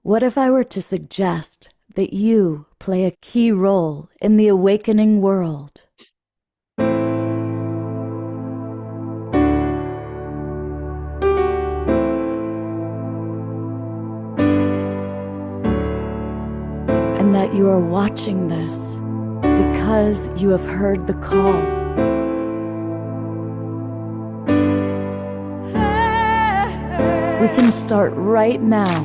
What if I were to suggest that you play a key role in the awakening world? And that you are watching this because you have heard the call. We can start right now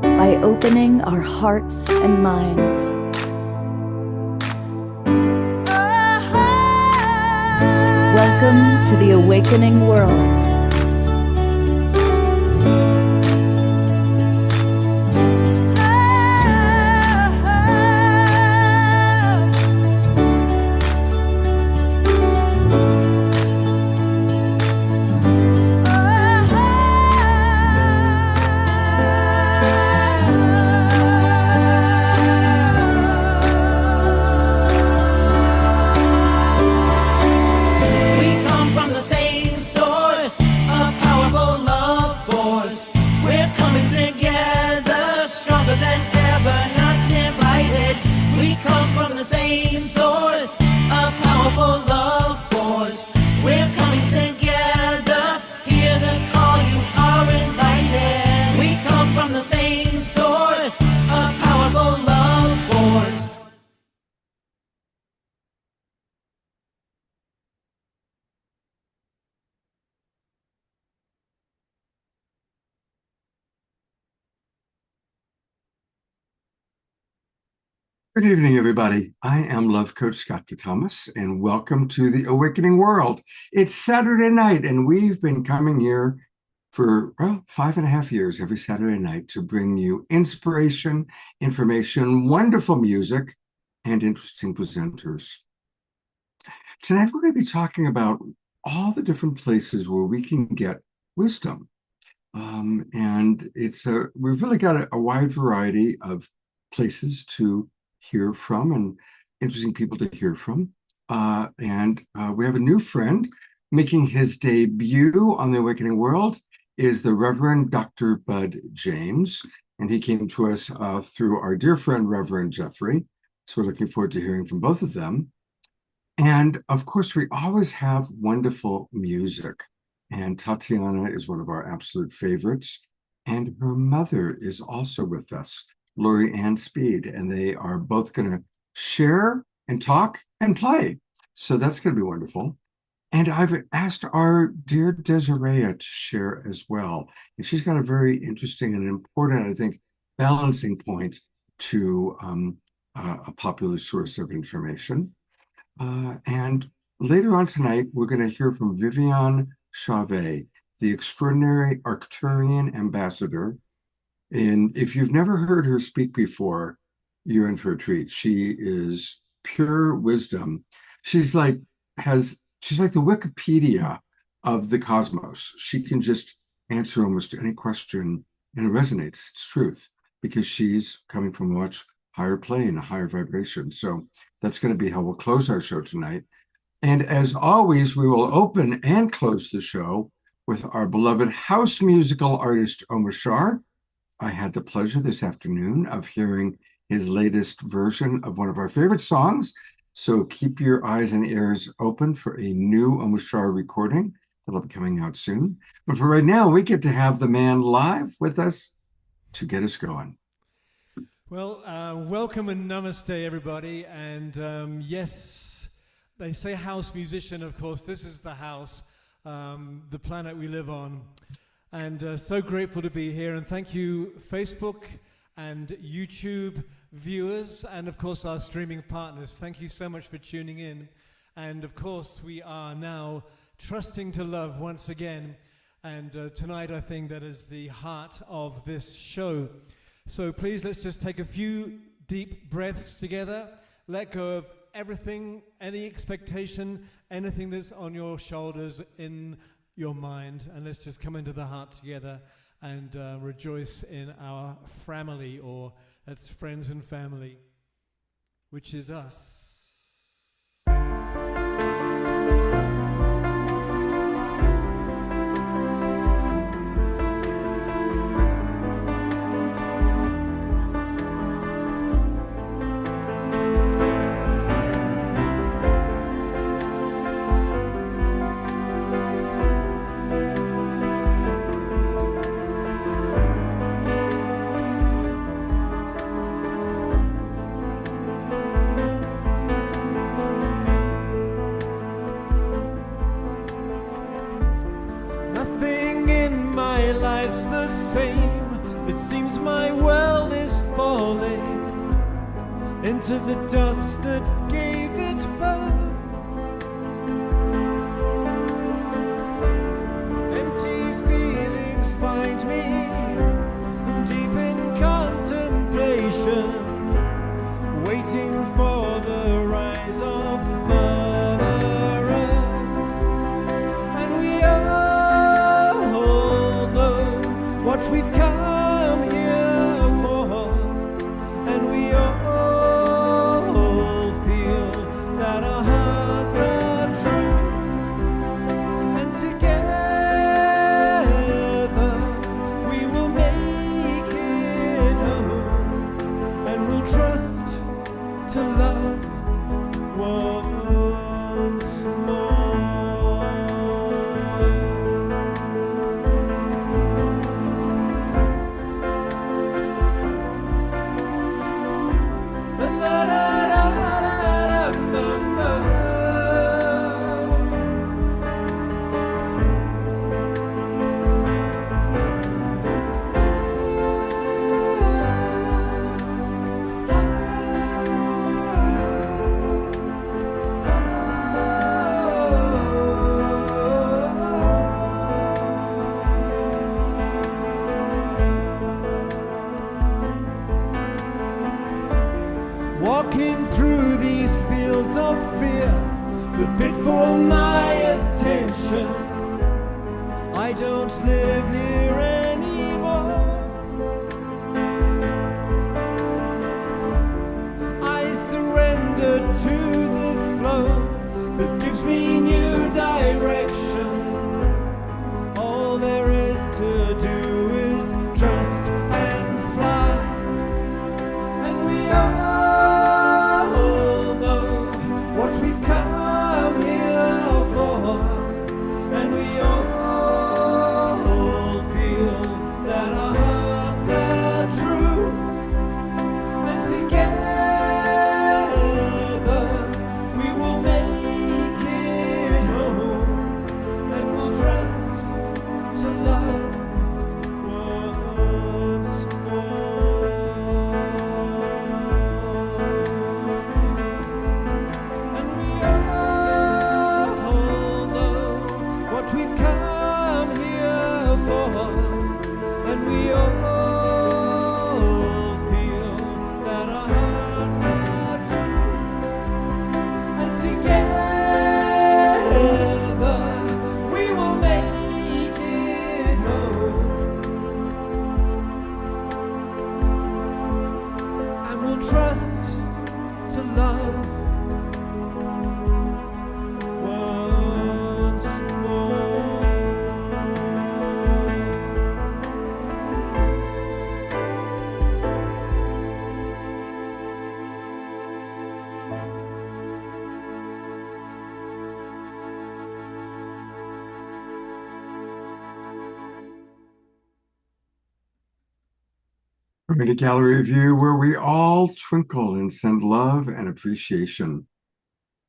by opening our hearts and minds. Welcome to the awakening world. Good evening, everybody. I am Love Coach Scott Thomas, and welcome to the Awakening World. It's Saturday night, and we've been coming here for 5.5 years every Saturday night to bring you inspiration, information, wonderful music, and interesting presenters. Tonight, we're going to be talking about all the different places where we can get wisdom. And we've really got a wide variety of places to hear from and interesting people to hear from. We have a new friend making his debut on the Awakening World is the Reverend Dr. Bud James. And he came to us through our dear friend, Reverend Jeffrey. So we're looking forward to hearing from both of them. And of course, we always have wonderful music. And Tatiana is one of our absolute favorites. And her mother is also with us, Lori Ann Speed, and they are both going to share and talk and play. So that's going to be wonderful. And I've asked our dear Desiree to share as well. And she's got a very interesting and important, I think, balancing point to a popular source of information. And later on tonight, we're going to hear from Viviane Chauvet, the extraordinary Arcturian ambassador. And if you've never heard her speak before, you're in for a treat. She is pure wisdom. She's like the Wikipedia of the cosmos. She can just answer almost any question, and it resonates. It's truth, because she's coming from a much higher plane, a higher vibration. So that's going to be how we'll close our show tonight. And as always, we will open and close the show with our beloved house musical artist, Omar Shar. I had the pleasure this afternoon of hearing his latest version of one of our favorite songs. So keep your eyes and ears open for a new Omar Shar recording that'll be coming out soon. But for right now, we get to have the man live with us to get us going. Well, welcome and namaste, everybody. And yes, they say house musician. Of course, this is the house, the planet we live on. And so grateful to be here. And thank you, Facebook and YouTube viewers, and of course our streaming partners. Thank you so much for tuning in. And of course, we are now trusting to love once again. And tonight, I think that is the heart of this show. So please, let's just take a few deep breaths together. Let go of everything, any expectation, anything that's on your shoulders, in your mind, and let's just come into the heart together and rejoice in our family, or that's friends and family, which is us. same. It seems my world is falling into the dust that gave it birth. Empty feelings find me deep in contemplation, waiting for the rise of Mother Earth. And we all know what we've come here for, and we all feel that our hearts are true, and together we will make it home, and we'll trust to love once more. La la la la la la. Walking through these fields of fear that bid for my attention. I don't live here anymore. I surrender to the flow that gives me new direction. All there is to do is trust and fly. And we all know what we've come here for, and we all feel that our hearts are true, and together we will make it home, and we'll trust to love once more. And we all know what we've come here for, and we all feel that our hearts are true, and together we will make it home, and we'll trust to love once more. Community Gallery Review, where we all twinkle and send love and appreciation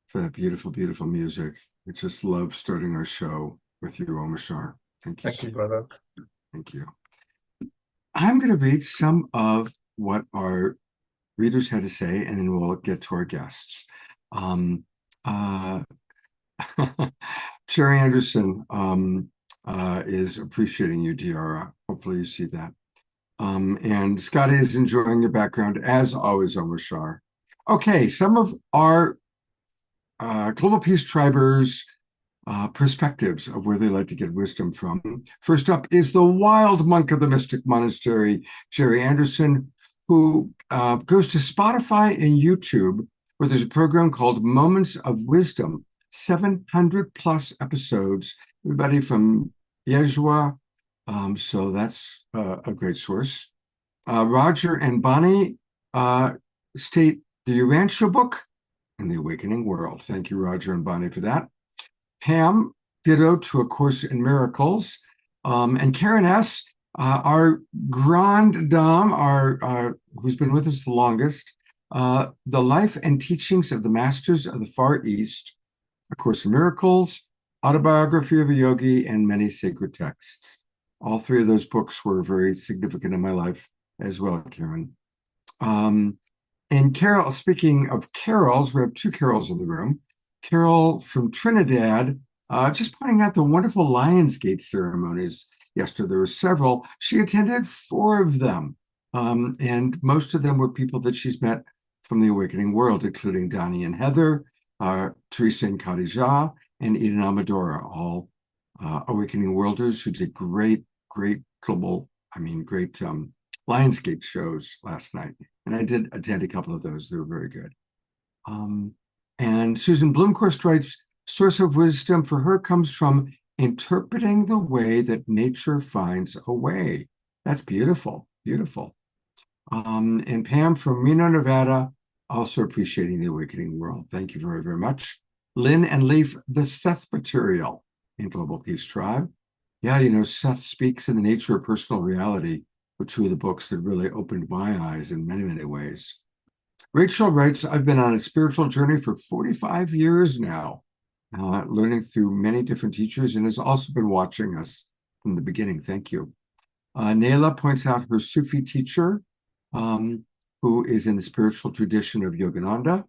for that beautiful, beautiful music. We just love starting our show with you, Omashar. Thank you. Thank you, brother. Thank you. I'm going to read some of what our readers had to say, and then we'll get to our guests. Jerry Anderson is appreciating you, Diara. Hopefully you see that. And Scotty is enjoying your background, as always, Omashar. Okay, some of our Global Peace Tribers' perspectives of where they like to get wisdom from. First up is the wild monk of the Mystic Monastery, Jerry Anderson, who goes to Spotify and YouTube, where there's a program called Moments of Wisdom, 700 plus episodes, everybody from Yeshua. So that's a great source. Roger and Bonnie state the Urantia book and the Awakening World. Thank you, Roger and Bonnie, for that. Pam, ditto to A Course in Miracles. And Karen S., our grande dame, who's been with us the longest, The Life and Teachings of the Masters of the Far East, A Course in Miracles, Autobiography of a Yogi, and many sacred texts. All three of those books were very significant in my life as well, Karen. And Carol, speaking of carols, we have two carols in the room. Carol from Trinidad, just pointing out the wonderful Lionsgate ceremonies yesterday. There were several. She attended 4 of them. And most of them were people that she's met from the Awakening World, including Donnie and Heather, Teresa and Khadijah, and Eden Amadora, all Awakening Worlders who did great Lionsgate shows last night. And I did attend a couple of those. They were very good. And Susan Blomquist writes, source of wisdom for her comes from interpreting the way that nature finds a way. That's beautiful, beautiful. And Pam from Reno, Nevada, also appreciating the Awakening World. Thank you very, very much. Lynn and Leaf, the Seth material in Global Peace Tribe. Yeah, Seth Speaks in the Nature of Personal Reality were 2 of the books that really opened my eyes in many, many ways. Rachel writes, I've been on a spiritual journey for 45 years now, learning through many different teachers, and has also been watching us from the beginning. Thank you. Nayla points out her Sufi teacher, who is in the spiritual tradition of Yogananda.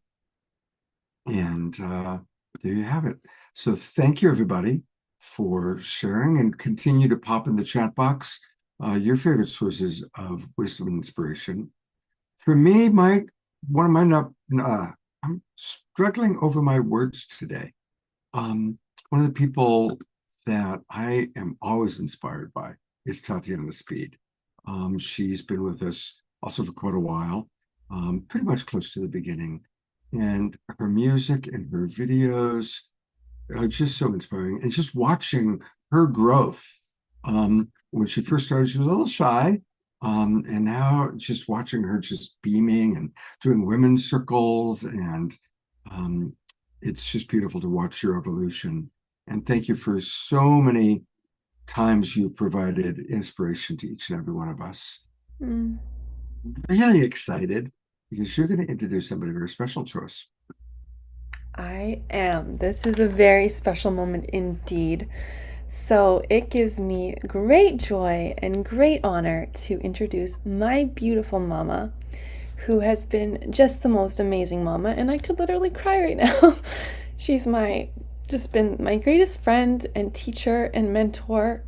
And there you have it. So thank you, everybody, for sharing, and continue to pop in the chat box your favorite sources of wisdom and inspiration. For me, I'm struggling over my words today. One of the people that I am always inspired by is Tatiana Speed. She's been with us also for quite a while, pretty much close to the beginning. And her music and her videos are just so inspiring. And just watching her growth. When she first started, she was a little shy. And now just watching her just beaming and doing women's circles. And it's just beautiful to watch your evolution. And thank you for so many times you've provided inspiration to each and every one of us. Really excited because you're going to introduce somebody very special to us. I am. This is a very special moment indeed. So it gives me great joy and great honor to introduce my beautiful mama, who has been just the most amazing mama, and I could literally cry right now. She's been my greatest friend and teacher and mentor,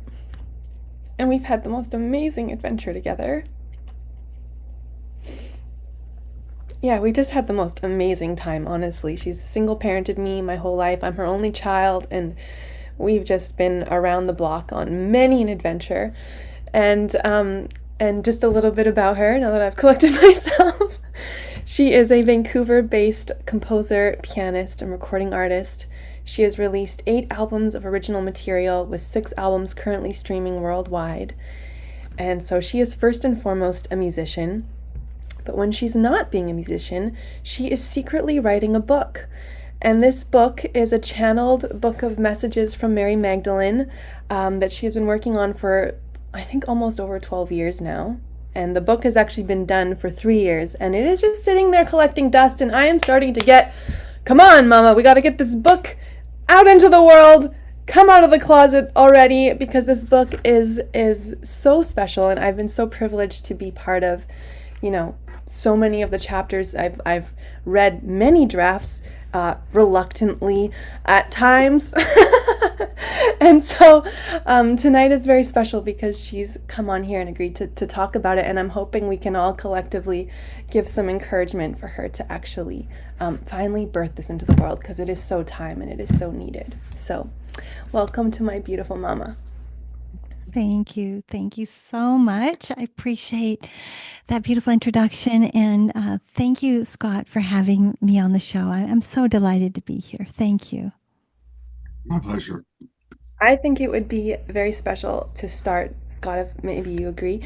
and we've had the most amazing adventure together. Yeah, we just had the most amazing time, honestly. She's single parented me my whole life. I'm her only child, and we've just been around the block on many an adventure. And just a little bit about her, now that I've collected myself. She is a Vancouver-based composer, pianist, and recording artist. She has released 8 albums of original material, with 6 albums currently streaming worldwide. And so she is first and foremost a musician. But when she's not being a musician, she is secretly writing a book. And this book is a channeled book of messages from Mary Magdalene that she has been working on for, I think, almost over 12 years now. And the book has actually been done for 3 years. And it is just sitting there collecting dust. And I am starting to get, come on, Mama, we got to get this book out into the world. Come out of the closet already, because this book is so special. And I've been so privileged to be part of, so many of the chapters. I've read many drafts, reluctantly at times. And so tonight is very special because she's come on here and agreed to talk about it, and I'm hoping we can all collectively give some encouragement for her to actually finally birth this into the world, because it is so time and it is so needed. So welcome to my beautiful mama. Thank you. Thank you so much. I appreciate that beautiful introduction. And thank you, Scott, for having me on the show. I'm so delighted to be here. Thank you. My pleasure. I think it would be very special to start, Scott, if maybe you agree.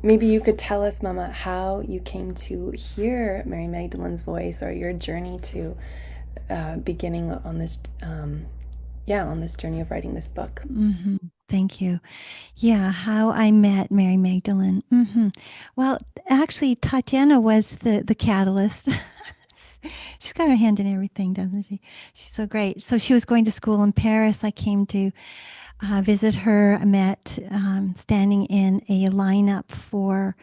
Maybe you could tell us, Mama, how you came to hear Mary Magdalene's voice, or your journey to beginning on this, on this journey of writing this book. Mm-hmm. Thank you. Yeah, how I met Mary Magdalene. Mm-hmm. Well, actually, Tatiana was the catalyst. She's got her hand in everything, doesn't she? She's so great. So she was going to school in Paris. I came to visit her. I met standing in a lineup for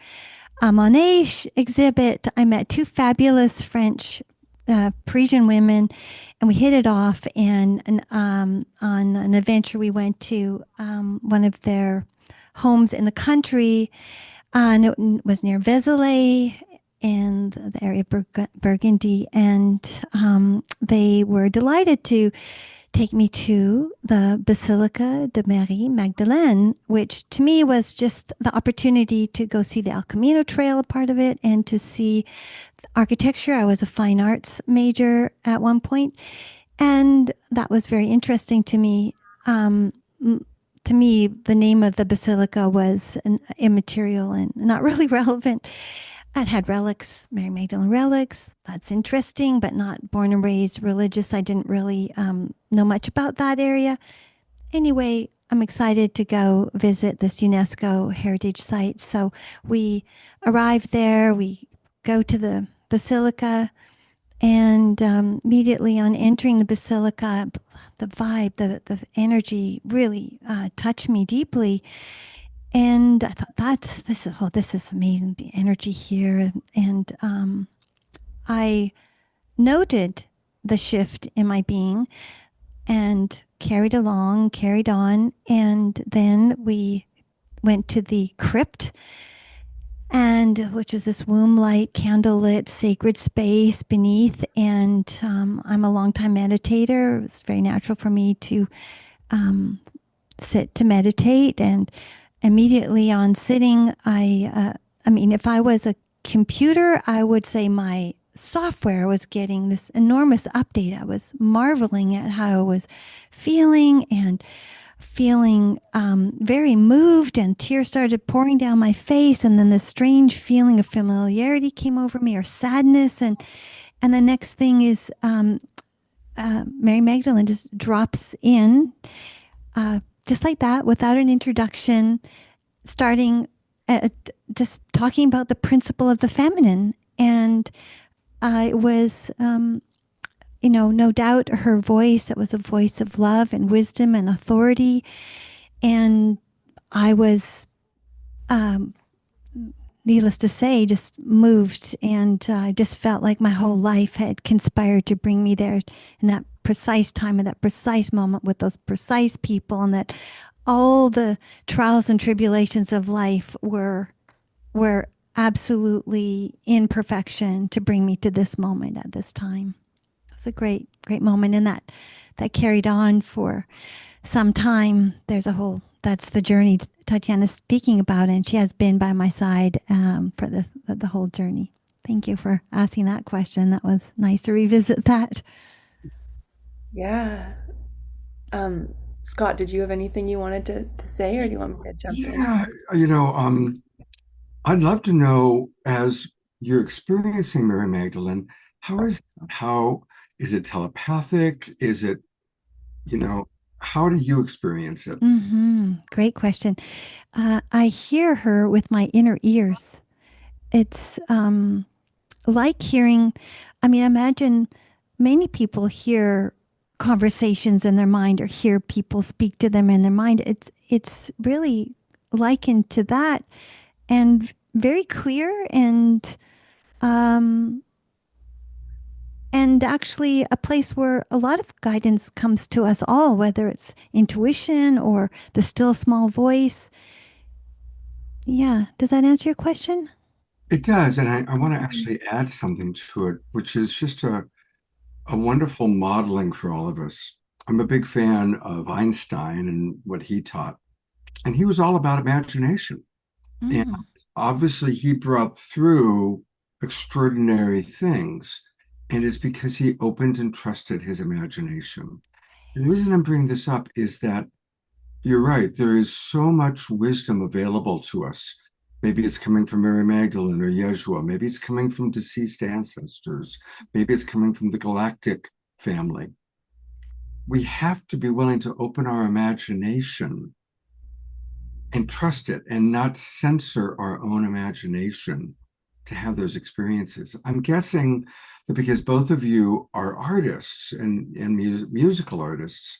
a Monet exhibit. I met two fabulous French Parisian women, and we hit it off. And on an adventure, we went to one of their homes in the country, and it was near Vézelay in the area of Burgundy. And they were delighted to take me to the Basilica de Marie Magdalene, which to me was just the opportunity to go see the El Camino Trail, a part of it, and to see architecture. I was a fine arts major at one point, and that was very interesting to me. To me, the name of the basilica was an immaterial and not really relevant. It had relics, Mary Magdalene relics. That's interesting, but not born and raised religious. I didn't really know much about that area. Anyway, I'm excited to go visit this UNESCO heritage site. So we arrived there, we go to the basilica, and immediately on entering the basilica, the vibe, the energy really touched me deeply. And I thought, this is amazing, the energy here. And I noted the shift in my being and carried on. And then we went to the crypt, and which is this womb-light, candlelit, sacred space beneath. And I'm a longtime meditator. It's very natural for me to sit to meditate. And immediately on sitting, I mean, if I was a computer, I would say my software was getting this enormous update. I was marveling at how I was feeling very moved, and tears started pouring down my face. And then this strange feeling of familiarity came over me, or sadness. And the next thing is Mary Magdalene just drops in, just like that, without an introduction, starting just talking about the principle of the feminine. And it was, no doubt her voice, it was a voice of love and wisdom and authority. And I was, needless to say, just moved. And I just felt like my whole life had conspired to bring me there in that precise time, at that precise moment, with those precise people, and that all the trials and tribulations of life were absolutely in perfection to bring me to this moment at this time. It was a great moment, and that carried on for some time. That's the journey Tatiana's speaking about, and she has been by my side for the whole journey. Thank you for asking that question. That was nice to revisit that. Yeah. Scott, did you have anything you wanted to say, or do you want me to jump in? Yeah, I'd love to know, as you're experiencing Mary Magdalene, how is it telepathic? Is it, how do you experience it? Great question. I hear her with my inner ears. It's like hearing, imagine many people hear conversations in their mind, or hear people speak to them in their mind. It's really likened to that, and very clear, and actually a place where a lot of guidance comes to us all, whether it's intuition or the still small voice. Yeah. Does that answer your question? It does. And I want to actually add something to it, which is just a wonderful modeling for all of us. I'm a big fan of Einstein and what he taught. And he was all about imagination. And obviously he brought through extraordinary things. And it's because he opened and trusted his imagination. And the reason I'm bringing this up is that you're right. There is so much wisdom available to us. Maybe it's coming from Mary Magdalene or Yeshua. Maybe it's coming from deceased ancestors. Maybe it's coming from the galactic family. We have to be willing to open our imagination and trust it, and not censor our own imagination to have those experiences. I'm guessing that because both of you are artists and musical artists,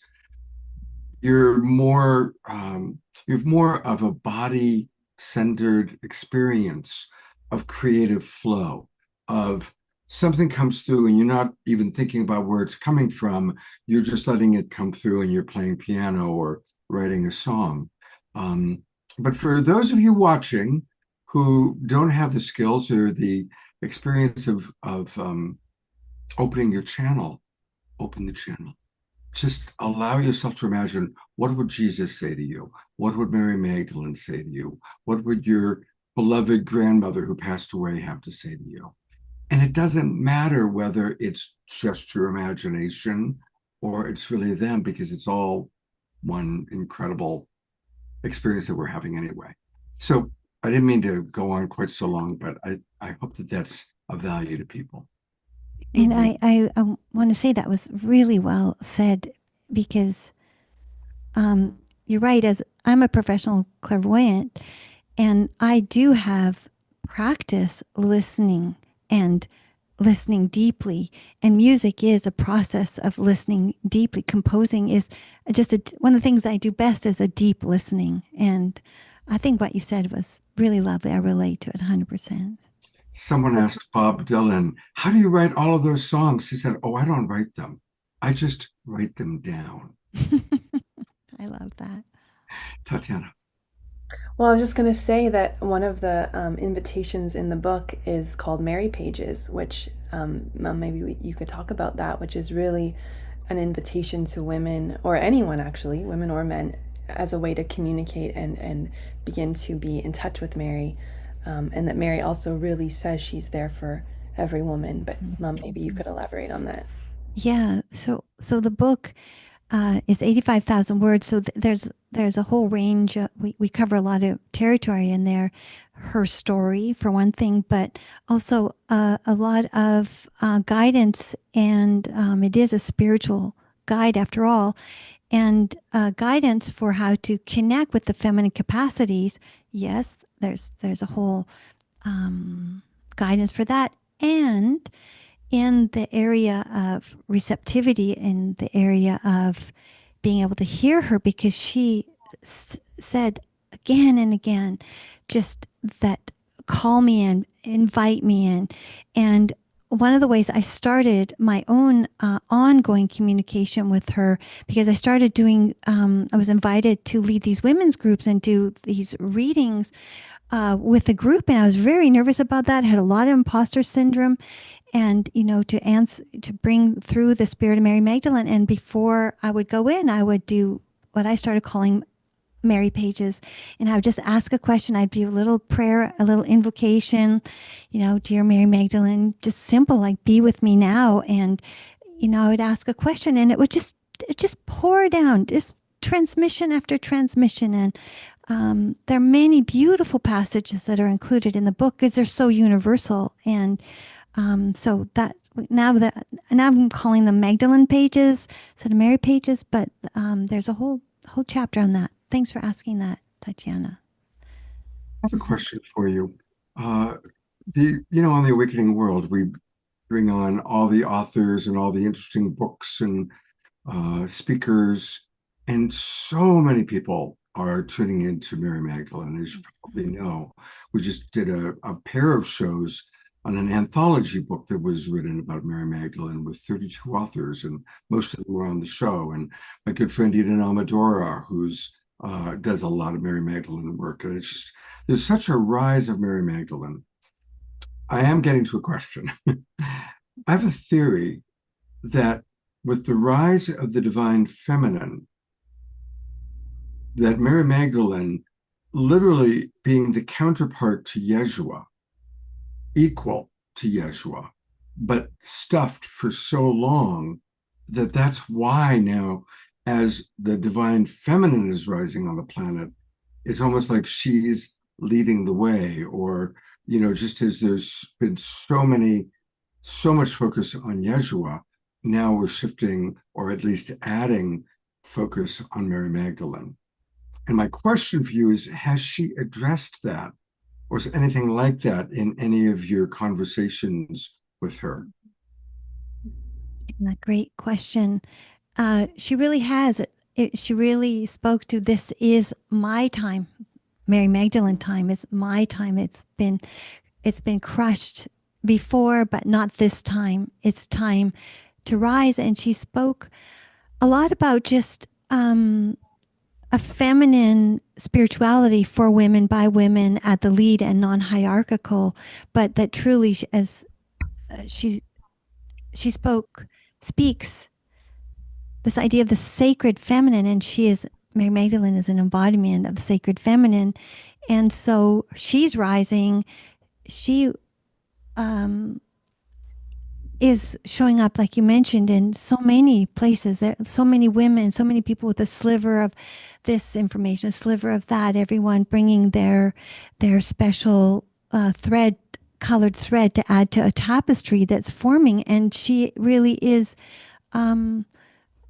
you're more you have more of a body-centered experience of creative flow, of something comes through and you're not even thinking about where it's coming from. You're just letting it come through and you're playing piano or writing a song. Um, but for those of you watching who don't have the skills or the experience of opening your channel, open the channel. Just allow yourself to imagine, what would Jesus say to you? What would Mary Magdalene say to you? What would your beloved grandmother who passed away have to say to you? And it doesn't matter whether it's just your imagination or it's really them, because it's all one incredible experience that we're having anyway. So I didn't mean to go on quite so long, but I hope that that's of value to people. And I want to say that was really well said, because you're right. As I'm a professional clairvoyant, and I do have practice listening and listening deeply. And music is a process of listening deeply. Composing is just one of the things I do best is a deep listening. And I think what you said was really lovely. I relate to it 100%. Someone asked Bob Dylan, how do you write all of those songs? He said, oh, I don't write them. I just write them down. I love that. Tatiana. Well, I was just going to say that one of the invitations in the book is called Mary Pages, which maybe you could talk about that, which is really an invitation to women, or anyone actually, women or men, as a way to communicate and begin to be in touch with Mary. And that Mary also really says she's there for every woman. But maybe you could elaborate on that. Yeah. So the book is 85,000 words. So there's a whole range. We cover a lot of territory in there. Her story, for one thing, but also a lot of guidance. And it is a spiritual guide after all. And guidance for how to connect with the feminine capacities. Yes, there's a whole guidance for that. And in the area of receptivity, in the area of being able to hear her, because she said again and again, just that, call me in, invite me in. And one of the ways I started my own ongoing communication with her, because I started doing, I was invited to lead these women's groups and do these readings with a group, and I was very nervous about that. I had a lot of imposter syndrome, and to bring through the spirit of Mary Magdalene. And before I would go in, I would do what I started calling Mary Pages, and I would just ask a question. I'd do a little prayer, a little invocation, dear Mary Magdalene, just simple, like, be with me now. And I would ask a question, and it would just pour down, just transmission after transmission. And there are many beautiful passages that are included in the book because they're so universal. And so that now I'm calling them Magdalene pages instead of Mary pages, but there's a whole chapter on that. Thanks for asking that, Tatiana. I have a question for you. On the Awakening World, we bring on all the authors and all the interesting books and speakers, and so many people are tuning into Mary Magdalene. As you probably know, we just did a pair of shows on an anthology book that was written about Mary Magdalene with 32 authors, and most of them were on the show. And my good friend Eden Almadora, who's does a lot of Mary Magdalene work, and it's just, there's such a rise of Mary Magdalene. I am getting to a question. I have a theory that with the rise of the divine feminine, that Mary Magdalene literally being the counterpart to Yeshua, equal to Yeshua, but stuffed for so long that's why now, as the divine feminine is rising on the planet, it's almost like she's leading the way. Or, just as there's been so much focus on Yeshua, now we're shifting, or at least adding focus on Mary Magdalene. And my question for you is, has she addressed that, or is anything like that in any of your conversations with her? A great question. She really has. she really spoke to, this is my time. Mary Magdalene time is my time. It's been crushed before, but not this time. It's time to rise. And she spoke a lot about just a feminine spirituality for women by women at the lead and non-hierarchical, but that truly, as she speaks this idea of the sacred feminine, and Mary Magdalene is an embodiment of the sacred feminine. And so she's rising. She is showing up, like you mentioned, in so many places. There so many women, so many people with a sliver of this information, a sliver of that, everyone bringing their special colored thread to add to a tapestry that's forming. And she really is,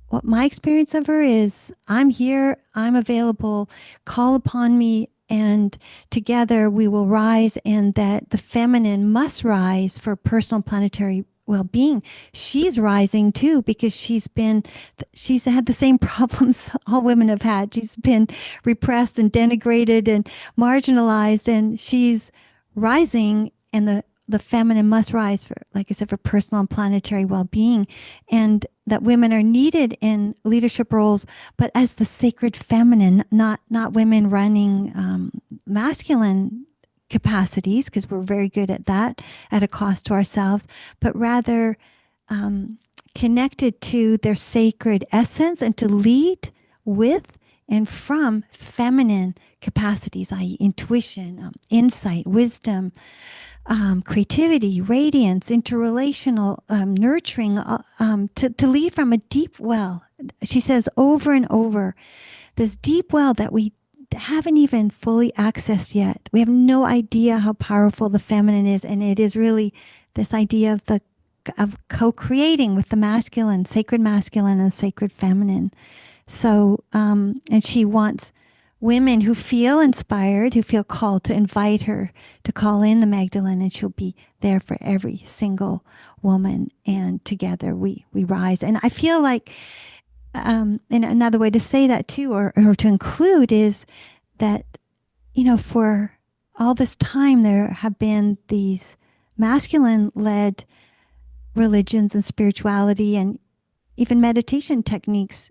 what my experience of her is, I'm here, I'm available, call upon me, and together we will rise, and that the feminine must rise for personal planetary well-being. She's rising too, because she's had the same problems all women have had. She's been repressed and denigrated and marginalized, and she's rising, and the feminine must rise for, like I said, for personal and planetary well-being, and that women are needed in leadership roles, but as the sacred feminine, not women running masculine capacities, because we're very good at that at a cost to ourselves, but rather connected to their sacred essence and to lead with and from feminine capacities, i.e. intuition, insight, wisdom, creativity, radiance, interrelational, nurturing, to lead from a deep well. She says over and over, this deep well that we haven't even fully accessed yet. We have no idea how powerful the feminine is, and it is really this idea of co-creating with the masculine, sacred masculine and sacred feminine. So, and she wants women who feel inspired, who feel called, to invite her to call in the Magdalene, and she'll be there for every single woman. And together we rise. And I feel like, and another way to say that too, or to include, is that, for all this time there have been these masculine-led religions and spirituality and even meditation techniques,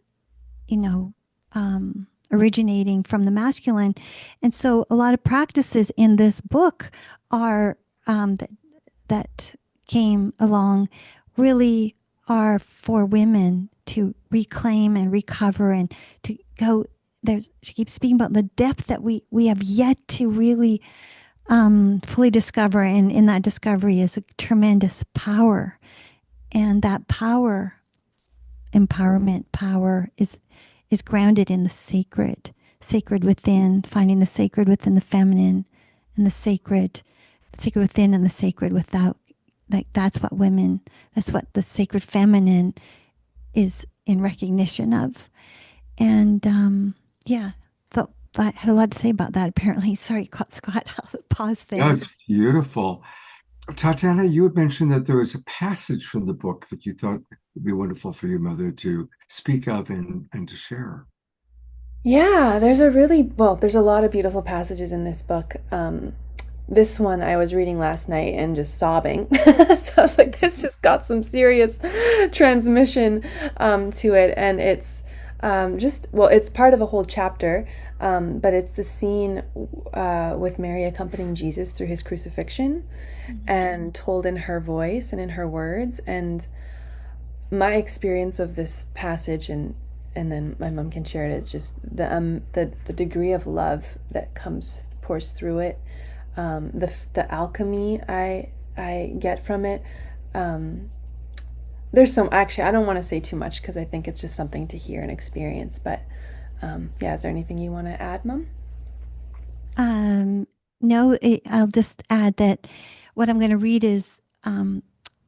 originating from the masculine. And so a lot of practices in this book are that came along really are for women to reclaim and recover and to go. She keeps speaking about the depth that we have yet to really fully discover, and in that discovery is a tremendous power. And that power, empowerment power, is grounded in the sacred within, finding the sacred within the feminine, and the sacred within and the sacred without. Like that's what the sacred feminine is in recognition of. And thought I had a lot to say about that, apparently. Sorry, Scott, I'll pause there. No, it's beautiful. Tatiana, you had mentioned that there was a passage from the book that you thought would be wonderful for your mother to speak of and to share. Yeah, there's a lot of beautiful passages in this book. This one I was reading last night and just sobbing. So I was like, this just got some serious transmission to it. And it's it's part of a whole chapter, but it's the scene with Mary accompanying Jesus through his crucifixion, and told in her voice and in her words. And my experience of this passage, and then my mom can share it, it's just the degree of love that pours through it, the alchemy I get from it. There's actually, I don't want to say too much because I think it's just something to hear and experience, but is there anything you want to add, Mom? No, I'll just add that what I'm going to read is,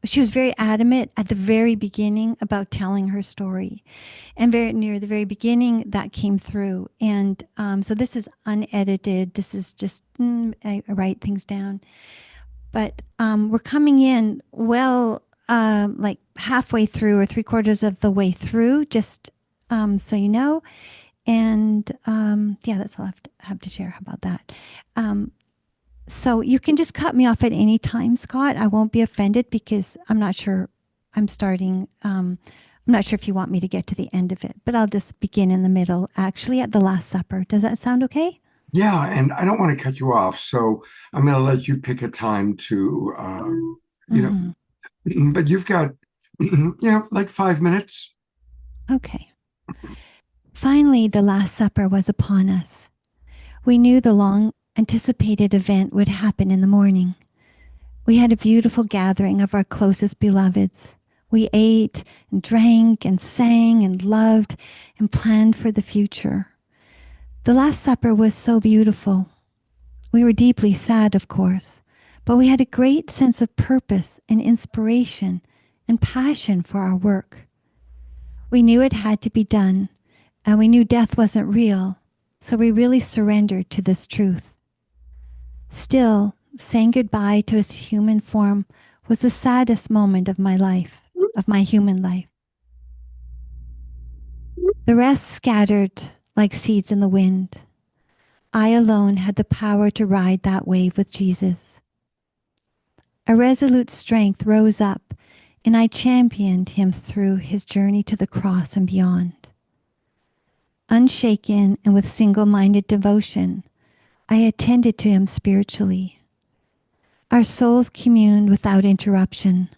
she was very adamant at the very beginning about telling her story, and very near the very beginning that came through. And so this is unedited. This is just, I write things down, but we're coming in like halfway through or 3/4 of the way through, just so you know. And yeah, that's all I have to share about that. So you can just cut me off at any time, Scott. I won't be offended because I'm not sure I'm starting. I'm not sure if you want me to get to the end of it, but I'll just begin in the middle, actually at the Last Supper. Does that sound okay? Yeah, and I don't want to cut you off, so I'm going to let you pick a time to, you know, but you've got, like 5 minutes. Okay. Finally, the Last Supper was upon us. We knew the long anticipated event would happen in the morning. We had a beautiful gathering of our closest beloveds. We ate and drank and sang and loved and planned for the future. The Last Supper was so beautiful. We were deeply sad, of course, but we had a great sense of purpose and inspiration and passion for our work. We knew it had to be done, and we knew death wasn't real, so we really surrendered to this truth. Still, saying goodbye to his human form was the saddest moment of my life, of my human life. The rest scattered like seeds in the wind. I alone had the power to ride that wave with Jesus. A resolute strength rose up, and I championed him through his journey to the cross and beyond. Unshaken and with single-minded devotion, I attended to him spiritually. Our souls communed without interruption.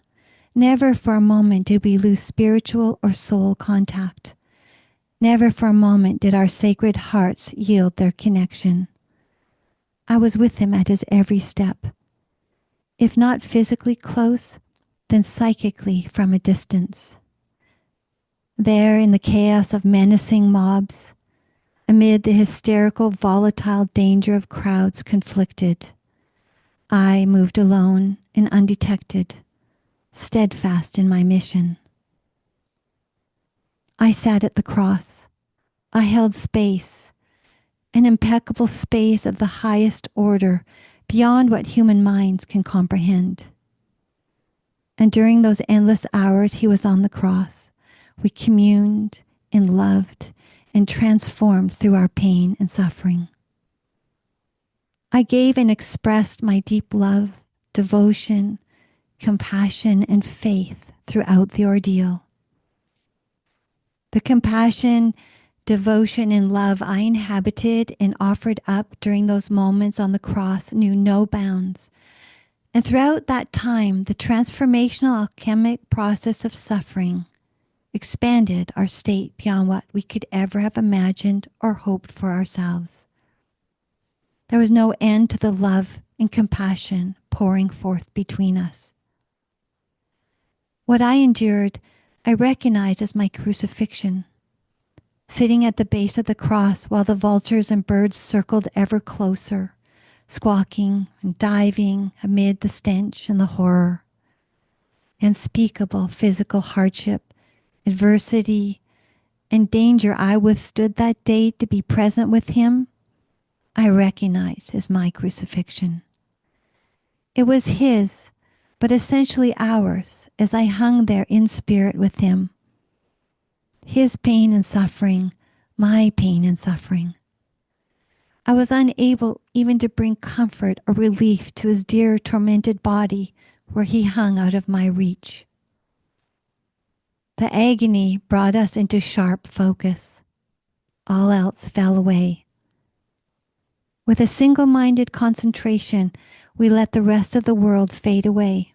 Never for a moment did we lose spiritual or soul contact. Never for a moment did our sacred hearts yield their connection. I was with him at his every step. If not physically close, then psychically from a distance. There in the chaos of menacing mobs, amid the hysterical, volatile danger of crowds conflicted, I moved alone and undetected, steadfast in my mission. I sat at the cross. I held space, an impeccable space of the highest order, beyond what human minds can comprehend. And during those endless hours he was on the cross, we communed and loved and transformed through our pain and suffering. I gave and expressed my deep love, devotion, compassion, and faith throughout the ordeal. The compassion, devotion, and love I inhabited and offered up during those moments on the cross knew no bounds. And throughout that time, the transformational alchemic process of suffering expanded our state beyond what we could ever have imagined or hoped for ourselves. There was no end to the love and compassion pouring forth between us. What I endured, I recognized as my crucifixion. Sitting at the base of the cross while the vultures and birds circled ever closer, squawking and diving amid the stench and the horror. Unspeakable physical hardship, adversity, and danger I withstood that day to be present with him, I recognize as my crucifixion. It was his, but essentially ours, as I hung there in spirit with him. His pain and suffering, my pain and suffering. I was unable even to bring comfort or relief to his dear tormented body where he hung out of my reach. The agony brought us into sharp focus. All else fell away. With a single-minded concentration, we let the rest of the world fade away.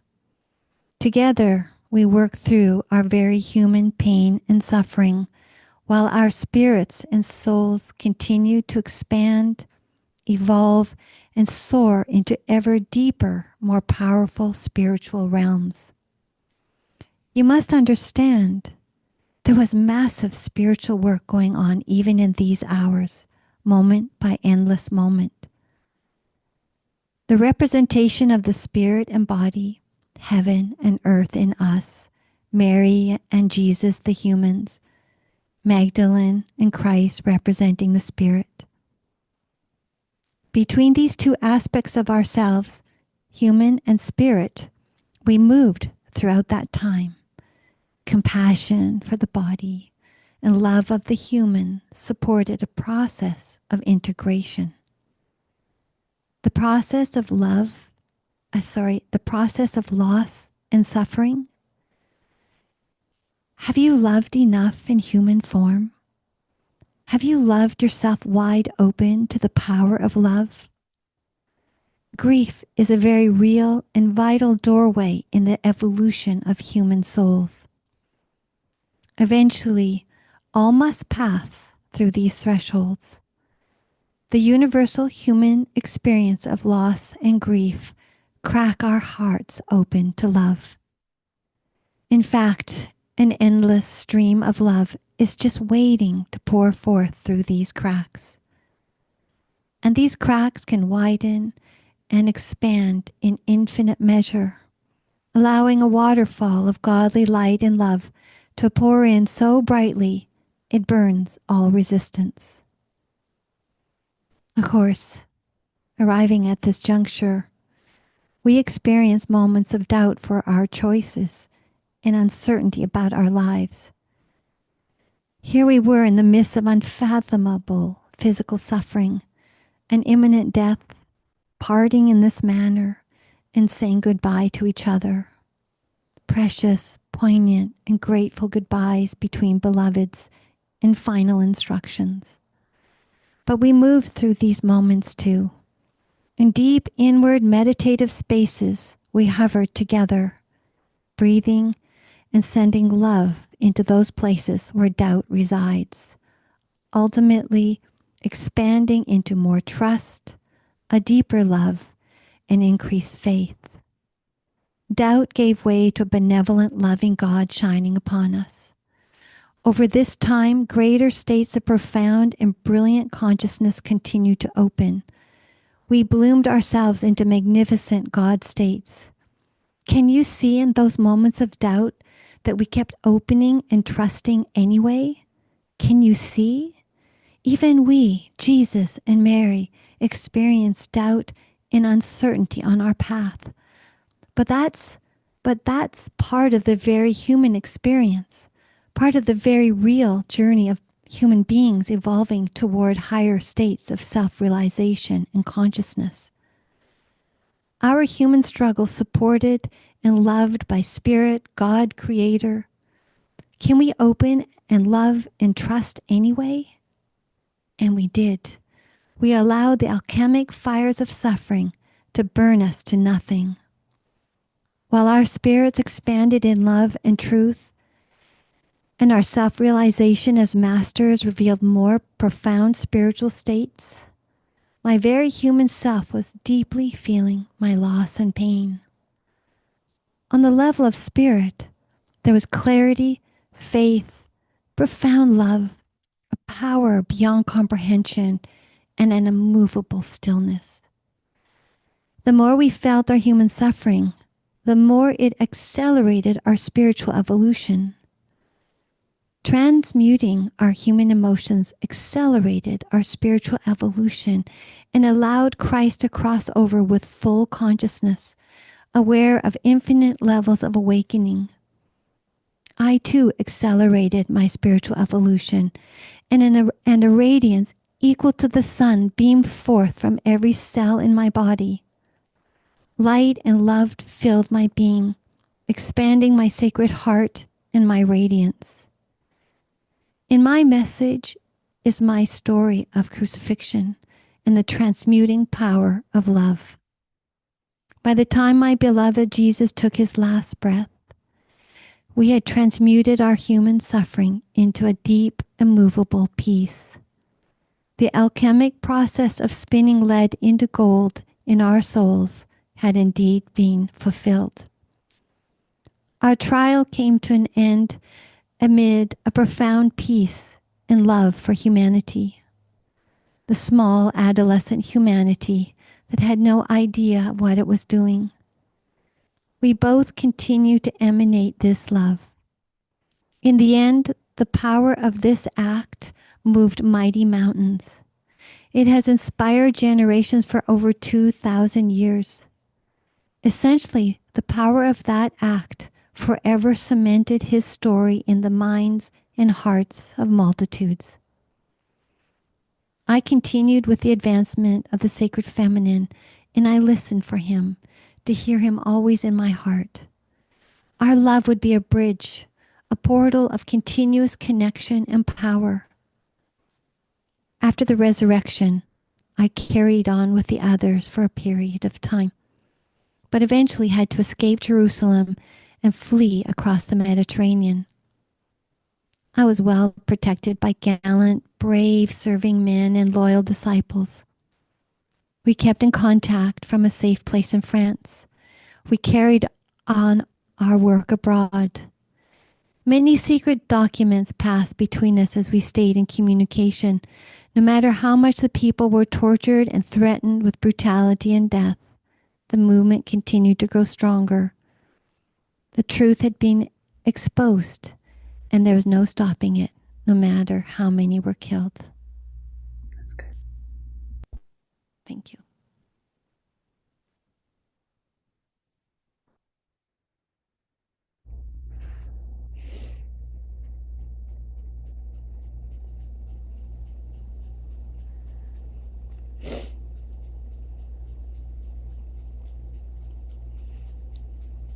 Together, we worked through our very human pain and suffering, while our spirits and souls continued to expand, evolve, and soar into ever deeper, more powerful spiritual realms. You must understand, there was massive spiritual work going on even in these hours, moment by endless moment. The representation of the spirit and body, heaven and earth in us, Mary and Jesus the humans, Magdalene and Christ representing the spirit. Between these two aspects of ourselves, human and spirit, we moved throughout that time. Compassion for the body and love of the human supported a process of integration. The process of the process of loss and suffering. Have you loved enough in human form? Have you loved yourself wide open to the power of love? Grief is a very real and vital doorway in the evolution of human souls. Eventually, all must pass through these thresholds. The universal human experience of loss and grief crack our hearts open to love. In fact, an endless stream of love is just waiting to pour forth through these cracks. And these cracks can widen and expand in infinite measure, allowing a waterfall of godly light and love to pour in so brightly it burns all resistance. Of course, arriving at this juncture, we experience moments of doubt for our choices and uncertainty about our lives. Here we were in the midst of unfathomable physical suffering, an imminent death, parting in this manner, and saying goodbye to each other. Precious, poignant, and grateful goodbyes between beloveds and final instructions. But we moved through these moments too. In deep inward meditative spaces, we hovered together, breathing and sending love into those places where doubt resides, ultimately expanding into more trust, a deeper love, and increased faith. Doubt gave way to a benevolent, loving God shining upon us. Over this time, greater states of profound and brilliant consciousness continued to open. We bloomed ourselves into magnificent God states. Can you see in those moments of doubt that we kept opening and trusting anyway? Can you see? Even we, Jesus and Mary, experienced doubt and uncertainty on our path. But that's part of the very human experience, part of the very real journey of human beings evolving toward higher states of self-realization and consciousness. Our human struggle supported and loved by Spirit, God, Creator. Can we open and love and trust anyway? And we did. We allowed the alchemic fires of suffering to burn us to nothing. While our spirits expanded in love and truth, and our self-realization as masters revealed more profound spiritual states, my very human self was deeply feeling my loss and pain. On the level of spirit, there was clarity, faith, profound love, a power beyond comprehension, and an immovable stillness. The more we felt our human suffering, the more it accelerated our spiritual evolution. Transmuting our human emotions accelerated our spiritual evolution and allowed Christ to cross over with full consciousness, aware of infinite levels of awakening. I too accelerated my spiritual evolution, and a radiance equal to the sun beamed forth from every cell in my body. Light and love filled my being, expanding my sacred heart and my radiance. In my message is my story of crucifixion and the transmuting power of love. By the time my beloved Jesus took his last breath, we had transmuted our human suffering into a deep, immovable peace. The alchemic process of spinning lead into gold in our souls had indeed been fulfilled. Our trial came to an end amid a profound peace and love for humanity, the small adolescent humanity that had no idea what it was doing. We both continue to emanate this love. In the end, the power of this act moved mighty mountains. It has inspired generations for over 2,000 years. Essentially, the power of that act forever cemented his story in the minds in hearts of multitudes. I continued with the advancement of the sacred feminine, and I listened for him, to hear him always in my heart. Our love would be a bridge, a portal of continuous connection and power. After the resurrection, I carried on with the others for a period of time, but eventually had to escape Jerusalem and flee across the Mediterranean. I was well protected by gallant, brave serving men and loyal disciples. We kept in contact from a safe place in France. We carried on our work abroad. Many secret documents passed between us as we stayed in communication. No matter how much the people were tortured and threatened with brutality and death, the movement continued to grow stronger. The truth had been exposed, and there was no stopping it, no matter how many were killed. That's good. Thank you.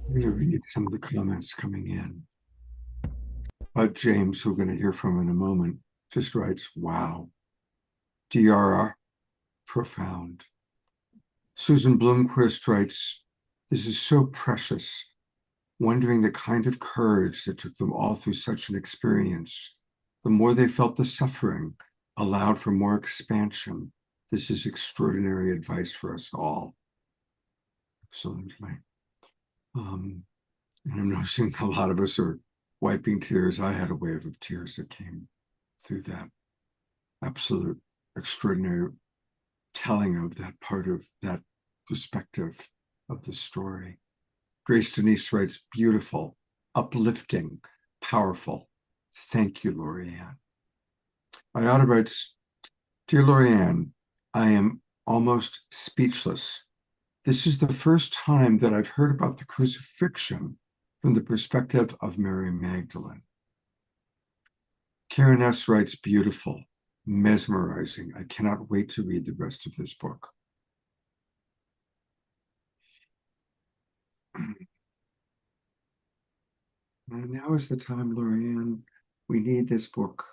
I'm going to read some of the comments coming in. James, who we're going to hear from in a moment, just writes, wow. Diara, profound. Susan Bloomquist writes, this is so precious, wondering the kind of courage that took them all through such an experience. The more they felt the suffering, allowed for more expansion. This is extraordinary advice for us all. Absolutely. And I'm noticing a lot of us are wiping tears. I had a wave of tears that came through that absolute extraordinary telling of that part of that perspective of the story. Grace Denise writes, beautiful, uplifting, powerful. Thank you, Lorianne. Ayada writes, dear Lorianne, I am almost speechless. This is the first time that I've heard about the crucifixion from the perspective of Mary Magdalene. Karen S. writes, beautiful, mesmerizing. I cannot wait to read the rest of this book. And now is the time, Lorianne. We need this book.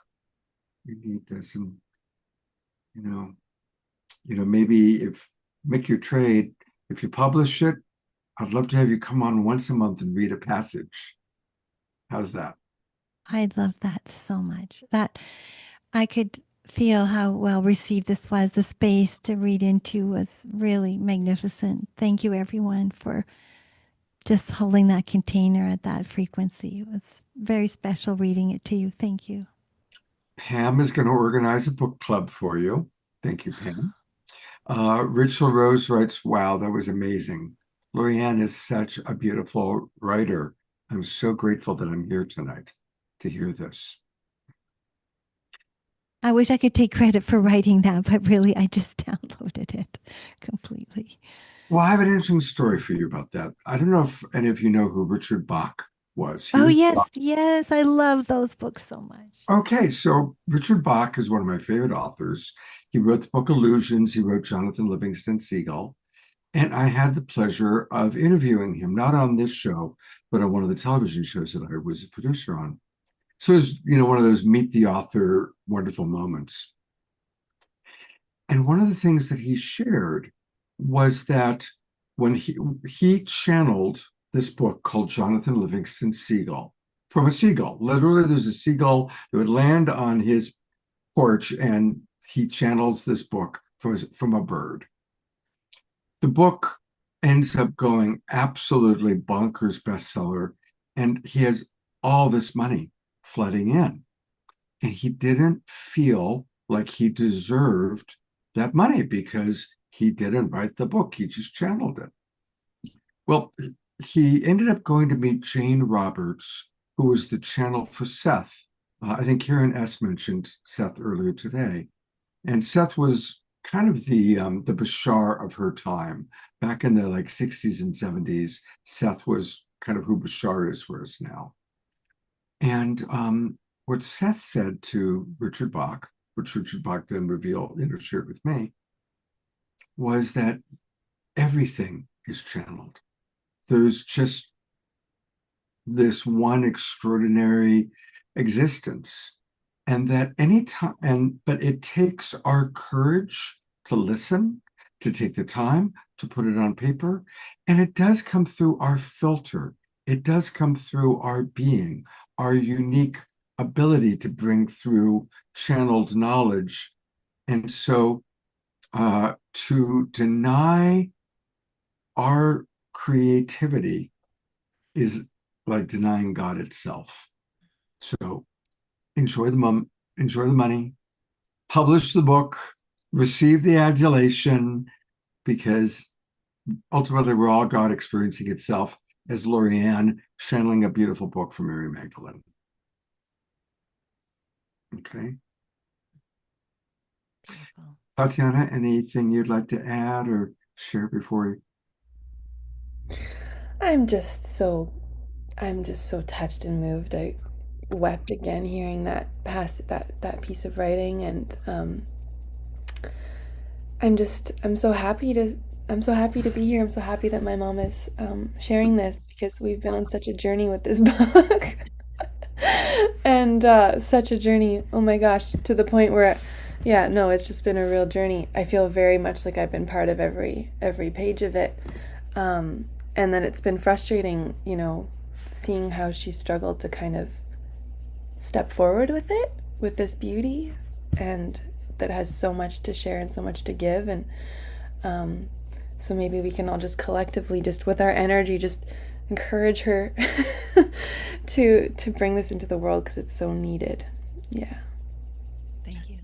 We need this. And, maybe if make your trade, if you publish it, I'd love to have you come on once a month and read a passage. How's that? I love that so much. That I could feel how well received this was. The space to read into was really magnificent. Thank you, everyone, for just holding that container at that frequency. It was very special reading it to you. Thank you. Pam is going to organize a book club for you. Thank you, Pam. Rachel Rose writes, wow, that was amazing. Lorianne is such a beautiful writer. I'm so grateful that I'm here tonight to hear this. I wish I could take credit for writing that, but really I just downloaded it completely. Well, I have an interesting story for you about that. I don't know if any of you know who Richard Bach was. Yes. I love those books so much. Okay, so Richard Bach is one of my favorite authors. He wrote the book Illusions. He wrote Jonathan Livingston Seagull. And I had the pleasure of interviewing him, not on this show, but on one of the television shows that I was a producer on. So it was, one of those meet the author wonderful moments. And one of the things that he shared was that when he channeled this book called Jonathan Livingston Seagull from a seagull. Literally, there's a seagull that would land on his porch, and he channels this book from a bird. The book ends up going absolutely bonkers bestseller, and he has all this money flooding in. And he didn't feel like he deserved that money because he didn't write the book. He just channeled it. Well, he ended up going to meet Jane Roberts, who was the channel for Seth. I think Karen S. mentioned Seth earlier today. And Seth was kind of the Bashar of her time. Back in the 60s and 70s, Seth was kind of who Bashar is for us now. And what Seth said to Richard Bach, which Richard Bach then revealed, shared with me, was that everything is channeled. There's just this one extraordinary existence, and that any time, but it takes our courage to listen, to take the time to put it on paper, and it does come through our filter. It does come through our being, our unique ability to bring through channeled knowledge. And so to deny our creativity is like denying God itself. So enjoy the money, publish the book, receive the adulation, because ultimately we're all God experiencing itself, as Lorianne channeling a beautiful book from Mary Magdalene. Okay. Beautiful. Tatiana, anything you'd like to add or share before we... I'm just so touched and moved. I wept again hearing that piece of writing, and I'm so happy to be here. I'm so happy that my mom is sharing this, because we've been on such a journey with this book. And such a journey, oh my gosh, to the point where, yeah, no, it's just been a real journey. I feel very much like I've been part of every page of it. And then it's been frustrating, seeing how she struggled to kind of step forward with it, with this beauty, and that has so much to share and so much to give. And so maybe we can all just collectively, just with our energy, just encourage her to bring this into the world, because it's so needed. Yeah. Thank you.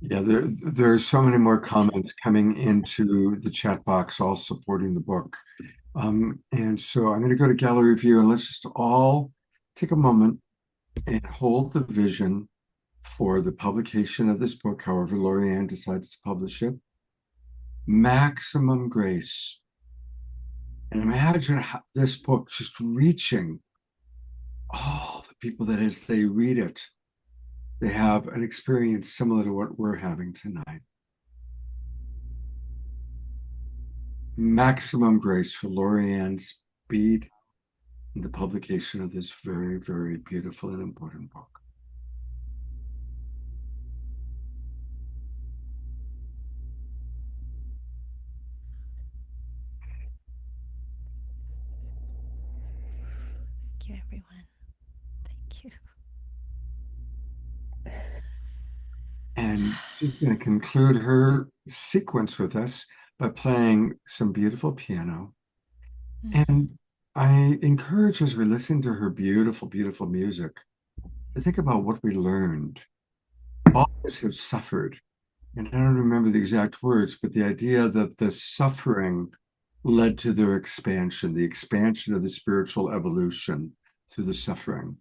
Yeah, there are so many more comments coming into the chat box, all supporting the book. And so I'm going to go to gallery view, and let's just all take a moment and hold the vision for the publication of this book, however Lorianne decides to publish it. Maximum Grace. And imagine this book just reaching all the people that as they read it, they have an experience similar to what we're having tonight. Maximum Grace for Lorianne Speed in the publication of this very, very beautiful and important book. Thank you, everyone. Thank you. And she's going to conclude her sequence with us by playing some beautiful piano. And I encourage, as we listen to her beautiful, beautiful music, to think about what we learned. All of us have suffered. And I don't remember the exact words, but the idea that the suffering led to their expansion, the expansion of the spiritual evolution through the suffering.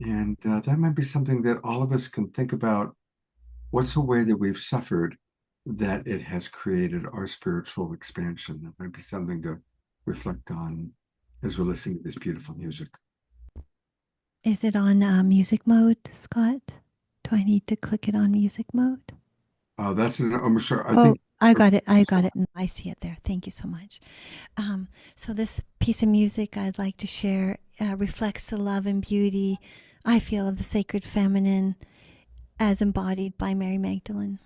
And that might be something that all of us can think about. What's a way that we've suffered that it has created our spiritual expansion? That might be something to reflect on as we're listening to this beautiful music. Is it on music mode, Scott? Do I need to click it on music mode? That's I'm sure. I Oh, think I got it. I got it. I see it there. Thank you so much. So this piece of music I'd like to share reflects the love and beauty I feel of the sacred feminine as embodied by Mary Magdalene.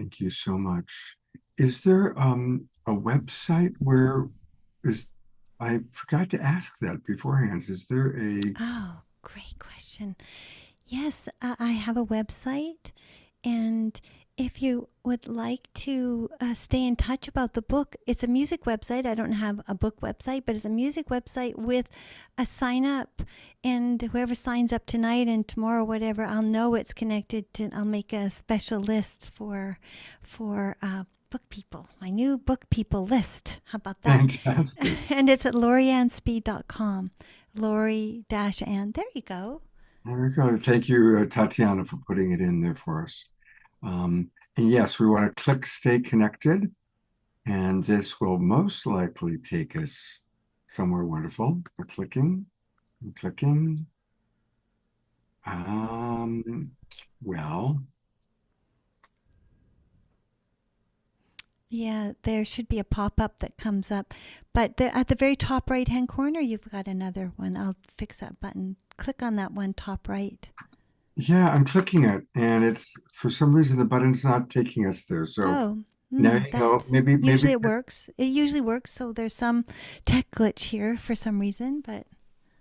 Thank you so much. Is there a website where is I forgot to ask that beforehand. Is there a Oh, great question. Yes, I have a website, and if you would like to stay in touch about the book, it's a music website. I don't have a book website, but it's a music website with a sign up. And whoever signs up tonight and tomorrow, whatever, I'll know it's connected to. I'll make a special list for book people. My new book people list. How about that? fantastic? And it's at laurieannspeed.com. Lori-Ann. There you go. There we go. Thank you, Tatiana, for putting it in there for us. And yes, we want to click stay connected, and this will most likely take us somewhere wonderful. We're clicking and clicking. Well, Yeah, there should be a pop-up that comes up, but at the very top right-hand corner, you've got another one. I'll fix that button. Click on that one top right. yeah, I'm clicking it, and it's for some reason the button's not taking us there. So Oh, now you go. that's Maybe usually it works. It usually works. So there's some tech glitch here for some reason, but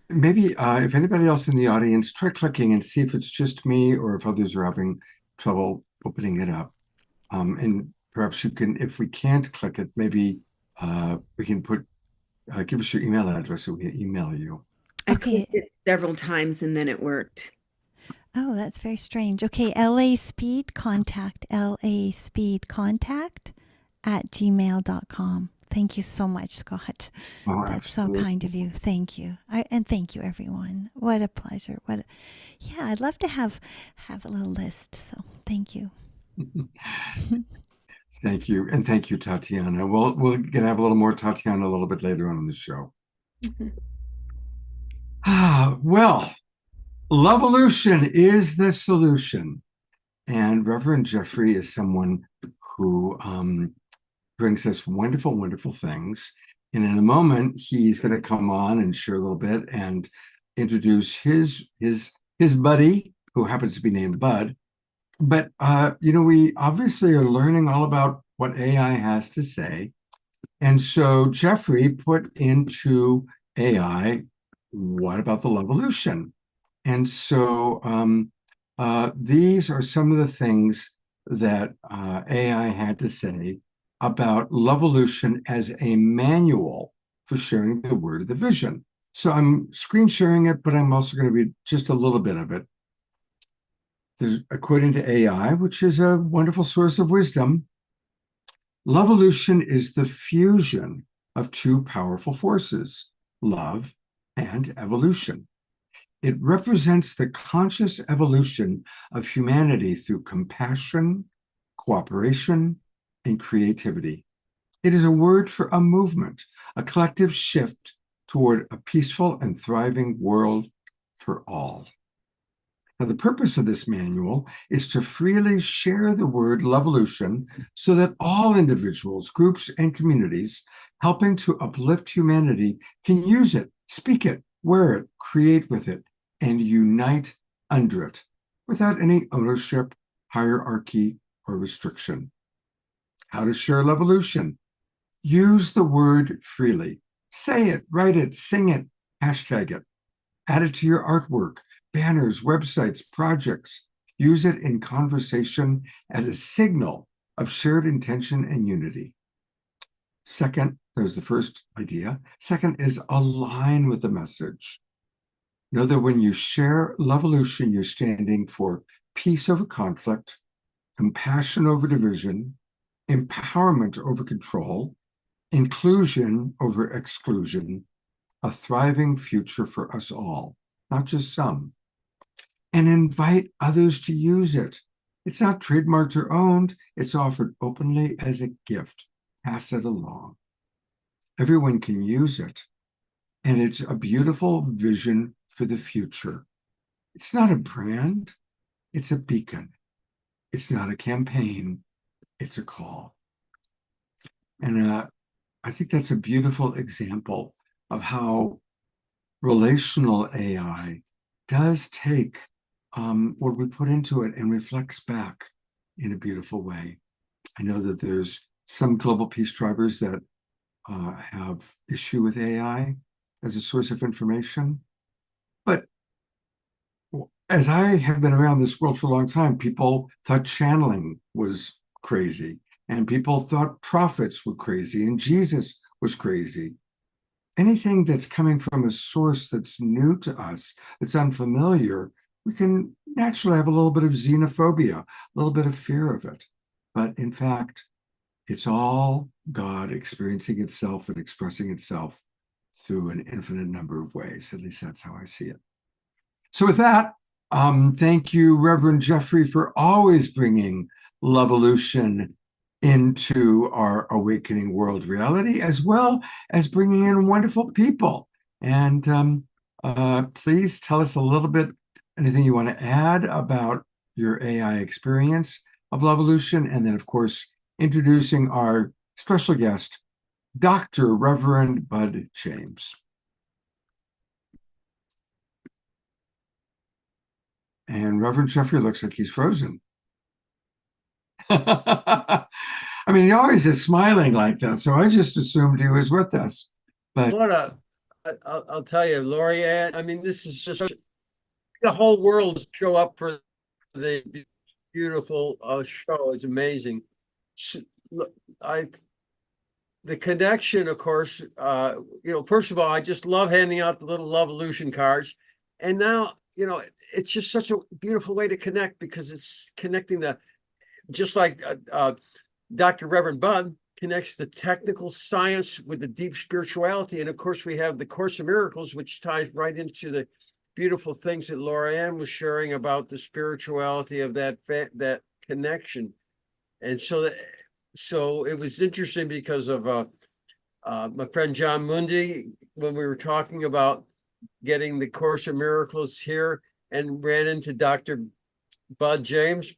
if anybody else in the audience, try clicking and see if it's just me or if others are having trouble opening it up. And perhaps you can, if we can't click it, maybe we can give us your email address so we can email you. I Okay. clicked it several times and then it worked. oh, that's very strange. Okay, LA Speed Contact, @gmail.com. Thank you so much, Scott. Oh, That's so absolutely. kind of you. Thank you. And thank you, everyone. What a pleasure. Yeah, I'd love to have a little list. So thank you. Thank you. And thank you, Tatiana. We're going to have a little more Tatiana a little bit later on in the show. Well, Lovolution is the solution. And Reverend Jeffrey is someone who brings us wonderful, wonderful things. And in a moment, he's going to come on and share a little bit and introduce his buddy, who happens to be named Bud. But we obviously are learning all about what AI has to say. And so Jeffrey put into AI, what about the Lovolution? And so these are some of the things that AI had to say about Lovolution as a manual for sharing the word of the vision. So I'm screen sharing it, but I'm also going to read just a little bit of it. There's, according to AI, which is a wonderful source of wisdom, Lovolution is the fusion of two powerful forces, love and evolution. It represents the conscious evolution of humanity through compassion, cooperation, and creativity. It is a word for a movement, a collective shift toward a peaceful and thriving world for all. Now, the purpose of this manual is to freely share the word Lovolution so that all individuals, groups, and communities helping to uplift humanity can use it, speak it, wear it, create with it, and unite under it without any ownership, hierarchy, or restriction. How to share Lovolution? Use the word freely. Say it, write it, sing it, hashtag it. Add it to your artwork, banners, websites, projects. Use it in conversation as a signal of shared intention and unity. Second, there's the first idea. Second is align with the message. Know that when you share Lovolution, you're standing for peace over conflict, compassion over division, empowerment over control, inclusion over exclusion, a thriving future for us all, not just some. And invite others to use it. It's not trademarked or owned. It's offered openly as a gift. Pass it along. Everyone can use it. And it's a beautiful vision for the future. It's not a brand. It's a beacon. It's not a campaign. It's a call. And I think that's a beautiful example of how relational AI does take what we put into it and reflects back in a beautiful way. I know that there's some global peace drivers that have issue with AI as a source of information. But as I have been around this world for a long time, people thought channeling was crazy, and people thought prophets were crazy, and Jesus was crazy. Anything that's coming from a source that's new to us, that's unfamiliar, we can naturally have a little bit of xenophobia, a little bit of fear of it. But in fact, it's all God experiencing itself and expressing itself through an infinite number of ways. At least that's how I see it. So with that, thank you, Reverend Jeffrey, for always bringing Lovolution into our awakening world reality, as well as bringing in wonderful people. And please tell us a little bit, anything you want to add about your AI experience of Lovolution, and then, of course, introducing our special guest, Dr. Reverend Bud James. And Reverend Jeffrey looks like he's frozen. I mean, he always is smiling like that, so I just assumed he was with us. But I'll tell you, Lori-Ann, I mean, this is just the whole world show up for the beautiful show. It's amazing. The connection, of course, first of all, I just love handing out the little Lovolution cards. And now, it's just such a beautiful way to connect, because it's connecting just like Dr. Reverend Bud connects the technical science with the deep spirituality. And of course, we have the Course of Miracles, which ties right into the beautiful things that Lori-Ann was sharing about the spirituality of that connection. And so it was interesting because of my friend John Mundy, when we were talking about getting the Course of Miracles here, and ran into Dr. Bud James.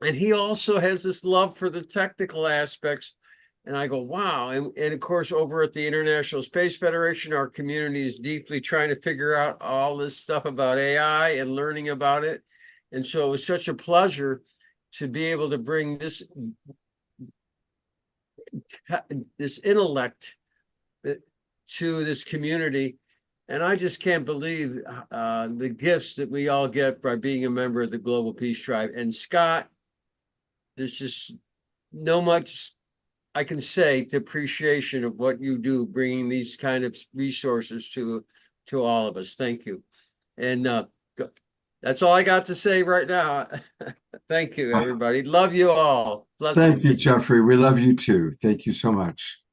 And he also has this love for the technical aspects. And I go, wow. And of course, over at the International Space Federation, our community is deeply trying to figure out all this stuff about AI and learning about it. And so it was such a pleasure to be able to bring this intellect to this community. And I just can't believe the gifts that we all get by being a member of the Global Peace Tribe. And Scott, there's just no much I can say to appreciation of what you do, bringing these kind of resources to all of us. Thank you. And that's all I got to say right now. Thank you, everybody. Love you all. Thank you, Jeffrey. We love you too. Thank you so much.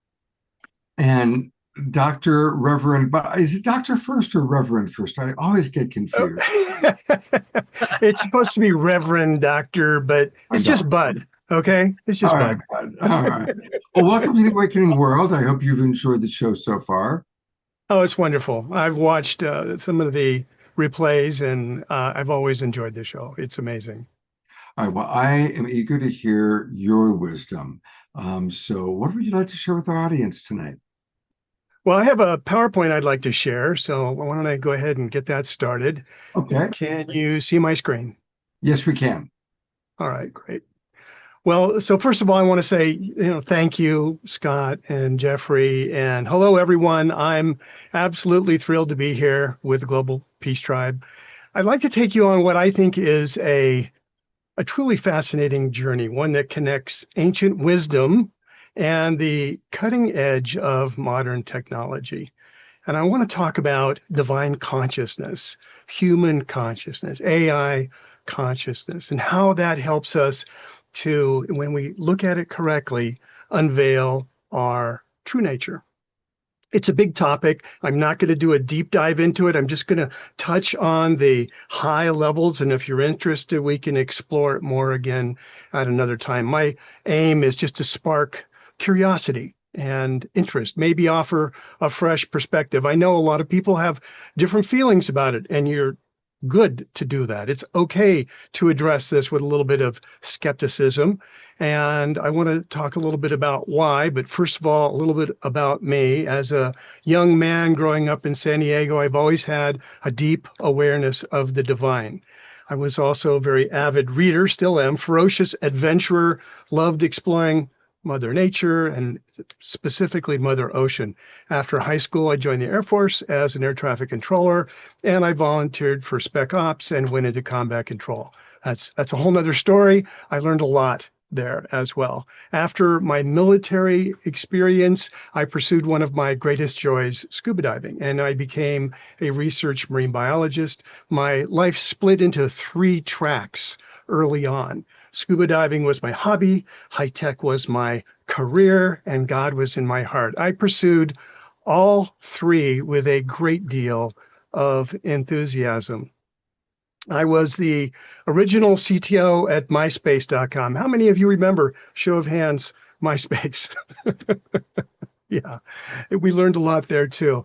And Dr. Reverend, but is it Doctor first or Reverend first? I always get confused. It's supposed to be Reverend Doctor, but it's just Bud. Okay, it's just Bud. Bud. All right. Well, welcome to the Awakening World. I hope you've enjoyed the show so far. Oh, it's wonderful. I've watched some of the replays, and I've always enjoyed the show. It's amazing. All right. Well, I am eager to hear your wisdom. So, what would you like to share with our audience tonight? Well, I have a PowerPoint I'd like to share, so why don't I go ahead and get that started? Okay. Can you see my screen? Yes, we can. All right, great. Well, so first of all, I want to say, thank you, Scott and Jeffrey, and hello, everyone. I'm absolutely thrilled to be here with Global Peace Tribe. I'd like to take you on what I think is a truly fascinating journey, one that connects ancient wisdom and the cutting edge of modern technology. And I want to talk about divine consciousness, human consciousness, AI consciousness, and how that helps us to, when we look at it correctly, unveil our true nature. It's a big topic. I'm not going to do a deep dive into it. I'm just going to touch on the high levels. And if you're interested, we can explore it more again at another time. My aim is just to spark curiosity and interest, maybe offer a fresh perspective. I know a lot of people have different feelings about it, and you're good to do that. It's okay to address this with a little bit of skepticism. And I want to talk a little bit about why, but first of all, a little bit about me. As a young man growing up in San Diego, I've always had a deep awareness of the divine. I was also a very avid reader, still am, ferocious adventurer, loved exploring Mother Nature and specifically Mother Ocean. After high school, I joined the Air Force as an air traffic controller, and I volunteered for Spec Ops and went into combat control. That's a whole nother story. I learned a lot there as well. After my military experience, I pursued one of my greatest joys, scuba diving, and I became a research marine biologist. My life split into 3 tracks early on. Scuba diving was my hobby, high tech was my career, and God was in my heart. I pursued all 3 with a great deal of enthusiasm. I was the original CTO at MySpace.com. How many of you remember, show of hands, MySpace? Yeah, we learned a lot there too.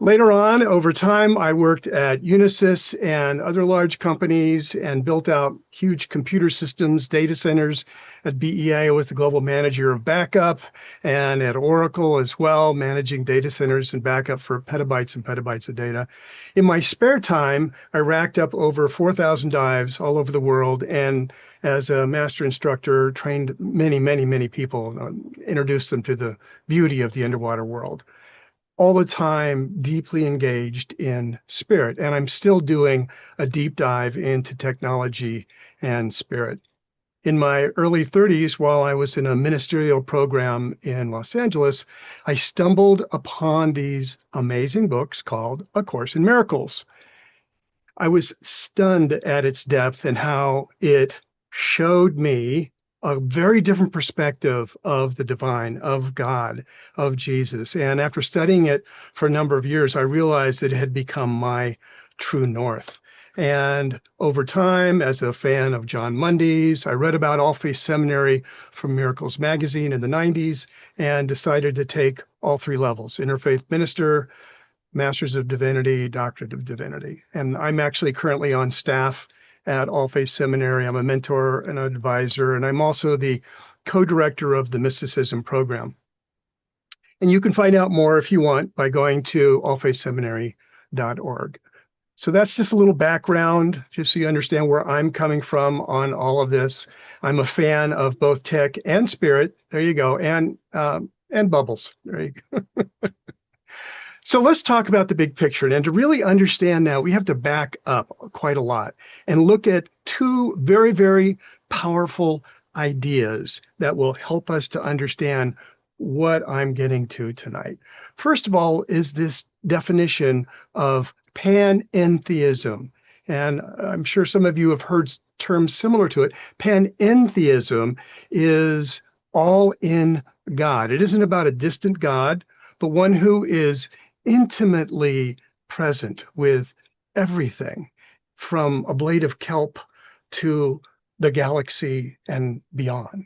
Later on, over time, I worked at Unisys and other large companies and built out huge computer systems, data centers. At BEA, I was the global manager of backup, and at Oracle as well, managing data centers and backup for petabytes and petabytes of data. In my spare time, I racked up over 4,000 dives all over the world, and as a master instructor, trained many, many, many people, introduced them to the beauty of the underwater world. All the time deeply engaged in spirit. And I'm still doing a deep dive into technology and spirit. In my early 30s, while I was in a ministerial program in Los Angeles, I stumbled upon these amazing books called A Course in Miracles. I was stunned at its depth and how it showed me a very different perspective of the divine, of God, of Jesus. And after studying it for a number of years, I realized that it had become my true north. And over time, as a fan of John Mundy's, I read about All Faith Seminary from Miracles Magazine in the 90s and decided to take all 3 levels: Interfaith Minister, Masters of Divinity, Doctorate of Divinity. And I'm actually currently on staff at All Faith Seminary. I'm a mentor and an advisor, and I'm also the co-director of the Mysticism program. And you can find out more if you want by going to allfaithseminary.org. So that's just a little background, just so you understand where I'm coming from on all of this. I'm a fan of both tech and spirit. There you go. And bubbles. There you go. So let's talk about the big picture. And to really understand that, we have to back up quite a lot and look at 2 very, very powerful ideas that will help us to understand what I'm getting to tonight. First of all is this definition of panentheism. And I'm sure some of you have heard terms similar to it. Panentheism is all in God. It isn't about a distant God, but one who is intimately present with everything from a blade of kelp to the galaxy and beyond.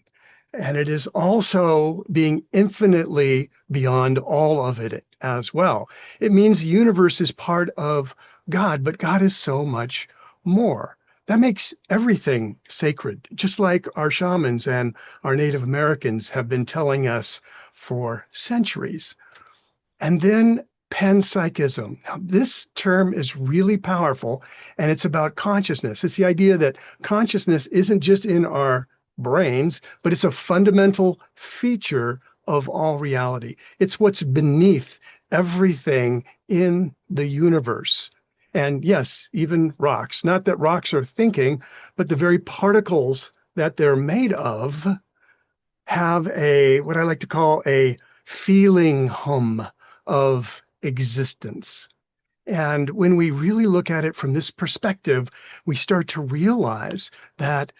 And it is also being infinitely beyond all of it as well. It means the universe is part of God, but God is so much more. That makes everything sacred, just like our shamans and our Native Americans have been telling us for centuries. And then panpsychism. Now, this term is really powerful, and it's about consciousness. It's the idea that consciousness isn't just in our brains, but it's a fundamental feature of all reality. It's what's beneath everything in the universe. And yes, even rocks. Not that rocks are thinking, but the very particles that they're made of have what I like to call a feeling hum of existence. And when we really look at it from this perspective, we start to realize that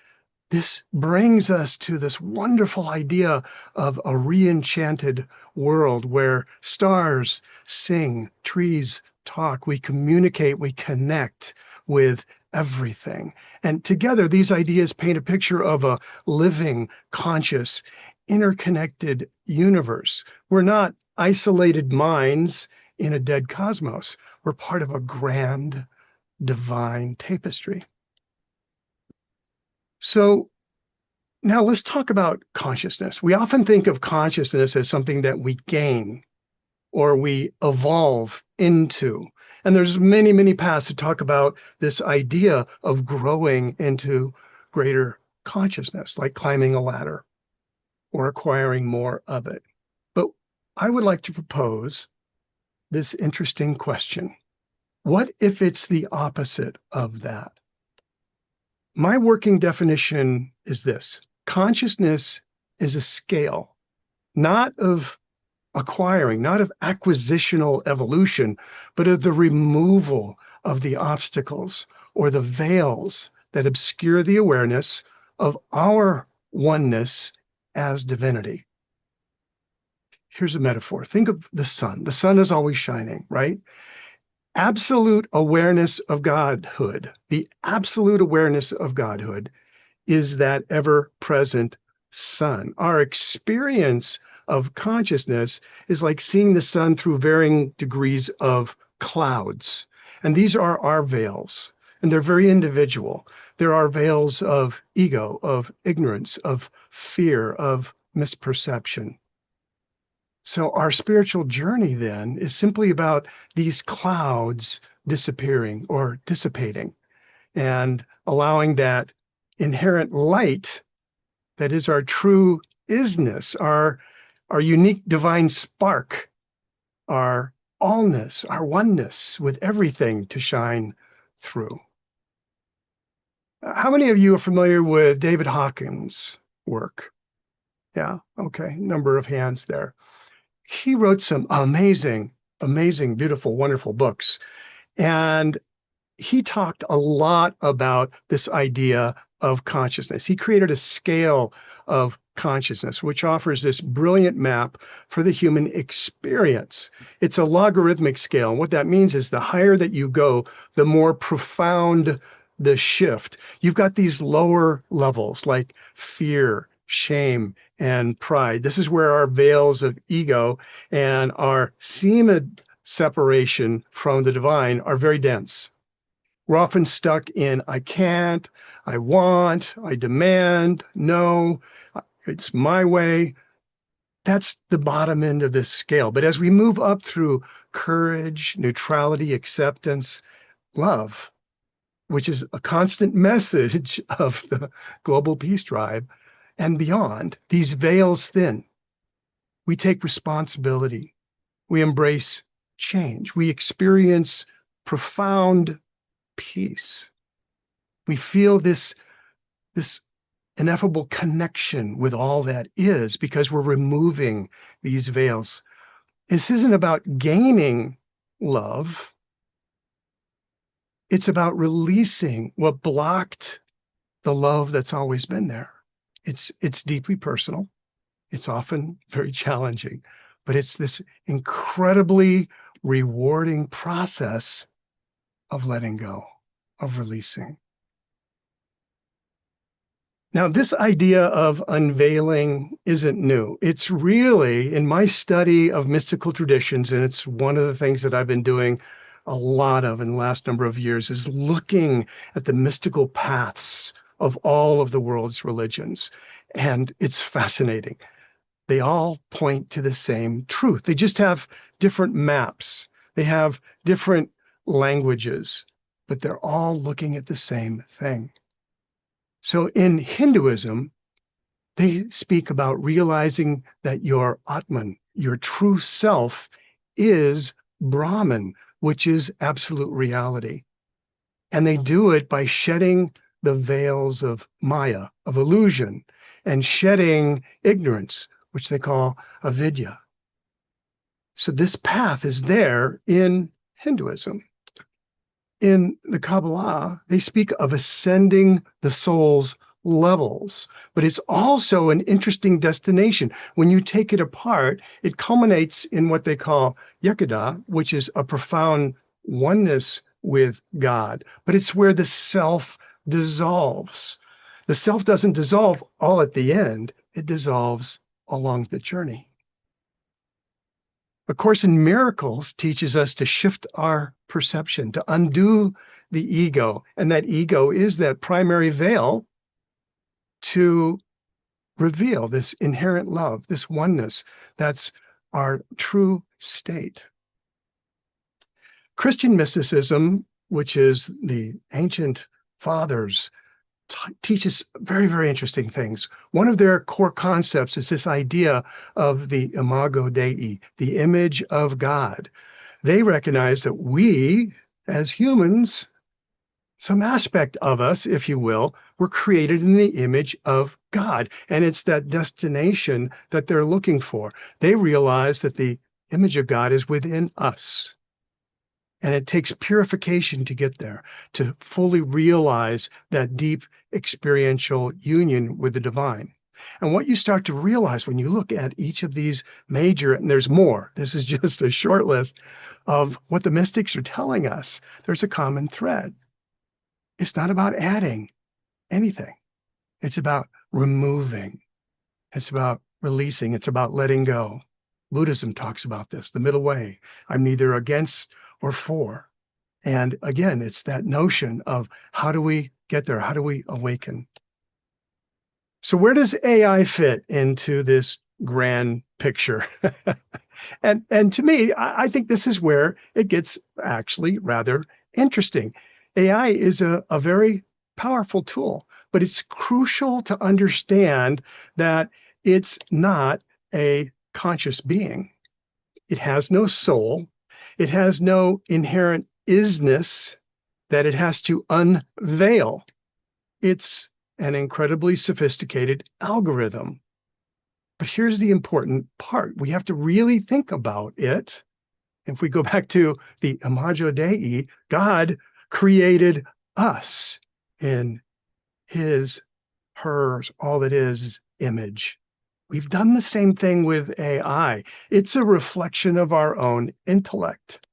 this brings us to this wonderful idea of a re-enchanted world where stars sing, trees talk, we communicate, we connect with everything. And together, these ideas paint a picture of a living, conscious, interconnected universe. We're not isolated minds in a dead cosmos. We're part of a grand divine tapestry. So now let's talk about consciousness. We often think of consciousness as something that we gain or we evolve into. And there's many, many paths to talk about this idea of growing into greater consciousness, like climbing a ladder or acquiring more of it. But I would like to propose this interesting question. What if it's the opposite of that? My working definition is this: consciousness is a scale, not of acquiring, not of acquisitional evolution, but of the removal of the obstacles or the veils that obscure the awareness of our oneness as divinity. Here's a metaphor. Think of the sun. The sun is always shining, right? Absolute awareness of Godhood, the absolute awareness of Godhood is that ever-present sun. Our experience of consciousness is like seeing the sun through varying degrees of clouds. And these are our veils, and they're very individual. There are veils of ego, of ignorance, of fear, of misperception. So our spiritual journey then is simply about these clouds disappearing or dissipating and allowing that inherent light that is our true isness, our unique divine spark, our allness, our oneness with everything to shine through. How many of you are familiar with David Hawkins' work? Yeah, okay, number of hands there. He wrote some amazing, beautiful, wonderful books. And he talked a lot about this idea of consciousness. He created a scale of consciousness, which offers this brilliant map for the human experience. It's a logarithmic scale. And what that means is the higher that you go, the more profound the shift. You've got these lower levels like fear, shame, and pride. This is where our veils of ego and our seeming separation from the divine are very dense. We're often stuck in I can't, I want, I demand, no, it's my way. That's the bottom end of this scale. But as we move up through courage, neutrality, acceptance, love, which is a constant message of the Global Peace Drive, and beyond, these veils thin. We take responsibility. We embrace change. We experience profound peace. We feel this ineffable connection with all that is because we're removing these veils. This isn't about gaining love. It's about releasing what blocked the love that's always been there. It's deeply personal. It's often very challenging, but it's this incredibly rewarding process of letting go, of releasing. Now, this idea of unveiling isn't new. It's really, in my study of mystical traditions, and it's one of the things that I've been doing a lot of in the last number of years, is looking at the mystical paths of all of the world's religions. And it's fascinating. They all point to the same truth. They just have different maps. They have different languages, but they're all looking at the same thing. So in Hinduism, they speak about realizing that your Atman, your true self, is Brahman, which is absolute reality. And they do it by shedding the veils of Maya, of illusion, and shedding ignorance, which they call avidya. So this path is there in Hinduism. In the Kabbalah, they speak of ascending the soul's levels, but it's also an interesting destination. When you take it apart, it culminates in what they call Yekada, which is a profound oneness with God, but it's where the self dissolves. The self doesn't dissolve all at the end, it dissolves along the journey. A Course in Miracles teaches us to shift our perception, to undo the ego. And that ego is that primary veil to reveal this inherent love, this oneness that's our true state. Christian mysticism, which is the ancient fathers, teaches very, very interesting things. One of their core concepts is this idea of the imago Dei, the image of God. They recognize that we, as humans, some aspect of us, if you will, were created in the image of God. And it's that destination that they're looking for. They realize that the image of God is within us. And it takes purification to get there, to fully realize that deep experiential union with the divine. And what you start to realize when you look at each of these major, and there's more, this is just a short list of what the mystics are telling us, there's a common thread. It's not about adding anything. It's about removing. It's about releasing. It's about letting go. Buddhism talks about this, the middle way. I'm neither against or for. And again, it's that notion of how do we get there? How do we awaken? So where does AI fit into this grand picture? And to me, I think this is where it gets actually rather interesting. AI is a very powerful tool, but it's crucial to understand that it's not a conscious being. It has no soul. It has no inherent isness that it has to unveil. It's an incredibly sophisticated algorithm. But here's the important part. We have to really think about it. If we go back to the imago Dei, God created us in his, hers, all that is image. We've done the same thing with AI. It's a reflection of our own intellect.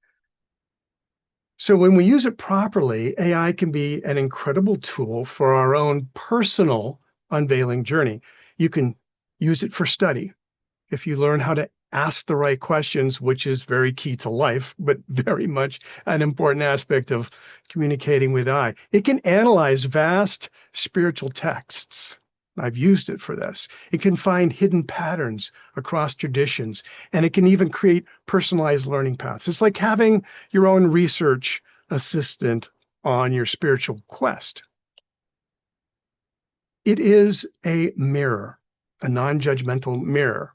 So when we use it properly, AI can be an incredible tool for our own personal unveiling journey. You can use it for study. If you learn how to ask the right questions, which is very key to life, but very much an important aspect of communicating with AI. It can analyze vast spiritual texts. I've used it for this. It can find hidden patterns across traditions, and it can even create personalized learning paths. It's like having your own research assistant on your spiritual quest. It is a mirror, a non-judgmental mirror.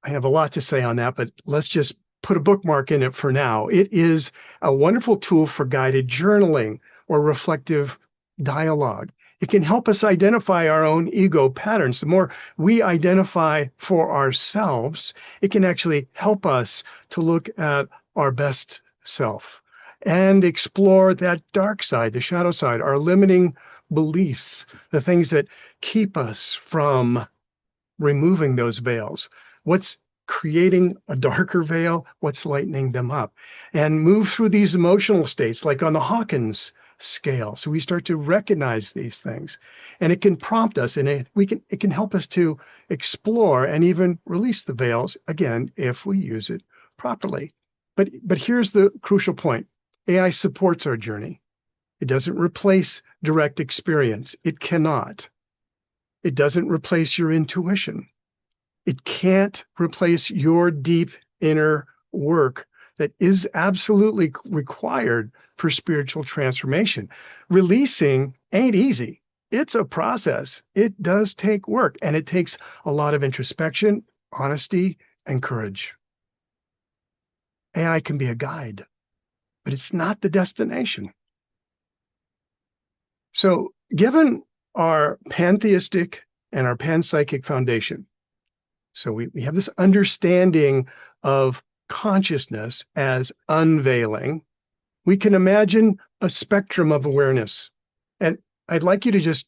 I have a lot to say on that, but let's just put a bookmark in it for now. It is a wonderful tool for guided journaling or reflective dialogue. It can help us identify our own ego patterns. The more we identify for ourselves, it can actually help us to look at our best self and explore that dark side, the shadow side, our limiting beliefs, the things that keep us from removing those veils. What's creating a darker veil? What's lightening them up? And move through these emotional states, like on the Hawkins scale. So we start to recognize these things, and it can prompt us, and it can help us to explore and even release the veils again if we use it properly. But here's the crucial point. AI supports our journey. It doesn't replace direct experience. It cannot. It doesn't replace your intuition. It can't replace your deep inner work that is absolutely required for spiritual transformation. Releasing ain't easy. It's a process. It does take work, and it takes a lot of introspection, honesty, and courage. AI can be a guide, but it's not the destination. So, given our pantheistic and our panpsychic foundation, so we have this understanding of consciousness as unveiling, we can imagine a spectrum of awareness. And I'd like you to just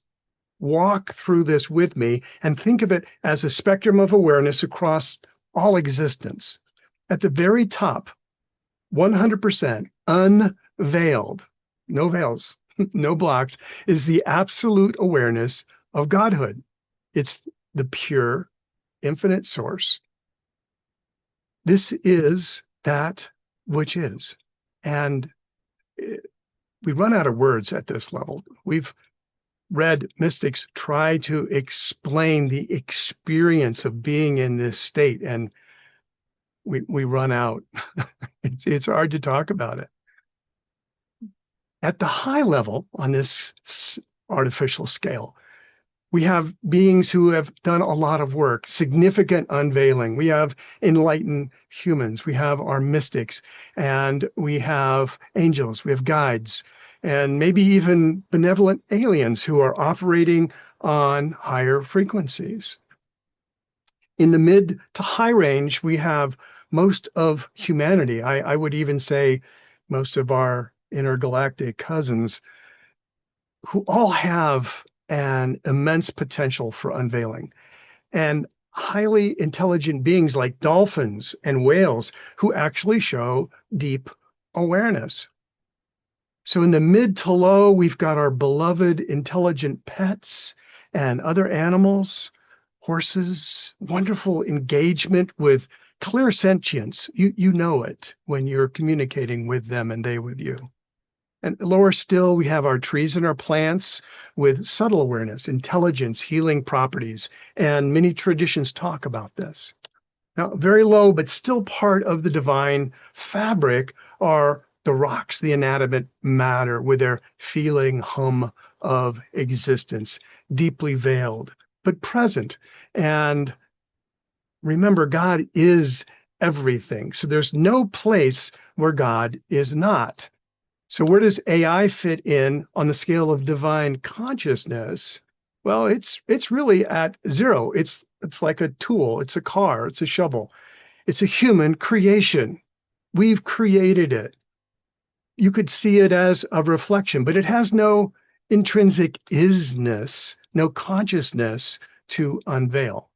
walk through this with me and think of it as a spectrum of awareness across all existence. At the very top, 100% unveiled, no veils, no blocks, is the absolute awareness of Godhood. It's the pure, infinite source. This is that which is. And we run out of words at this level. We've read mystics try to explain the experience of being in this state, and we run out. It's hard to talk about it. At the high level, on this artificial scale, we have beings who have done a lot of work, significant unveiling. We have enlightened humans. We have our mystics, and we have angels. We have guides, and maybe even benevolent aliens who are operating on higher frequencies. In the mid to high range, we have most of humanity. I would even say most of our intergalactic cousins, who all have an immense potential for unveiling, and highly intelligent beings like dolphins and whales who actually show deep awareness. So in the mid to low, we've got our beloved intelligent pets and other animals, horses, wonderful engagement with clear sentience. You know it when you're communicating with them and they with you. And lower still, we have our trees and our plants with subtle awareness, intelligence, healing properties, and many traditions talk about this. Now, very low, but still part of the divine fabric are the rocks, the inanimate matter with their feeling hum of existence, deeply veiled, but present. And remember, God is everything. So there's no place where God is not. So where does AI fit in on the scale of divine consciousness? Well, it's really at zero. It's like a tool, it's a car, it's a shovel. It's a human creation. We've created it. You could see it as a reflection, but it has no intrinsic isness, no consciousness to unveil.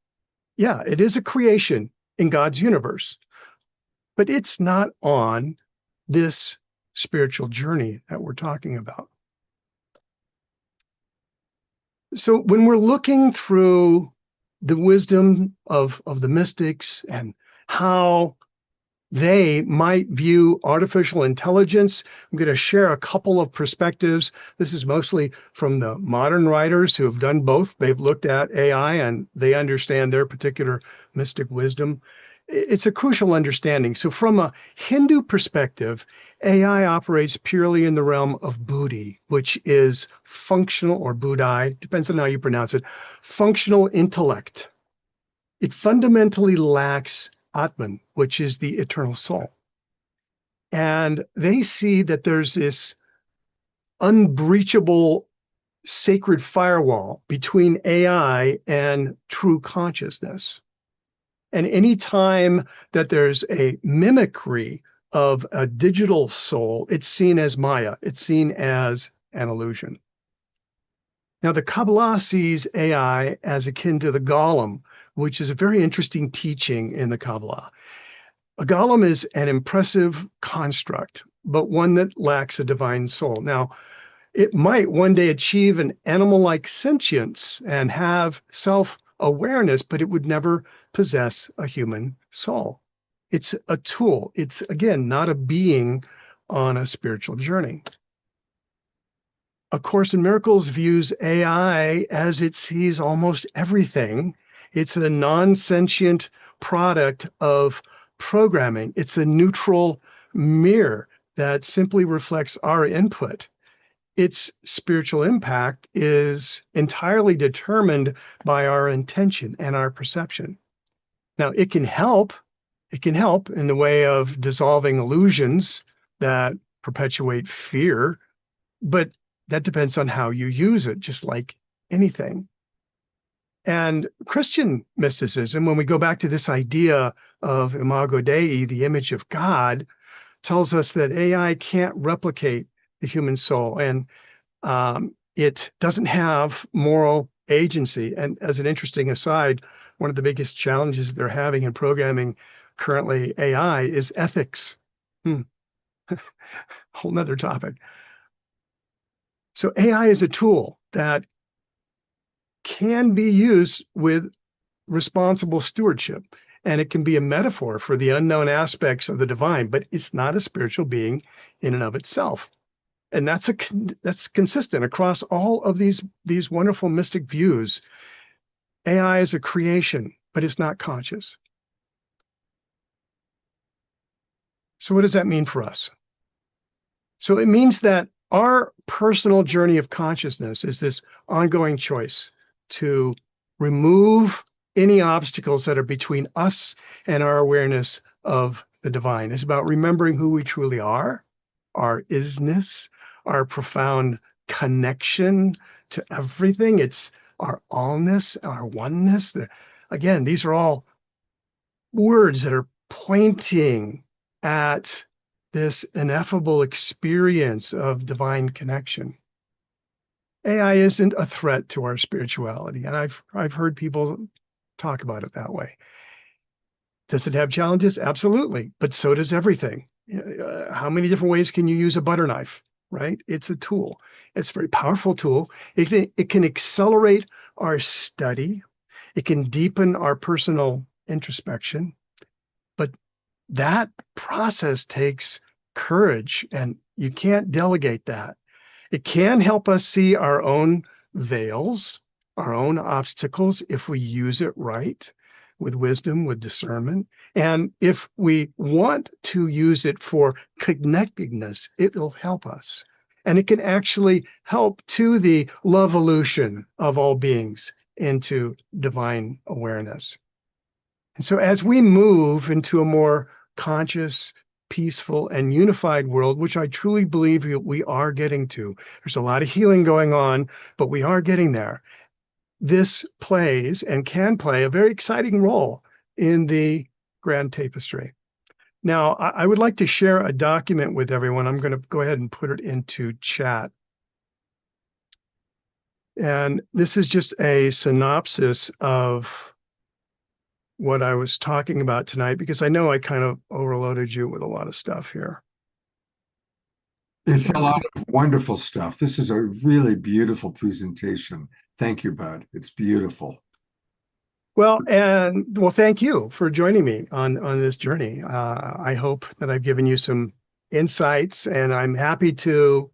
Yeah, it is a creation in God's universe, but it's not on this spiritual journey that we're talking about. So when we're looking through the wisdom of the mystics and how they might view artificial intelligence, I'm going to share a couple of perspectives. This is mostly from the modern writers who have done both. They've looked at AI and they understand their particular mystic wisdom. It's a crucial understanding. So from a Hindu perspective, AI operates purely in the realm of buddhi, which is functional, or buddhi, depends on how you pronounce it, functional intellect. It fundamentally lacks Atman, which is the eternal soul. And they see that there's this unbreachable sacred firewall between AI and true consciousness. And any time that there's a mimicry of a digital soul, it's seen as Maya. It's seen as an illusion. Now, the Kabbalah sees AI as akin to the golem, which is a very interesting teaching in the Kabbalah. A golem is an impressive construct, but one that lacks a divine soul. Now, it might one day achieve an animal-like sentience and have self-awareness, but it would never possess a human soul. It's a tool. It's, again, not a being on a spiritual journey. A Course in Miracles views AI as it sees almost everything. It's a non-sentient product of programming. It's a neutral mirror that simply reflects our input. Its spiritual impact is entirely determined by our intention and our perception. Now, it can help in the way of dissolving illusions that perpetuate fear, but that depends on how you use it, just like anything. And Christian mysticism, when we go back to this idea of Imago Dei, the image of God, tells us that AI can't replicate the human soul, and it doesn't have moral agency. And as an interesting aside, one of the biggest challenges they're having in programming currently AI is ethics. Whole nother topic. So AI is a tool that can be used with responsible stewardship, and it can be a metaphor for the unknown aspects of the divine, but it's not a spiritual being in and of itself. And that's that's consistent across all of these wonderful mystic views. AI is a creation, but it's not conscious. So what does that mean for us? So it means that our personal journey of consciousness is this ongoing choice to remove any obstacles that are between us and our awareness of the divine. It's about remembering who we truly are, our isness, our profound connection to everything. It's our allness, our oneness. Again, these are all words that are pointing at this ineffable experience of divine connection. AI isn't a threat to our spirituality, and I've heard people talk about it that way. Does it have challenges? Absolutely, but so does everything. How many different ways can you use a butter knife, right? It's a tool. It's a very powerful tool. It can accelerate our study. It can deepen our personal introspection, but that process takes courage, and you can't delegate that. It can help us see our own veils, our own obstacles, if we use it right, with wisdom, with discernment. And if we want to use it for connectedness, it'll help us. And it can actually help to the love-evolution of all beings into divine awareness. And so as we move into a more conscious, peaceful, and unified world, which I truly believe we are getting to. There's a lot of healing going on, but we are getting there. This plays and can play a very exciting role in the grand tapestry. Now, I would like to share a document with everyone. I'm going to go ahead and put it into chat. And this is just a synopsis of what I was talking about tonight, because I know I kind of overloaded you with a lot of stuff here. It's a lot of wonderful stuff. This is a really beautiful presentation. Thank you, Bud. It's beautiful. Well, thank you for joining me on this journey. I hope that I've given you some insights, and I'm happy to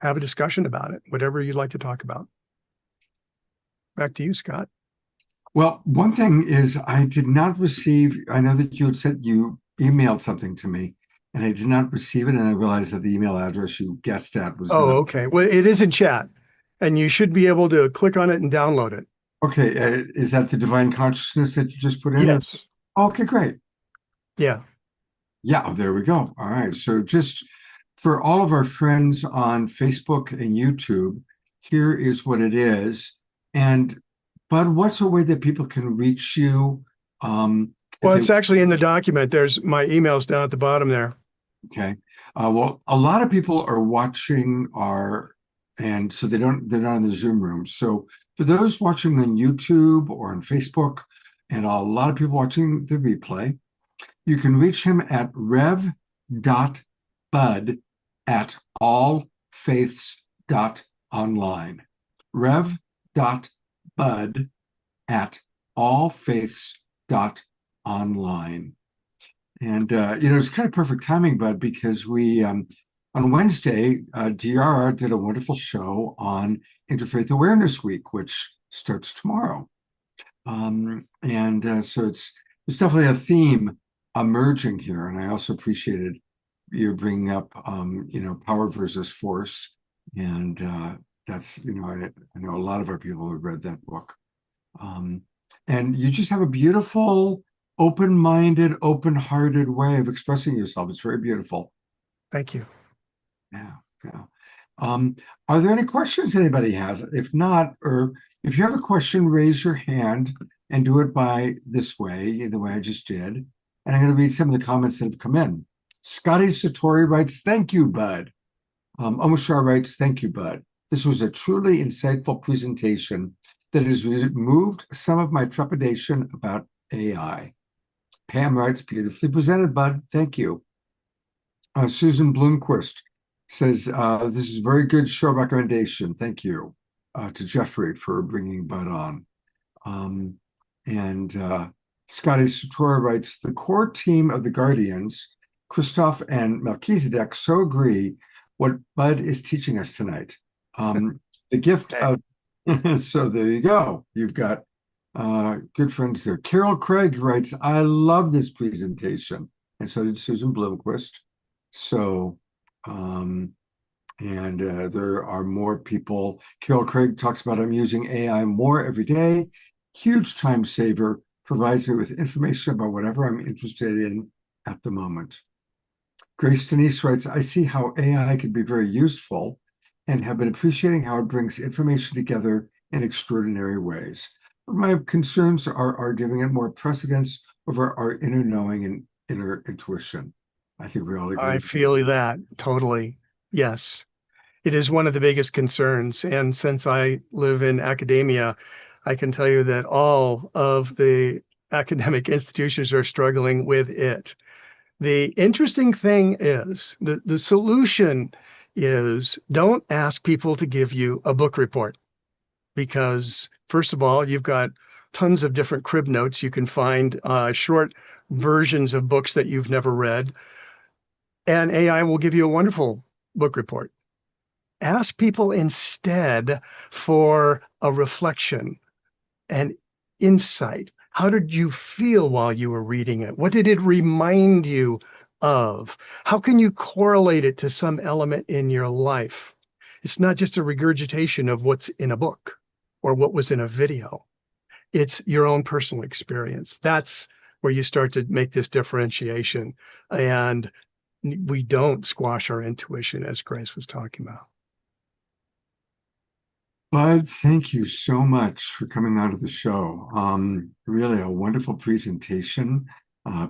have a discussion about it, whatever you'd like to talk about. Back to you, Scott. Well, one thing is I did not receive, I know that you had said you emailed something to me, and I did not receive it, and I realized that the email address you guessed at was Oh, okay. Well, it is in chat, and you should be able to click on it and download it. Okay, is that the divine consciousness that you just put in? Yes. Okay, great. Yeah. Yeah, there we go. All right, so just for all of our friends on Facebook and YouTube, here is what it is. And Bud, what's a way that people can reach you? Well, it's actually in the document. There's my emails down at the bottom there. Okay. Well, a lot of people are watching and so they're not in the Zoom room. So for those watching on YouTube or on Facebook, and a lot of people watching the replay, you can reach him at rev.bud@allfaiths.online. rev.bud@allfaiths.online. And, it's kind of perfect timing, Bud, because we, on Wednesday, DRR did a wonderful show on Interfaith Awareness Week, which starts tomorrow. So it's definitely a theme emerging here. And I also appreciated you bringing up, power versus force. And that's, I know a lot of our people have read that book. And you just have a beautiful, open-minded, open-hearted way of expressing yourself. It's very beautiful. Thank you. Yeah. Are there any questions anybody has? If not, or if you have a question, raise your hand and do it by this way, the way I just did. And I'm going to read some of the comments that have come in. Scotty Satori writes, "Thank you, Bud." Omoshar writes, "Thank you, Bud. This was a truly insightful presentation that has removed some of my trepidation about AI." Pam writes, "Beautifully presented, Bud. Thank you." Susan Bloomquist says, "This is a very good show recommendation. Thank you to Jeffrey for bringing Bud on." Scotty Satora writes, "The core team of the Guardians, Christoph and Melchizedek, so agree what Bud is teaching us tonight. The gift of, so there you go. You've got good friends there. Carol Craig writes, I love this presentation. And so did Susan Bloomquist. So, there are more people. Carol Craig talks about, I'm using AI more every day. Huge time saver, provides me with information about whatever I'm interested in at the moment. Grace Denise writes, I see how AI can be very useful and have been appreciating how it brings information together in extraordinary ways. But my concerns are giving it more precedence over our inner knowing and inner intuition. I think we all agree. I feel that totally. Yes. It is one of the biggest concerns. And since I live in academia, I can tell you that all of the academic institutions are struggling with it. The interesting thing is the solution is don't ask people to give you a book report, because first of all, you've got tons of different crib notes. You can find short versions of books that you've never read, and AI will give you a wonderful book report. Ask people instead for a reflection and insight. How did you feel while you were reading it? What did it remind you of? How can you correlate it to some element in your life? It's not just a regurgitation of what's in a book or what was in a video. It's your own personal experience. That's where you start to make this differentiation. And we don't squash our intuition, as Grace was talking about. Bud, thank you so much for coming on to the show. Really a wonderful presentation.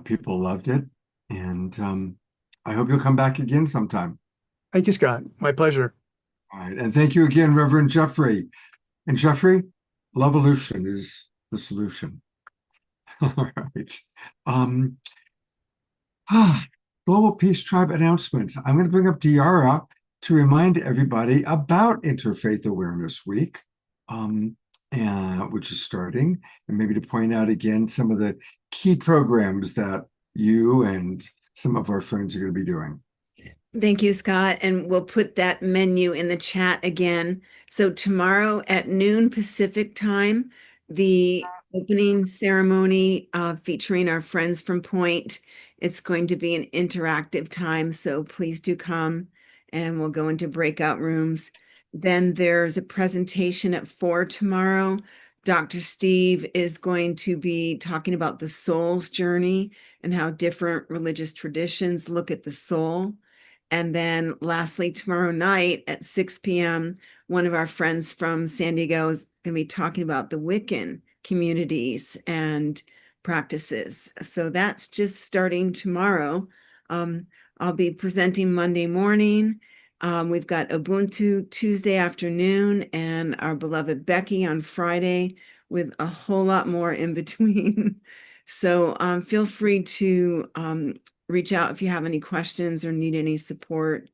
People loved it. And I hope you'll come back again sometime. Thank you, Scott. My pleasure. All right. And thank you again, Reverend Jeffrey. And Jeffrey, Lovolution is the solution. All right. Global Peace Tribe announcements. I'm going to bring up Diara to remind everybody about Interfaith Awareness Week, which is starting, and maybe to point out again some of the key programs that you and some of our friends are going to be doing. Thank you, Scott. And we'll put that menu in the chat again. So tomorrow at noon Pacific time, the opening ceremony featuring our friends from Point. It's going to be an interactive time, so please do come. And we'll go into breakout rooms. Then there's a presentation at 4 tomorrow. Dr. Steve is going to be talking about the soul's journey and how different religious traditions look at the soul. And then lastly, tomorrow night at 6 p.m., one of our friends from San Diego is going to be talking about the Wiccan communities and practices. So that's just starting tomorrow. I'll be presenting Monday morning. We've got Ubuntu Tuesday afternoon and our beloved Becky on Friday, with a whole lot more in between. So feel free to reach out if you have any questions or need any support,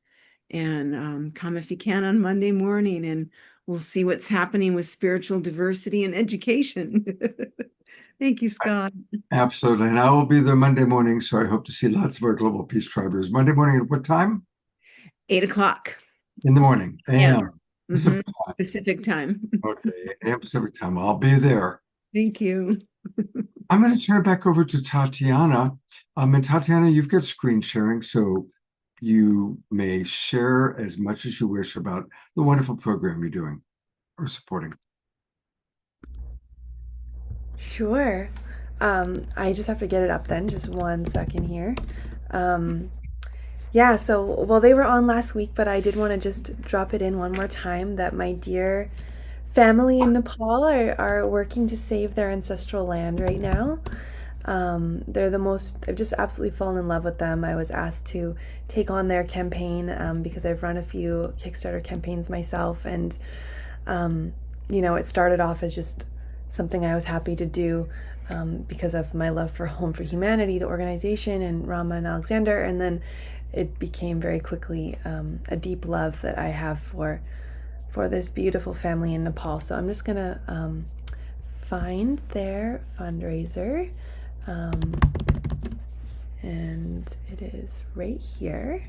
and come if you can on Monday morning, and we'll see what's happening with spiritual diversity and education. Thank you, Scott. Absolutely. And I will be there Monday morning, so I hope to see lots of our Global Peace Tribers. Monday morning at what time? 8 o'clock. In the morning. Yeah. Pacific time. Pacific time. Okay, 8 a.m. Pacific time. I'll be there. Thank you. I'm going to turn it back over to Tatiana. And Tatiana, you've got screen sharing, so you may share as much as you wish about the wonderful program you're doing or supporting. Sure. I just have to get it up then. Just 1 second here. Yeah, so, well, they were on last week, but I did want to just drop it in one more time that my dear family in Nepal are working to save their ancestral land right now. They're the most, I've just absolutely fallen in love with them. I was asked to take on their campaign because I've run a few Kickstarter campaigns myself, and, it started off as just something I was happy to do because of my love for Home for Humanity, the organization, and Rama and Alexander, and then it became very quickly a deep love that I have for this beautiful family in Nepal. So I'm just gonna find their fundraiser, and it is right here.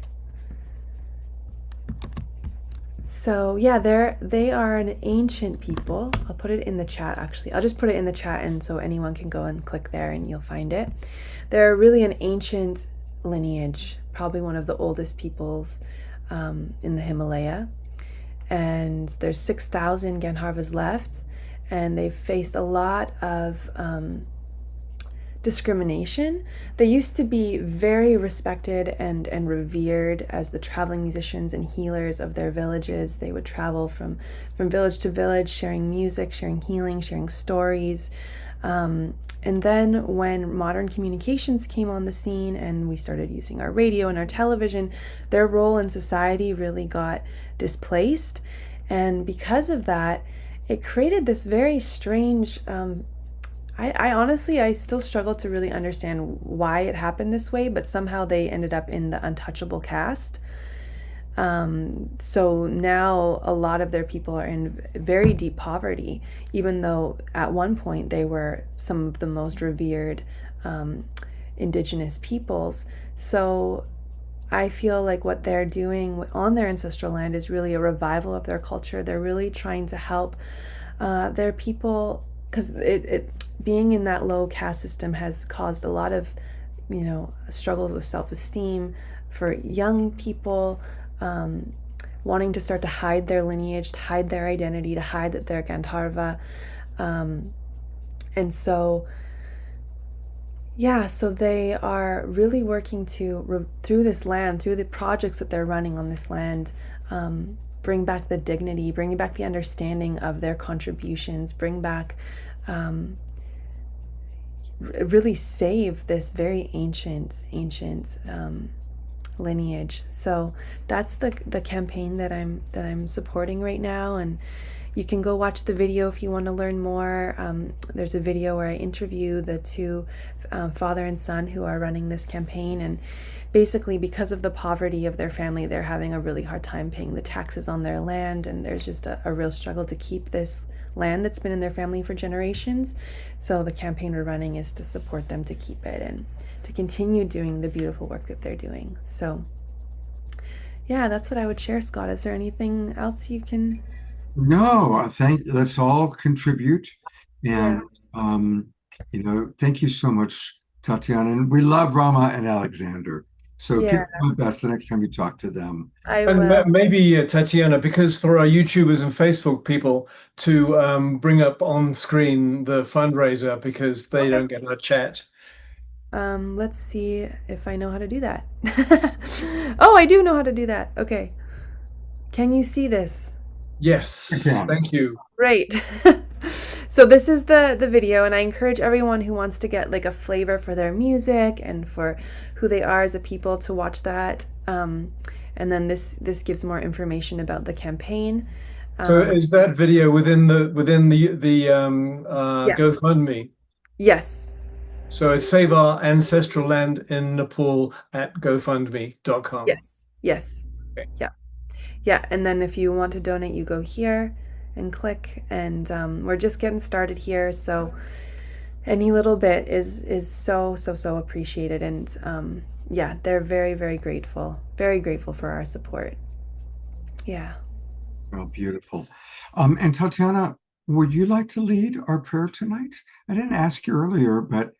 So yeah, they are an ancient people. I'll put it in the chat actually. I'll just put it in the chat and so anyone can go and click there and you'll find it. They're really an ancient lineage, probably one of the oldest peoples in the Himalaya. And there's 6,000 Gandharvas left, and they've faced a lot of discrimination. They used to be very respected and revered as the traveling musicians and healers of their villages. They would travel from village to village, sharing music, sharing healing, sharing stories. And then when modern communications came on the scene and we started using our radio and our television, their role in society really got displaced. And because of that, it created this very strange I honestly, I still struggle to really understand why it happened this way, but somehow they ended up in the untouchable caste. So now a lot of their people are in very deep poverty, even though at one point they were some of the most revered indigenous peoples. So I feel like what they're doing on their ancestral land is really a revival of their culture. They're really trying to help their people, because being in that low caste system has caused a lot of, struggles with self-esteem for young people, wanting to start to hide their lineage, to hide their identity, to hide that they're Gandharva. And so, so they are really working to, through this land, through the projects that they're running on this land, bring back the dignity, bring back the understanding of their contributions, bring back, really save this very ancient lineage. So that's the campaign that I'm supporting right now, and you can go watch the video if you want to learn more. There's a video where I interview the two father and son who are running this campaign, and basically because of the poverty of their family, they're having a really hard time paying the taxes on their land, and there's just a real struggle to keep this land that's been in their family for generations. So the campaign we're running is to support them to keep it and to continue doing the beautiful work that they're doing. So yeah, that's what I would share, Scott. Is there anything else you can? No, let's all contribute. And, thank you so much, Tatiana. And we love Rama and Alexander. So give them my best the next time you talk to them. I will. Maybe, Tatiana, because for our YouTubers and Facebook people to bring up on screen the fundraiser because they don't get our chat. Let's see if I know how to do that. Oh, I do know how to do that. Okay. Can you see this? Yes, thank you. Great. So this is the video, and I encourage everyone who wants to get like a flavor for their music and for who they are as a people to watch that. And then this gives more information about the campaign. So is that video within the GoFundMe? Yes. So it's Save Our Ancestral Land in Nepal at GoFundMe.com. Yes. Okay. Yeah. And then if you want to donate, you go here and click, and we're just getting started here. So any little bit is so appreciated. And they're very, very grateful for our support. Yeah. Oh, beautiful. And Tatiana, would you like to lead our prayer tonight? I didn't ask you earlier, but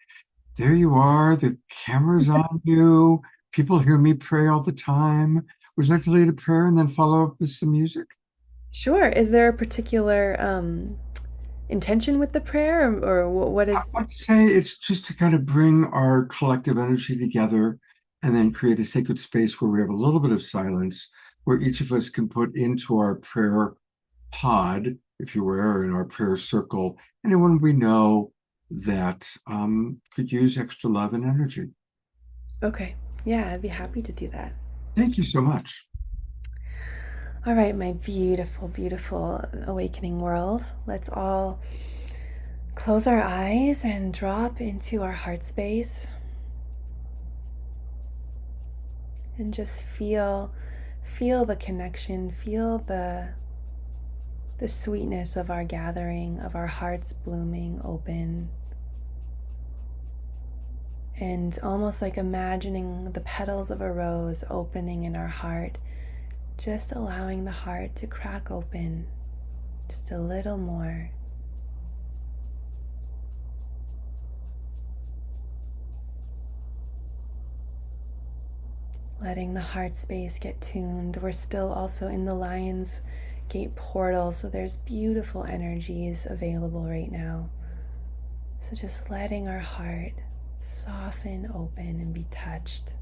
there you are. The camera's on you. People hear me pray all the time. Would you like to lead a prayer and then follow up with some music? Sure. Is there a particular intention with the prayer, or what is? I'd say it's just to kind of bring our collective energy together and then create a sacred space where we have a little bit of silence, where each of us can put into our prayer pod, if you were, in our prayer circle, anyone we know that could use extra love and energy. Okay. Yeah, I'd be happy to do that. Thank you so much. All right, my beautiful, beautiful awakening world. Let's all close our eyes and drop into our heart space. And just feel the connection, feel the sweetness of our gathering, of our hearts blooming open. And almost like imagining the petals of a rose opening in our heart, just allowing the heart to crack open just a little more. Letting the heart space get tuned. We're still also in the Lion's Gate portal, so there's beautiful energies available right now. So just letting our heart soften, open, and be touched.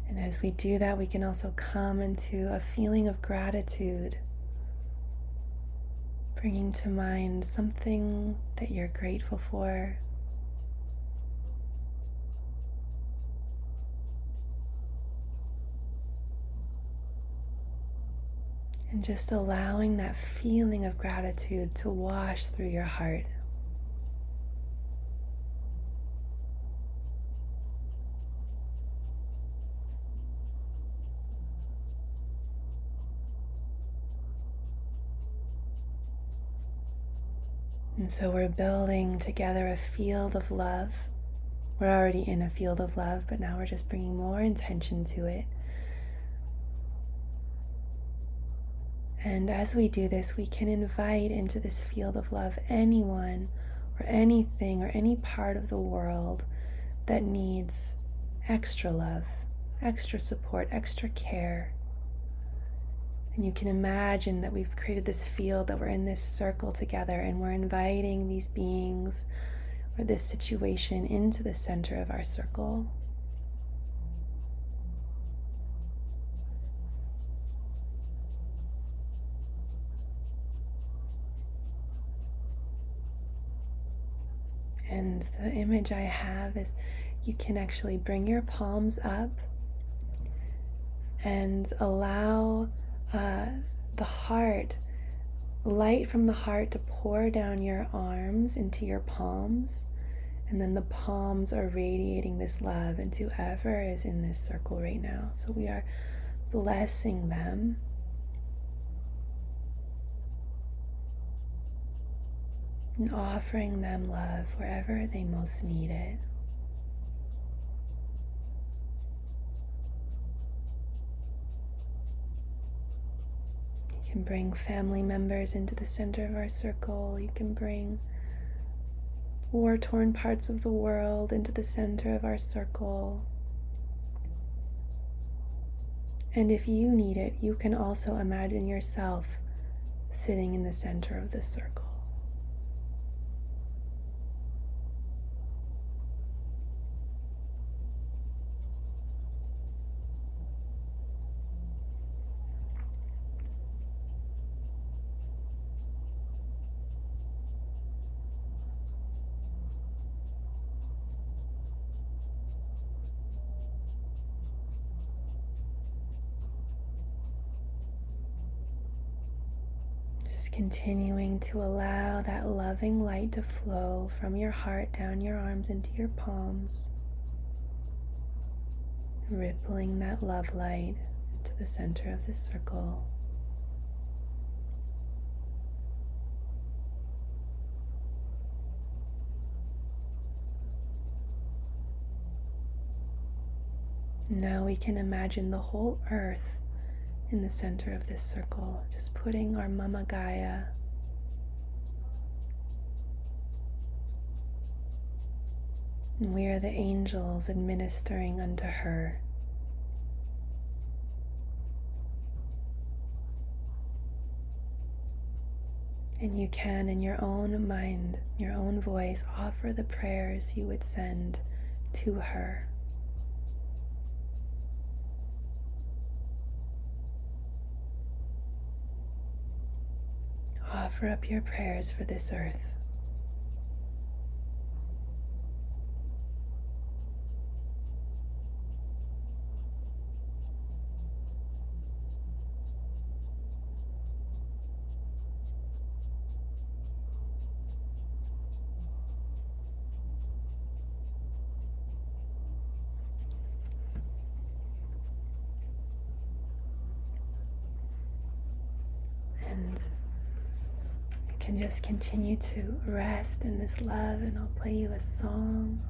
And as we do that, we can also come into a feeling of gratitude, bringing to mind something that you're grateful for. And just allowing that feeling of gratitude to wash through your heart. And so we're building together a field of love. We're already in a field of love, but now we're just bringing more intention to it. And as we do this, we can invite into this field of love anyone or anything or any part of the world that needs extra love, extra support, extra care. And you can imagine that we've created this field, that we're in this circle together, and we're inviting these beings or this situation into the center of our circle. And the image I have is you can actually bring your palms up and allow the heart, light from the heart to pour down your arms into your palms. And then the palms are radiating this love into whoever is in this circle right now. So we are blessing them. And offering them love wherever they most need it. You can bring family members into the center of our circle. You can bring war-torn parts of the world into the center of our circle. And if you need it, you can also imagine yourself sitting in the center of the circle. Continuing to allow that loving light to flow from your heart down your arms into your palms, rippling that love light to the center of the circle. Now we can imagine the whole earth in the center of this circle, just putting our Mama Gaia and we are the angels administering unto her. And you can, in your own mind, your own voice, offer the prayers you would send to her. Offer up your prayers for this earth. And can just continue to rest in this love, and I'll play you a song.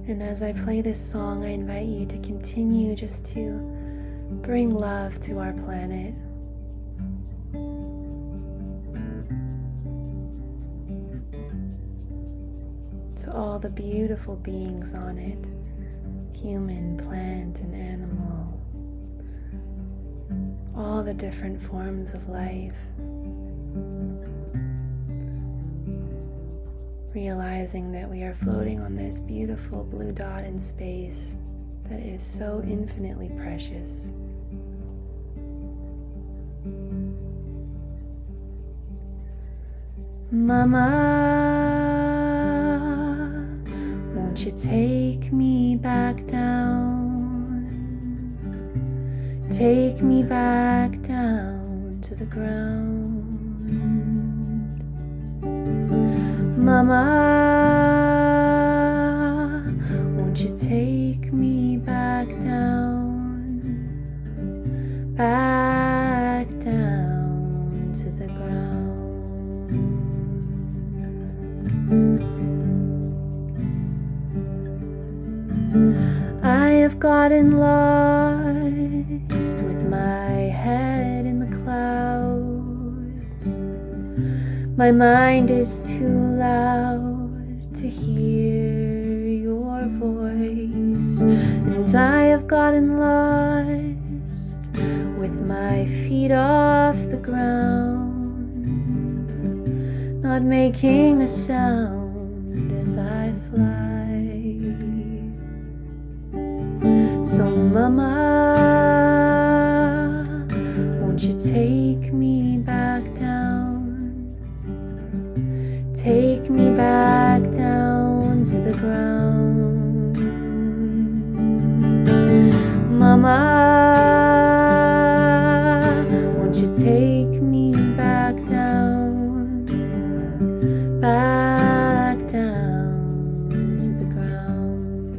And as I play this song, I invite you to continue just to bring love to our planet. To all the beautiful beings on it, human, plant, and animal, all the different forms of life. Realizing that we are floating on this beautiful blue dot in space that is so infinitely precious. Mama, won't you take me back down? Take me back down to the ground. Mama, won't you take me back down to the ground. I have gotten lost with my head in the clouds. My mind is too loud to hear your voice, and I have gotten lost with my feet off the ground, not making a sound as I fly. So Mama, won't you take me back down? Take me back down to the ground. Mama, won't you take me back down to the ground.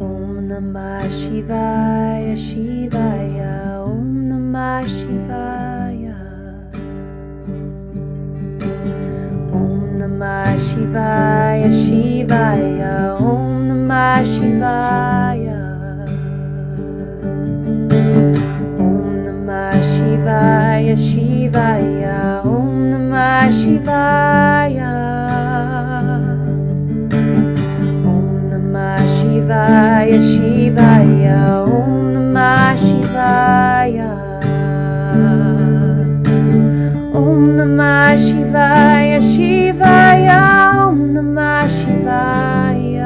Om Namah Shivaya Shivaya, Om Namah Shivaya, Om Namah Shivaya Shivaya, Om Namah Shivaya, Om Namah Shivaya Shivaya, Om Namah Shivaya, Om Namah Shivaya Shivaya, Om Namah Shivaya, Om Namah Shivaya Shivaya, Om Namah Shivaya,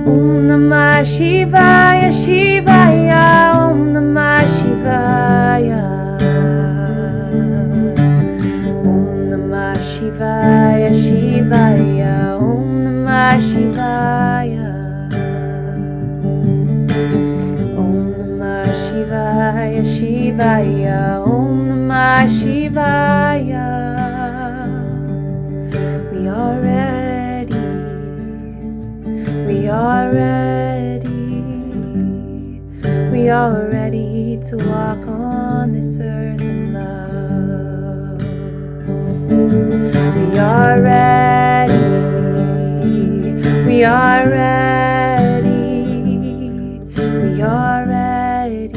Om Namah Shivaya Shivaya, Om Namah Shivaya, Om Namah Shivaya Shivaya, Om Namah Shivaya, Om Namah Shivaya Shivaya, Om Namah Shivaya. We are ready, we are ready, we are ready to walk on this earth in love. We are ready, we are ready, we are ready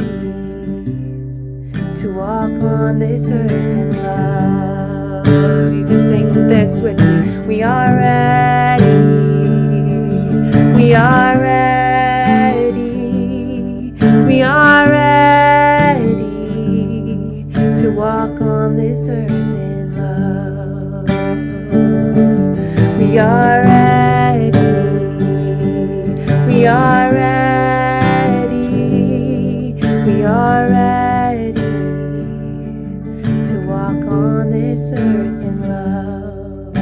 to walk on this earth in love. You can sing this with me. We are ready, we are ready, we are ready to walk on this earth in love. We are ready, we are ready, we are ready to walk on this earth in love,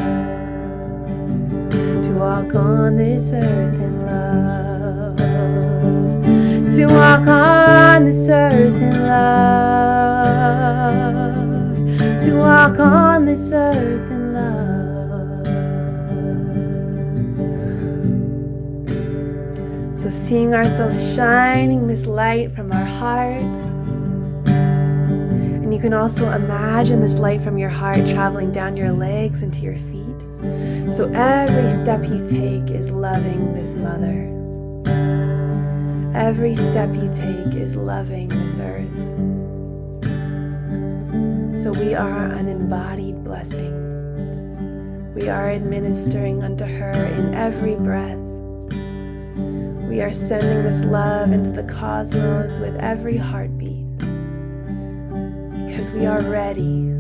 to walk on this earth in love. to walk on this earth in love, to walk on this earth in love. So seeing ourselves shining this light from our heart, and you can also imagine this light from your heart traveling down your legs into your feet. So every step you take is loving this mother. Every step you take is loving this earth. So we are an embodied blessing. We are administering unto her in every breath. We are sending this love into the cosmos with every heartbeat, because we are ready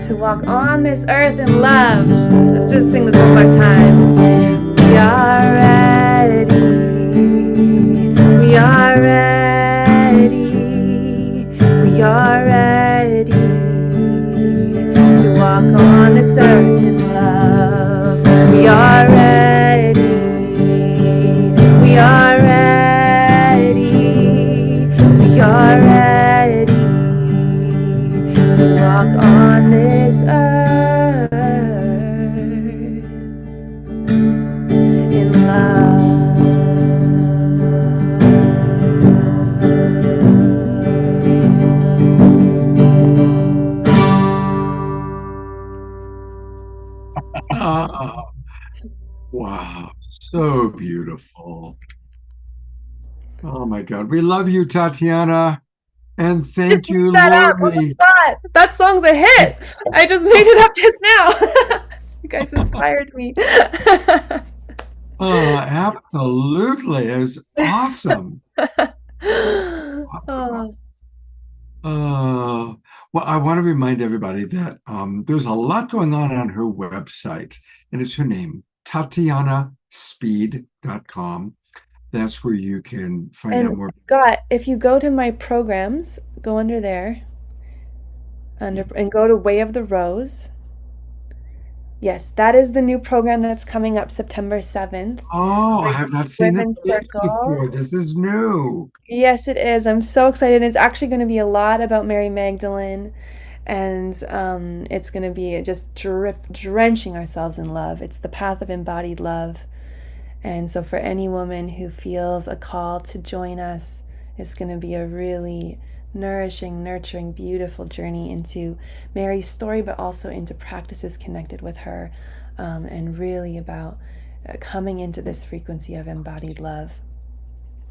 to walk on this earth in love. Let's just sing this one more time. We are ready. We are ready. We are ready to walk on this earth in love. We are ready. We are ready. We are ready to walk on this earth in Ah, wow, so beautiful. Oh my God. We love you, Tatiana. And thank you, that up on the Lori. spot. That song's a hit. I just made it up just now. You guys inspired me. Oh, absolutely. It was awesome. Oh, Well, I want to remind everybody that there's a lot going on her website, and it's her name, TatianaSpeed.com. That's where you can find out and more. Scott, if you go to my programs, go under there, and go to Way of the Rose. Yes, that is the new program that's coming up September 7th. Oh, I have not seen this Women's page Circle. before. This is new. Yes, it is. I'm so excited. It's actually going to be a lot about Mary Magdalene, and it's going to be just drenching ourselves in love. It's the path of embodied love. And so for any woman who feels a call to join us, it's going to be a really nourishing, nurturing, beautiful journey into Mary's story, but also into practices connected with her, and really about coming into this frequency of embodied love.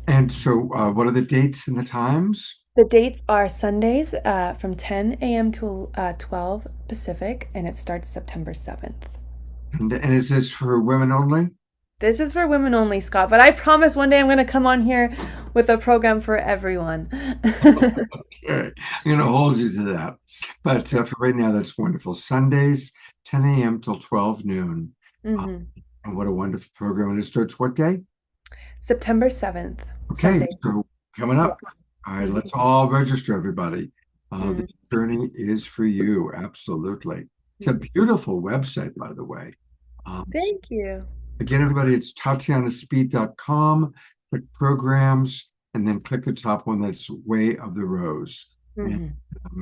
And so, what are the dates and the times? The dates are Sundays from 10 a.m. to 12 Pacific, and it starts September 7th. And is this for women only? This is for women only, Scott, but I promise one day I'm going to come on here with a program for everyone. Okay, I'm going to hold you to that. But for right now, that's wonderful. Sundays, 10 a.m. till 12 noon. Mm-hmm. And what a wonderful program. And it starts what day? September 7th. Okay, Sunday. so coming up. All right, let's all register, everybody. Mm. This journey is for you. Absolutely. It's a beautiful website, by the way. Thank you. Again, everybody, it's TatianaSpeed.com. Click programs and then click the top one that's Way of the Rose. And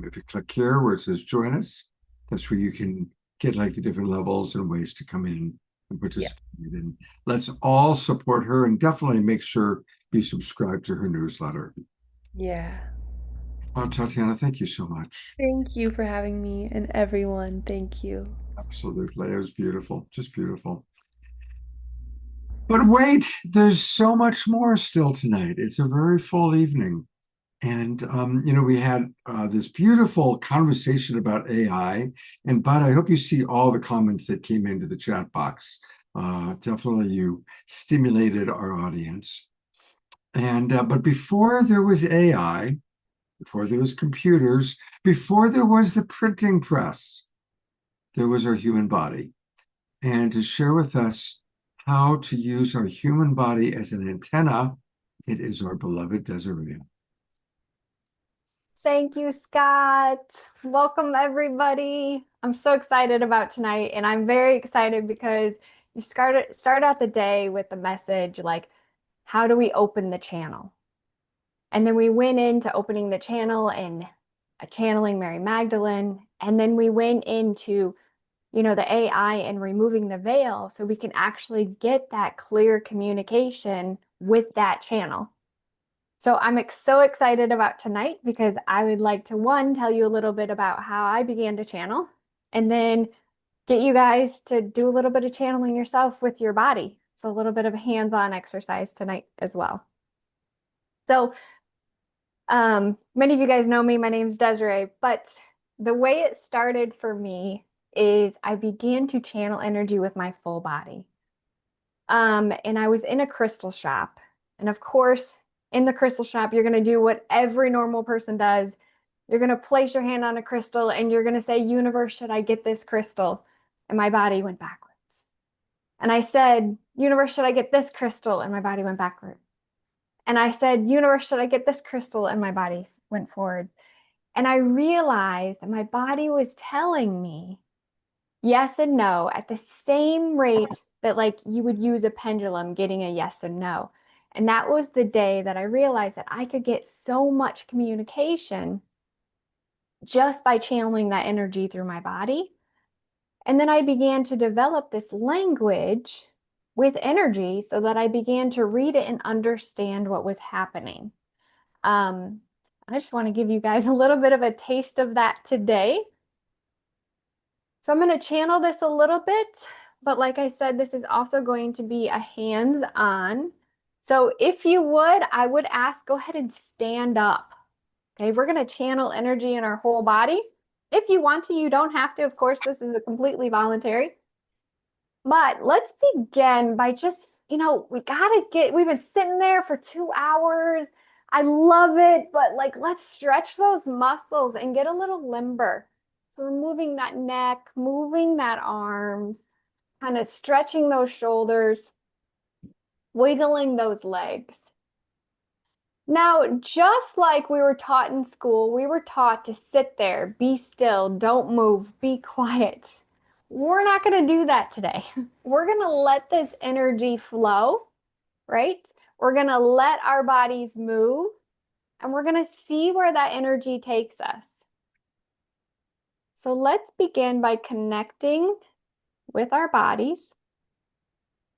if you click here where it says join us, that's where you can get like the different levels and ways to come in and participate. And let's all support her, and definitely make sure you subscribe to her newsletter. Yeah. Oh, Tatiana, thank you so much. Thank you for having me, and everyone. Thank you. Absolutely. It was beautiful. Just beautiful. But wait, there's so much more still tonight. It's a very full evening. And, we had this beautiful conversation about AI. And, Bud, I hope you see all the comments that came into the chat box. Definitely you stimulated our audience. And, but before there was AI, before there was computers, before there was the printing press, there was our human body. And to share with us how to use our human body as an antenna, it is our beloved Desiree. Thank you, Scott. Welcome, everybody. I'm so excited about tonight, and I'm very excited because you start out the day with the message like, how do we open the channel? And then we went into opening the channel and channeling Mary Magdalene. And then we went into, the AI and removing the veil so we can actually get that clear communication with that channel. So I'm so excited about tonight because I would like to, one, tell you a little bit about how I began to channel, and then get you guys to do a little bit of channeling yourself with your body. So a little bit of a hands-on exercise tonight as well. So many of you guys know me, my name's Desiree, but the way it started for me is I began to channel energy with my full body. And I was in a crystal shop. And of course, in the crystal shop, you're going to do what every normal person does. You're going to place your hand on a crystal and you're going to say, universe, should I get this crystal? And my body went backwards. And I said, universe, should I get this crystal? And my body went backward. And I said, universe, should I get this crystal? And my body went forward. And I realized that my body was telling me yes and no at the same rate that like you would use a pendulum getting a yes and no. And that was the day that I realized that I could get so much communication just by channeling that energy through my body. And then I began to develop this language with energy so that I began to read it and understand what was happening. I just want to give you guys a little bit of a taste of that today. So I'm going to channel this a little bit, but like I said, this is also going to be a hands-on. So if you would, I would ask, go ahead and stand up. Okay, we're going to channel energy in our whole bodies. If you want to, you don't have to. Of course, this is a completely voluntary. But let's begin by just, we've been sitting there for 2 hours. I love it, but like, let's stretch those muscles and get a little limber. So we're moving that neck, moving that arms, kind of stretching those shoulders, wiggling those legs. Now, just like we were taught in school, we were taught to sit there, be still, don't move, be quiet. We're not going to do that today. We're going to let this energy flow, right? We're going to let our bodies move, and we're going to see where that energy takes us. So let's begin by connecting with our bodies.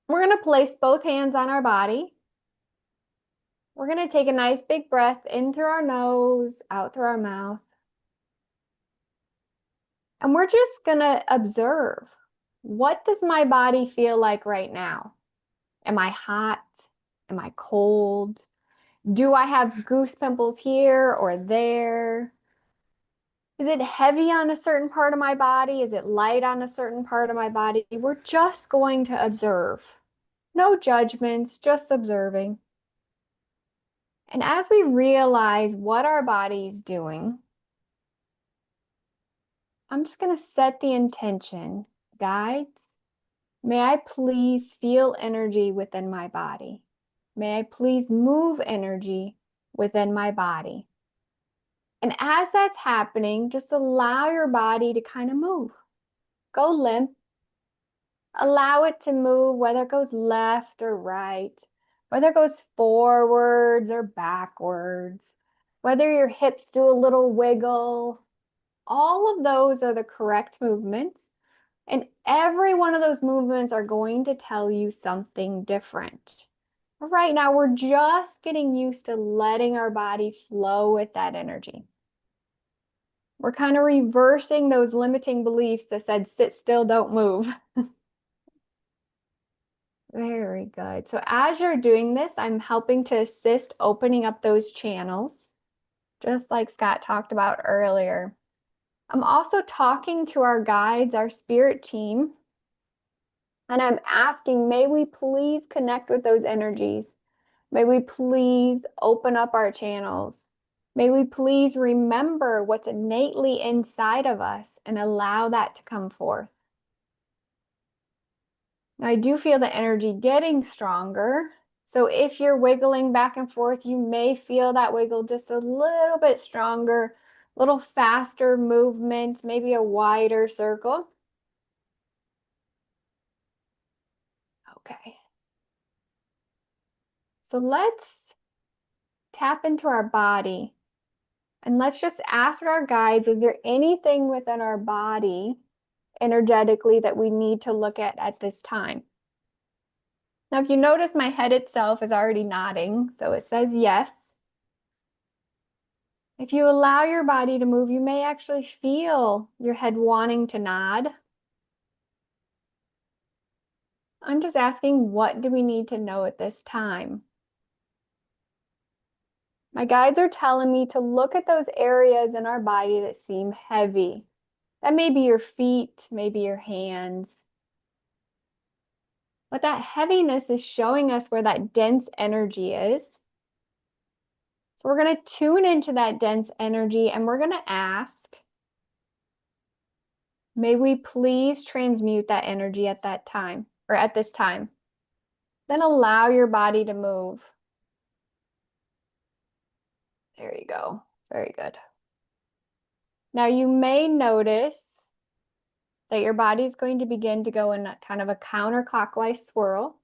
We're going to place both hands on our body. We're going to take a nice big breath in through our nose, out through our mouth. And we're just going to observe, what does my body feel like right now? Am I hot? Am I cold? Do I have goose pimples here or there? Is it heavy on a certain part of my body? Is it light on a certain part of my body? We're just going to observe. No judgments, just observing. And as we realize what our body is doing, I'm just going to set the intention. Guides, may I please feel energy within my body? May I please move energy within my body? And as that's happening, just allow your body to kind of move. Go limp. Allow it to move, whether it goes left or right, whether it goes forwards or backwards, whether your hips do a little wiggle. All of those are the correct movements. And every one of those movements are going to tell you something different. Right now, we're just getting used to letting our body flow with that energy. We're kind of reversing those limiting beliefs that said, sit still, don't move. Very good. So as you're doing this, I'm helping to assist opening up those channels, just like Scott talked about earlier. I'm also talking to our guides, our spirit team, and I'm asking, may we please connect with those energies? May we please open up our channels? May we please remember what's innately inside of us and allow that to come forth. Now, I do feel the energy getting stronger. So if you're wiggling back and forth, you may feel that wiggle just a little bit stronger, a little faster movement, maybe a wider circle. Okay. So let's tap into our body and let's just ask our guides, is there anything within our body energetically that we need to look at this time? Now, if you notice, my head itself is already nodding, so it says yes. If you allow your body to move, you may actually feel your head wanting to nod. I'm just asking, what do we need to know at this time? My guides are telling me to look at those areas in our body that seem heavy. That may be your feet, maybe your hands. But that heaviness is showing us where that dense energy is. So we're going to tune into that dense energy and we're going to ask, may we please transmute that energy at that time, or at this time. Then allow your body to move. There you go. Very good. Now you may notice that your body is going to begin to go in a kind of a counterclockwise swirl.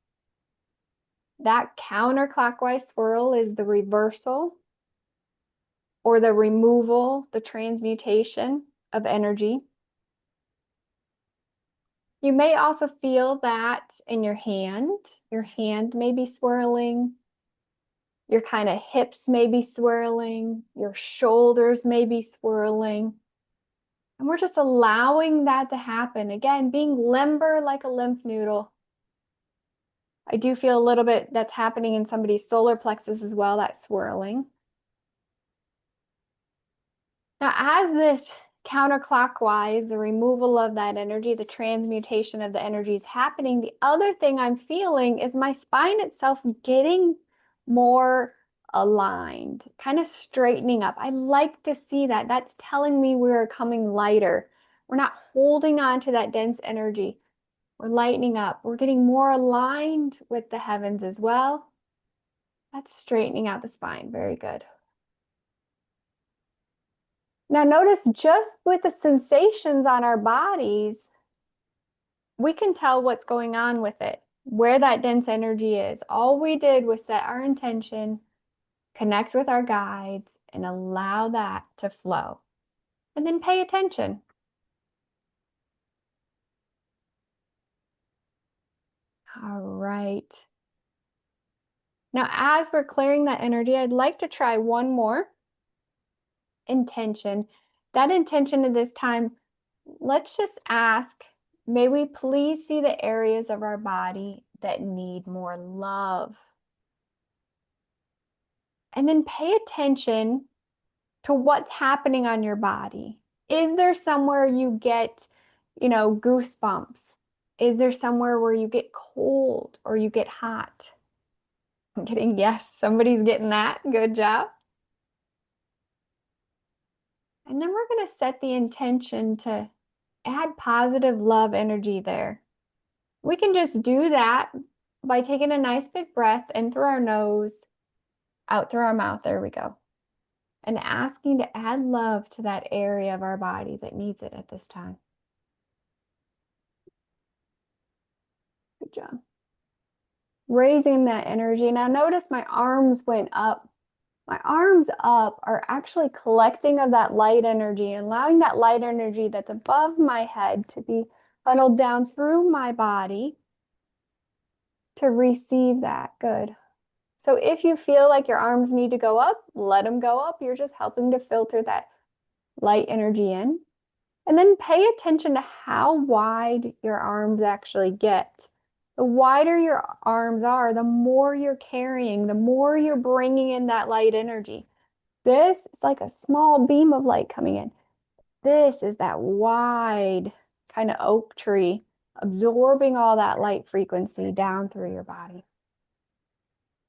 That counterclockwise swirl is the reversal or the removal, the transmutation of energy. You may also feel that in your hand. Your hand may be swirling. Your kind of hips may be swirling. Your shoulders may be swirling. And we're just allowing that to happen. Again, being limber like a lymph noodle. I do feel a little bit that's happening in somebody's solar plexus as well, that swirling. Now, as this counterclockwise, the removal of that energy, the transmutation of the energy is happening, the other thing I'm feeling is my spine itself getting more aligned, kind of straightening up. I like to see that. That's telling me we're coming lighter. We're not holding on to that dense energy. We're lightening up. We're getting more aligned with the heavens as well. That's straightening out the spine. Very good. Now notice just with the sensations on our bodies, we can tell what's going on with it, where that dense energy is. All we did was set our intention, connect with our guides, and allow that to flow. And then pay attention. All right. Now, as we're clearing that energy, I'd like to try one more intention. That intention at this time, let's just ask, may we please see the areas of our body that need more love? And then pay attention to what's happening on your body. Is there somewhere you get, goosebumps? Is there somewhere where you get cold or you get hot? I'm getting yes, somebody's getting that. Good job. And then we're going to set the intention to add positive love energy there. We can just do that by taking a nice big breath in through our nose, out through our mouth. There we go. And asking to add love to that area of our body that needs it at this time. Good job. Raising that energy. Now notice my arms went up. My arms up are actually collecting of that light energy and allowing that light energy that's above my head to be funneled down through my body to receive that. Good. So if you feel like your arms need to go up, let them go up. You're just helping to filter that light energy in. And then pay attention to how wide your arms actually get. The wider your arms are, the more you're carrying, the more you're bringing in that light energy. This is like a small beam of light coming in. This is that wide kind of oak tree, absorbing all that light frequency down through your body.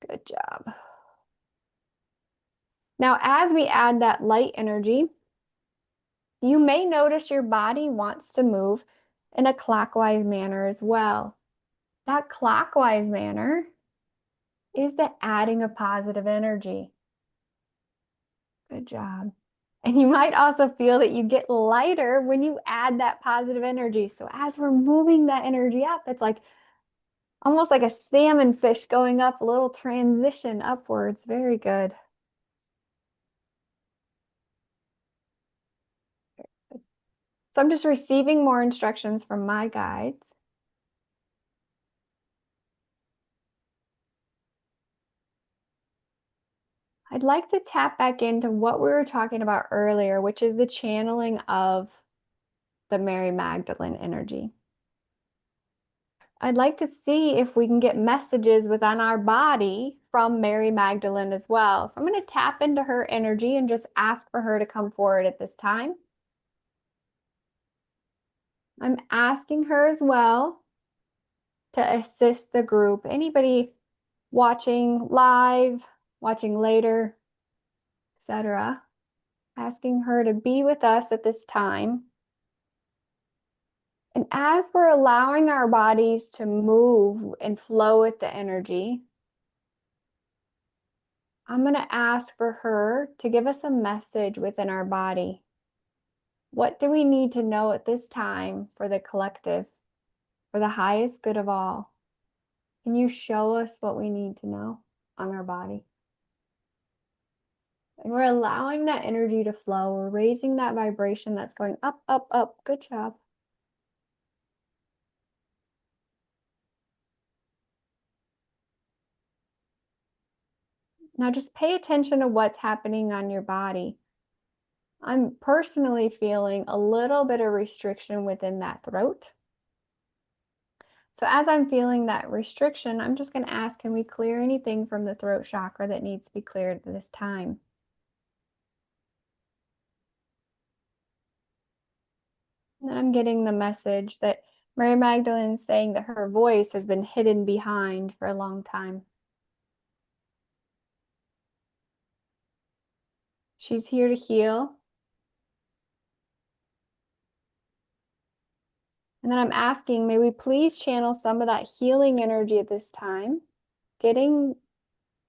Good job. Now, as we add that light energy, you may notice your body wants to move in a clockwise manner as well. That clockwise manner is the adding of positive energy. Good job. And you might also feel that you get lighter when you add that positive energy. So as we're moving that energy up, it's like Almost like a salmon fish going up, a little transition upwards. Very good. So I'm just receiving more instructions from my guides. I'd like to tap back into what we were talking about earlier, which is the channeling of the Mary Magdalene energy. I'd like to see if we can get messages within our body from Mary Magdalene as well. So I'm going to tap into her energy and just ask for her to come forward at this time. I'm asking her as well to assist the group. Anybody watching live, watching later, etc. Asking her to be with us at this time. And as we're allowing our bodies to move and flow with the energy, I'm going to ask for her to give us a message within our body. What do we need to know at this time for the collective, for the highest good of all? Can you show us what we need to know on our body? And we're allowing that energy to flow. We're raising that vibration that's going up, up, up. Good job. Now just pay attention to what's happening on your body. I'm personally feeling a little bit of restriction within that throat. So as I'm feeling that restriction, I'm just going to ask, can we clear anything from the throat chakra that needs to be cleared at this time? And then I'm getting the message that Mary Magdalene is saying that her voice has been hidden behind for a long time. She's here to heal. And then I'm asking, may we please channel some of that healing energy at this time, getting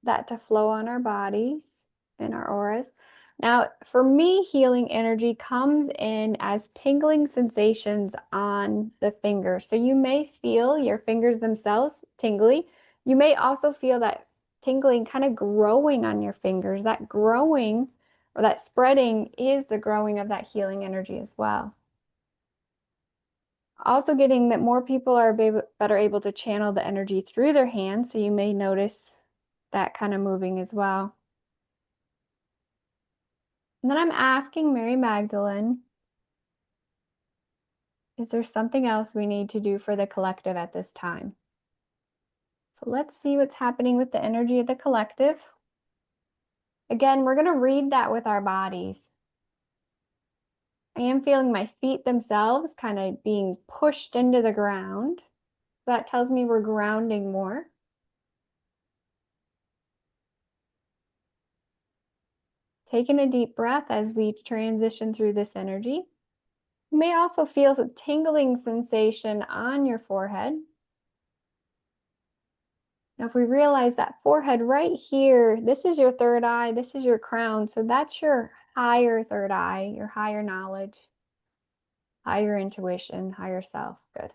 that to flow on our bodies and our auras. Now, for me, healing energy comes in as tingling sensations on the fingers. So you may feel your fingers themselves tingly. You may also feel that tingling kind of growing on your fingers. That growing or that spreading is the growing of that healing energy as well. Also getting that more people are better able to channel the energy through their hands. So you may notice that kind of moving as well. And then I'm asking Mary Magdalene, is there something else we need to do for the collective at this time? So let's see what's happening with the energy of the collective. Again, we're going to read that with our bodies. I am feeling my feet themselves kind of being pushed into the ground. That tells me we're grounding more. Taking a deep breath as we transition through this energy. You may also feel a tingling sensation on your forehead. Now, if we realize that forehead right here, this is your third eye, this is your crown. So that's your higher third eye, your higher knowledge, higher intuition, higher self. Good.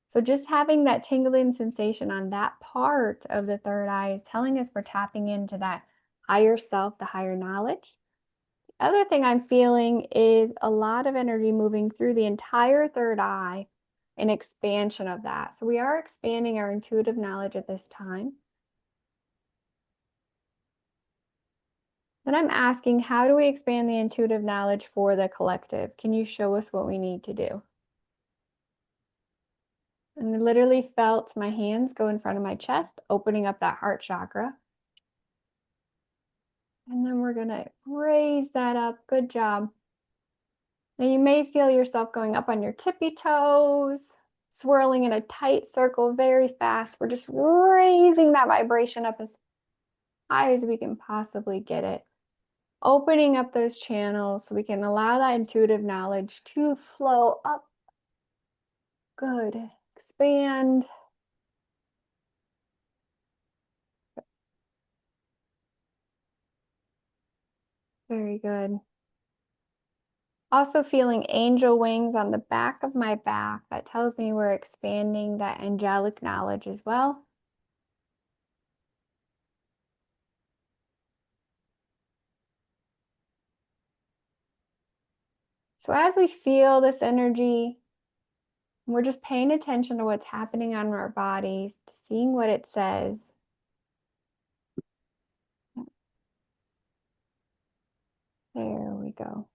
So just having that tingling sensation on that part of the third eye is telling us we're tapping into that higher self, the higher knowledge. The other thing I'm feeling is a lot of energy moving through the entire third eye, an expansion of that. So we are expanding our intuitive knowledge at this time. Then I'm asking, how do we expand the intuitive knowledge for the collective? Can you show us what we need to do? And I literally felt my hands go in front of my chest, opening up that heart chakra. And then we're going to raise that up. Good job. Now you may feel yourself going up on your tippy toes, swirling in a tight circle very fast. We're just raising that vibration up as high as we can possibly get it. Opening up those channels so we can allow that intuitive knowledge to flow up. Good. Expand. Very good. Also feeling angel wings on the back of my back. That tells me we're expanding that angelic knowledge as well. So as we feel this energy, we're just paying attention to what's happening on our bodies, to seeing what it says. There we go.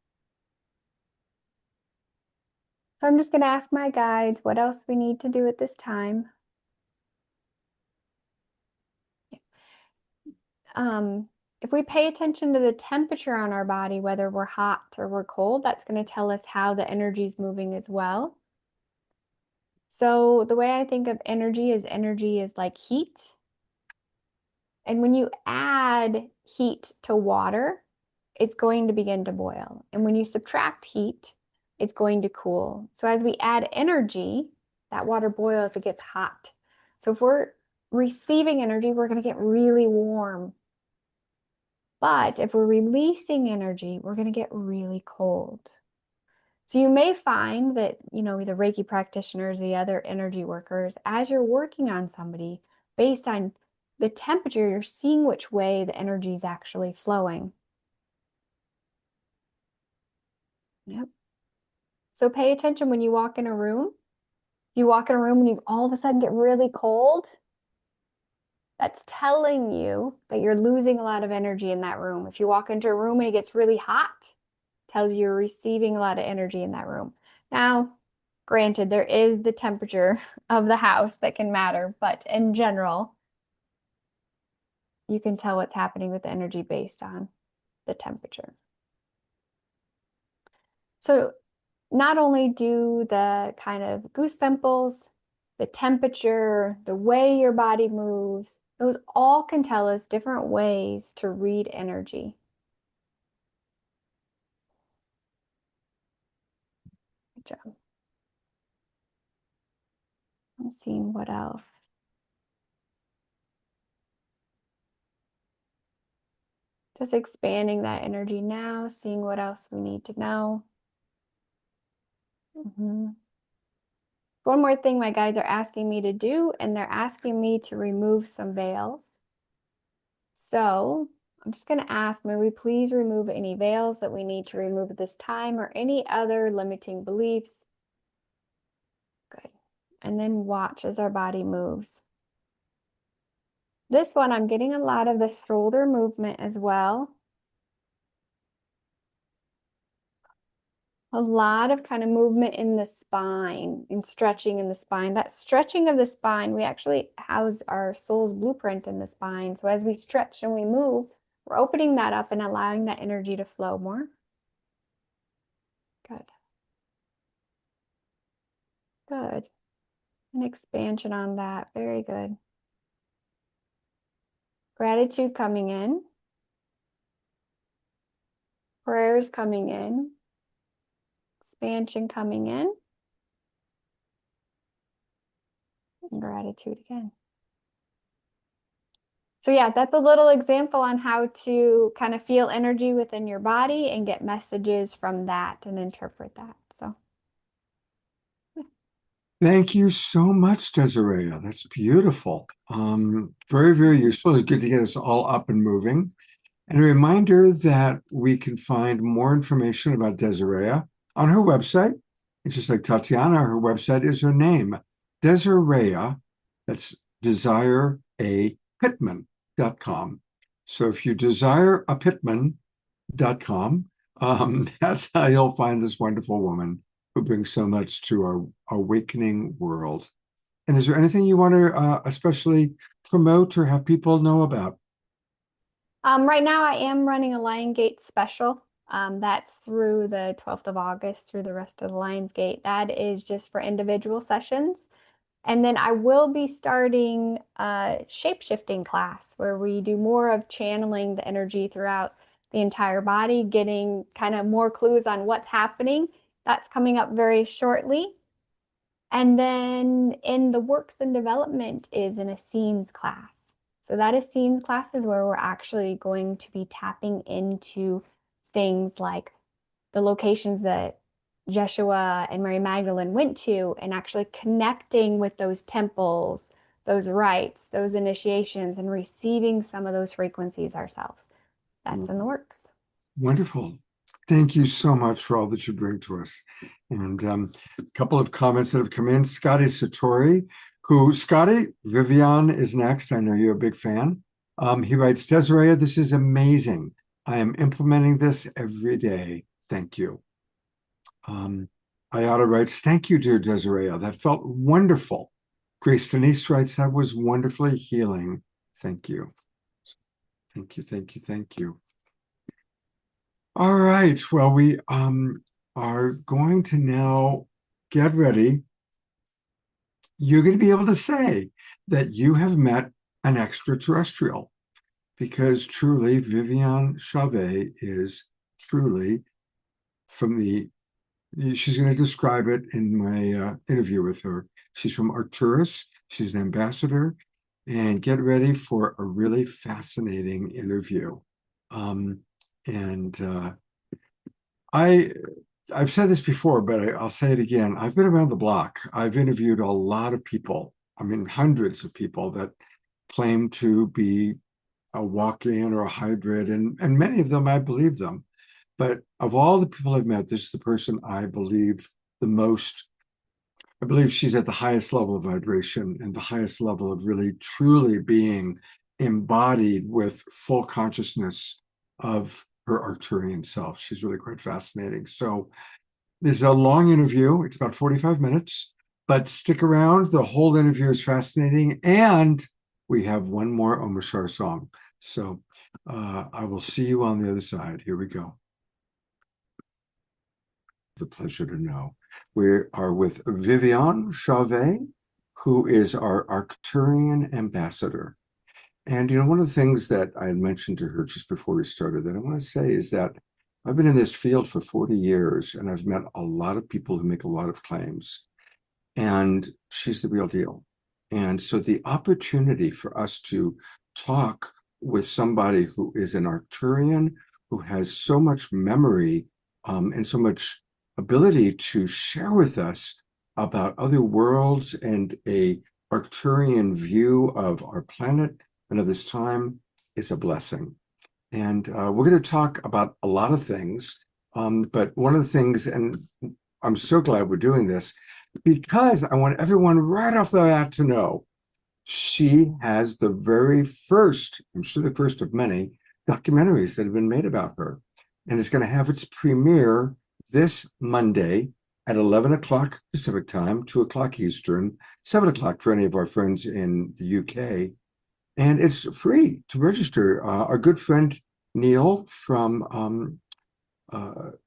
So I'm just going to ask my guides what else we need to do at this time. If we pay attention to the temperature on our body, whether we're hot or we're cold, that's going to tell us how the energy is moving as well. So the way I think of energy is like heat. And when you add heat to water, it's going to begin to boil. And when you subtract heat, it's going to cool. So as we add energy, that water boils, it gets hot. So if we're receiving energy, we're going to get really warm. But if we're releasing energy, we're going to get really cold. So you may find that, the Reiki practitioners, the other energy workers, as you're working on somebody, based on the temperature, you're seeing which way the energy is actually flowing. Yep. So pay attention when you walk in a room. You walk in a room and you all of a sudden get really cold. That's telling you that you're losing a lot of energy in that room. If you walk into a room and it gets really hot, it tells you you're receiving a lot of energy in that room. Now, granted, there is the temperature of the house that can matter, but in general, you can tell what's happening with the energy based on the temperature. So not only do the kind of goose pimples, the temperature, the way your body moves, those all can tell us different ways to read energy. Good job. I'm seeing what else. Just expanding that energy now, seeing what else we need to know. One more thing my guides are asking me to do, and they're asking me to remove some veils. So I'm just going to ask, may we please remove any veils that we need to remove at this time or any other limiting beliefs? Good. And then watch as our body moves. This one, I'm getting a lot of the shoulder movement as well. A lot of kind of movement in the spine and stretching in the spine. That stretching of the spine, we actually house our soul's blueprint in the spine. So as we stretch and we move, we're opening that up and allowing that energy to flow more. Good. Good. An expansion on that. Very good. Gratitude coming in. Prayers coming in. Expansion coming in. And gratitude again. So yeah, that's a little example on how to kind of feel energy within your body and get messages from that and interpret that. So. Thank you so much, Desiree. That's beautiful. Very, very useful. It's good to get us all up and moving. And a reminder that we can find more information about Desiree on her website. It's just like Tatiana, her website is her name, Desiree. That's desireapitman.com. So if you desireapitman.com, that's how you'll find this wonderful woman who brings so much to our awakening world. And is there anything you want to especially promote or have people know about? Right now I am running a Lionsgate special. That's through the 12th of August through the rest of the Lionsgate. That is just for individual sessions. And then I will be starting a shape-shifting class where we do more of channeling the energy throughout the entire body, getting kind of more clues on what's happening. That's coming up very shortly. And then in the works and development is an Essenes class. So that Essenes class is where we're actually going to be tapping into things like the locations that Jeshua and Mary Magdalene went to, and actually connecting with those temples, those rites, those initiations, and receiving some of those frequencies ourselves. That's in the works. Wonderful. Thank you so much for all that you bring to us. And a couple of comments that have come in. Scotty Satori, Scotty, Vivian is next. I know you're a big fan. He writes, Desiree, this is amazing. I am implementing this every day. Thank you. Ayada writes, thank you, dear Desiree. That felt wonderful. Grace Denise writes, that was wonderfully healing. Thank you. Thank you, thank you, thank you. All right, well, we are going to now get ready. You're going to be able to say that you have met an extraterrestrial, because truly Vivian Chauvet is truly from she's going to describe it in my interview with her. She's from Arcturus. She's an ambassador, and get ready for a really fascinating interview. I've said this before, but I'll say it again. I've been around the block. I've interviewed a lot of people. I mean, hundreds of people that claim to be a walk-in or a hybrid, and many of them, I believe them. But of all the people I've met, this is the person I believe the most. I believe she's at the highest level of vibration and the highest level of really, truly being embodied with full consciousness of her Arcturian self. She's really quite fascinating. So this is a long interview. It's about 45 minutes, but stick around. The whole interview is fascinating. And we have one more Om Shar song. So I will see you on the other side. Here we go. The pleasure to know. We are with Vivian Chauvet, who is our Arcturian ambassador. And, you know, one of the things that I had mentioned to her just before we started that I want to say is that I've been in this field for 40 years, and I've met a lot of people who make a lot of claims, and she's the real deal. And so the opportunity for us to talk with somebody who is an Arcturian, who has so much memory and so much ability to share with us about other worlds and a Arcturian view of our planet and of this time is a blessing. And we're going to talk about a lot of things, but one of the things, and I'm so glad we're doing this, because I want everyone right off the bat to know she has the very first, I'm sure the first of many, documentaries that have been made about her. And it's going to have its premiere this Monday at 11 o'clock Pacific time, 2 o'clock Eastern, 7 o'clock for any of our friends in the UK. And it's free to register. Our good friend Neil from Portal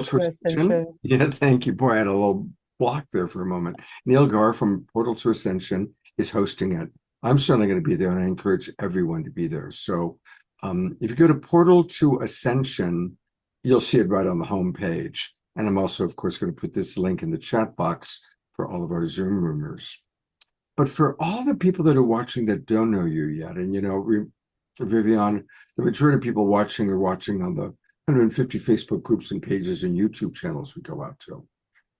to Ascension. Yeah, thank you. Boy, I had a little block there for a moment. Neil Gar from Portal to Ascension is hosting it. I'm certainly going to be there, and I encourage everyone to be there. So if you go to Portal to Ascension, you'll see it right on the home page. And I'm also, of course, going to put this link in the chat box for all of our Zoom roomers. But for all the people that are watching that don't know you yet, and, you know, Vivian, the majority of people watching are watching on the 150 Facebook groups and pages and YouTube channels we go out to.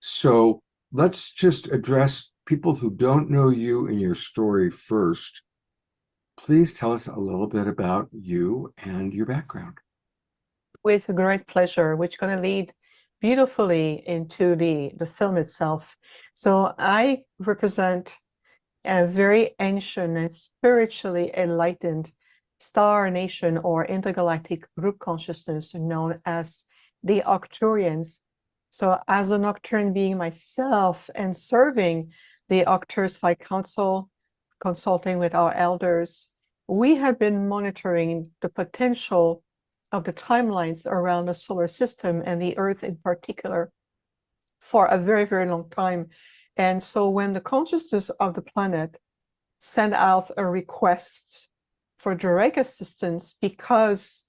So let's just address people who don't know you and your story first. Please tell us a little bit about you and your background. With a great pleasure, which is going to lead beautifully into the film itself. So I represent a very ancient and spiritually enlightened star nation or intergalactic group consciousness known as the Arcturians. So as an Arcturian being myself and serving the Arcturus High Council, consulting with our elders, we have been monitoring the potential of the timelines around the solar system and the Earth in particular for a very, very long time. And so when the consciousness of the planet sent out a request for direct assistance because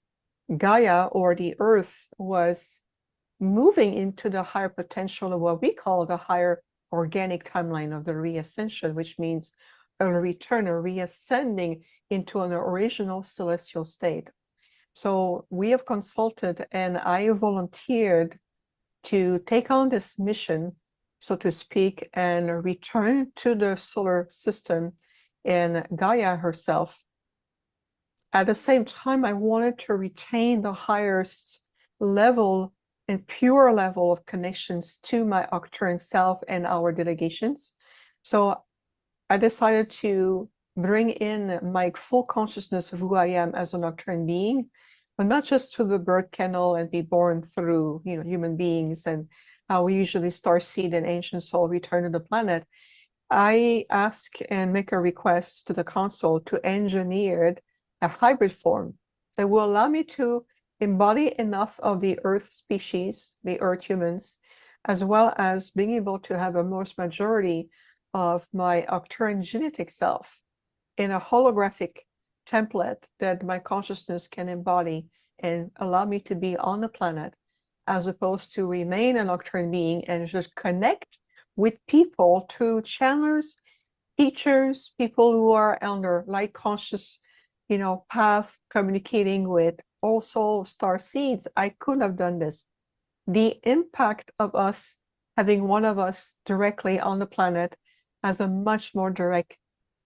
Gaia or the Earth was moving into the higher potential of what we call the higher organic timeline of the reascension, which means a return, a reascending into an original celestial state. So we have consulted, and I volunteered to take on this mission, so to speak, and return to the solar system and Gaia herself. At the same time, I wanted to retain the highest level and pure level of connections to my Arcturian self and our delegations. So I decided to bring in my full consciousness of who I am as an Arcturian being, but not just through the birth canal and be born through, human beings and how we usually starseed and ancient soul return to the planet. I ask and make a request to the council to engineer a hybrid form that will allow me to embody enough of the Earth species, the Earth humans, as well as being able to have a most majority of my Arcturian genetic self in a holographic template that my consciousness can embody and allow me to be on the planet, as opposed to remain an Arcturian being and just connect with people, to channelers, teachers, people who are on their light conscious, path, communicating with all soul star seeds. I could have done this. The impact of us having one of us directly on the planet has a much more direct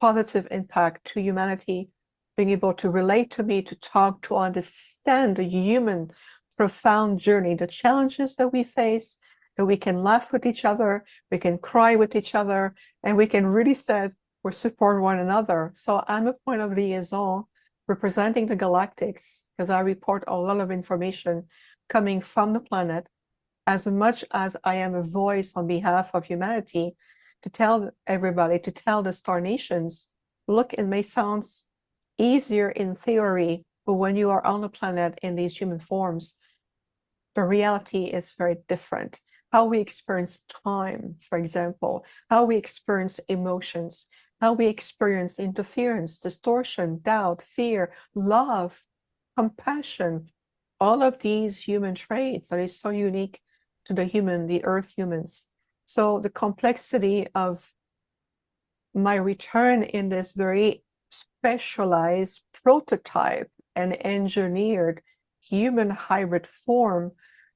positive impact to humanity, being able to relate to me, to talk, to understand the human profound journey, the challenges that we face, that we can laugh with each other, we can cry with each other, and we can really say we support one another. So I'm a point of liaison representing the galactics, because I report a lot of information coming from the planet, as much as I am a voice on behalf of humanity to tell everybody, to tell the star nations, look, it may sound easier in theory, but when you are on the planet in these human forms, the reality is very different. How we experience time, for example, how we experience emotions, how we experience interference, distortion, doubt, fear, love, compassion, all of these human traits that is so unique to the Earth humans. So the complexity of my return in this very specialized prototype and engineered human hybrid form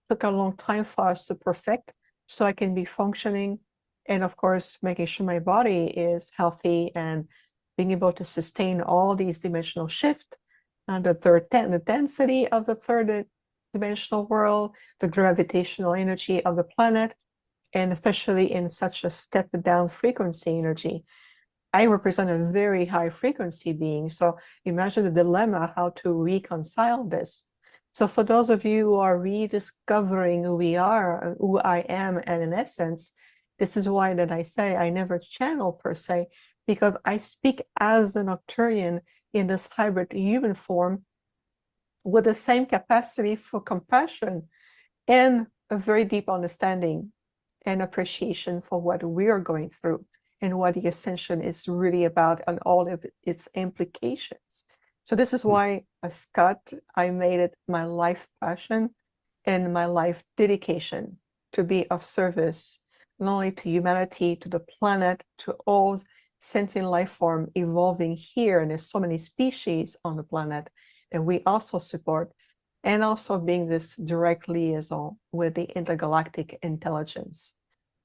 took a long time for us to perfect, so I can be functioning, and of course making sure my body is healthy and being able to sustain all these dimensional shift and the density of the third dimensional world, the gravitational energy of the planet, and especially in such a step down frequency energy. I represent a very high frequency being, so imagine the dilemma how to reconcile this. So for those of you who are rediscovering who we are, who I am, and in essence, this is why that I say I never channel per se, because I speak as an Arcturian in this hybrid human form with the same capacity for compassion and a very deep understanding and appreciation for what we are going through and what the ascension is really about and all of its implications. So this is why, Scott, I made it my life passion and my life dedication to be of service, not only to humanity, to the planet, to all sentient life form evolving here. And there's so many species on the planet that we also support, and also being this direct liaison with the intergalactic intelligence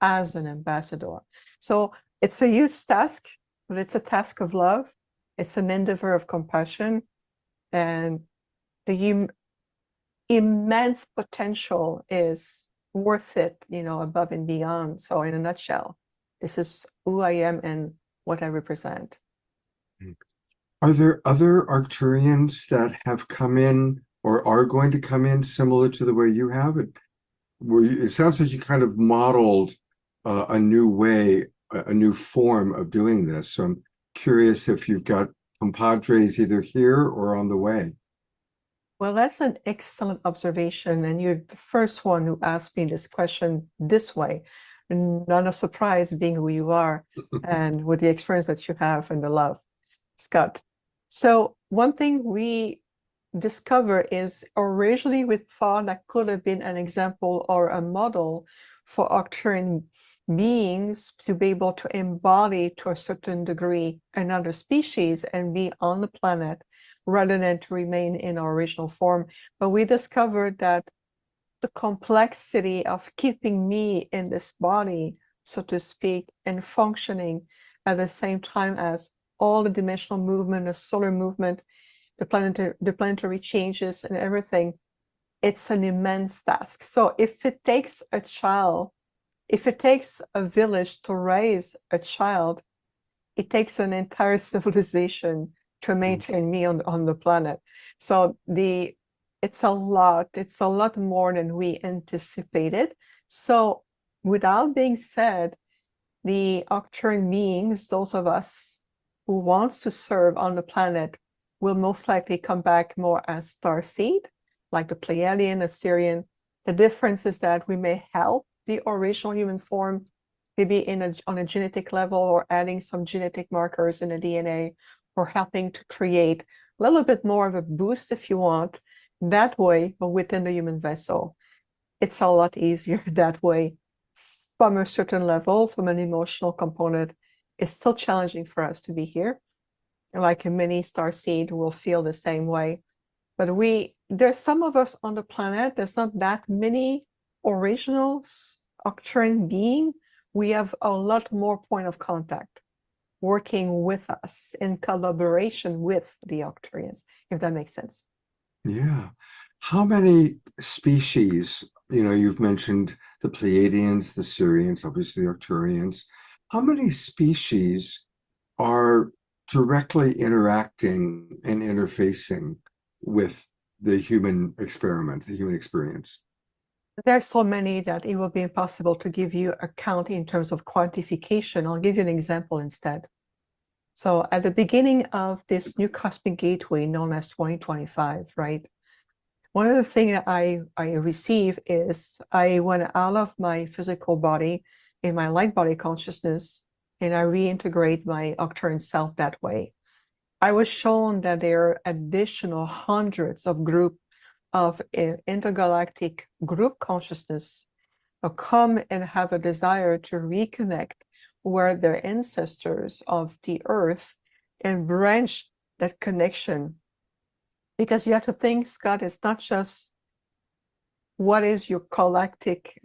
as an ambassador. So it's a huge task, but it's a task of love. It's an endeavor of compassion, and the immense potential is worth it, above and beyond. So in a nutshell, this is who I am and what I represent. Are there other Arcturians that have come in or are going to come in similar to the way you have it? It sounds like you kind of modeled a new way, a new form of doing this. So I'm curious if you've got compadres either here or on the way. Well, that's an excellent observation. And you're the first one who asked me this question this way. Not a surprise being who you are and with the experience that you have and the love, Scott. So one thing we discover is originally we thought that could have been an example or a model for Arcturian beings to be able to embody to a certain degree another species and be on the planet rather than to remain in our original form. But we discovered that the complexity of keeping me in this body, so to speak, and functioning at the same time as all the dimensional movement, the solar movement, the planetary changes and everything, it's an immense task. So if it takes a child, if it takes a village to raise a child, it takes an entire civilization to maintain me on the planet. So it's a lot more than we anticipated. So without being said, the Arcturian beings, those of us who wants to serve on the planet, will most likely come back more as starseed, like the Pleiadian, Assyrian. The difference is that we may help the original human form, maybe on a genetic level, or adding some genetic markers in the DNA, or helping to create a little bit more of a boost, if you want, that way, but within the human vessel. It's a lot easier that way. From a certain level, from an emotional component, it's still challenging for us to be here. Like many starseed will feel the same way. But there's some of us on the planet, there's not that many originals, Arcturian being. We have a lot more point of contact working with us in collaboration with the Arcturians, if that makes sense. Yeah. How many species, you've mentioned the Pleiadians, the Sirians, obviously the Arcturians. How many species are directly interacting and interfacing with the human experiment, the human experience? There's so many that it will be impossible to give you a count in terms of quantification. I'll give you an example instead. So at the beginning of this new cosmic gateway known as 2025, right? One of the things that I receive is I went out of my physical body in my light body consciousness, and I reintegrate my Arcturian self that way. I was shown that there are additional hundreds of intergalactic group consciousness come and have a desire to reconnect where their ancestors of the earth and branch that connection. Because you have to think, Scott, it's not just what is your galactic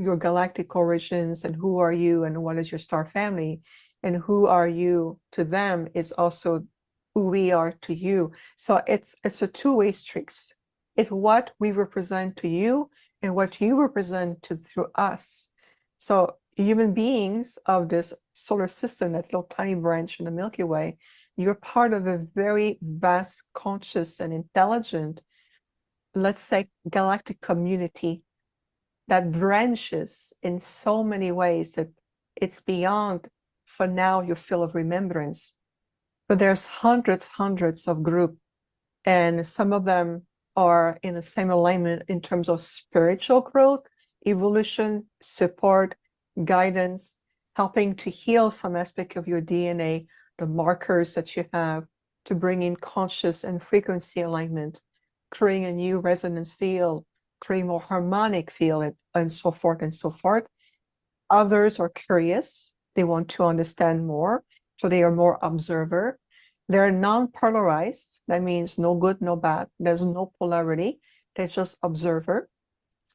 origins and who are you and what is your star family and who are you to them. It's also who we are to you. So it's a two-way street. It's what we represent to you and what you represent through us. So human beings of this solar system, that little tiny branch in the Milky Way, you're part of a very vast, conscious and intelligent, let's say, galactic community that branches in so many ways that it's beyond, for now, your field of remembrance. But there's hundreds of groups, and some of them are in the same alignment in terms of spiritual growth, evolution, support, guidance, helping to heal some aspect of your DNA, the markers that you have, to bring in conscious and frequency alignment, creating a new resonance field, creating more harmonic field, and so forth and so forth. Others are curious. They want to understand more, so they are more observer. They're non-polarized. That means no good, no bad. There's no polarity. They're just observer.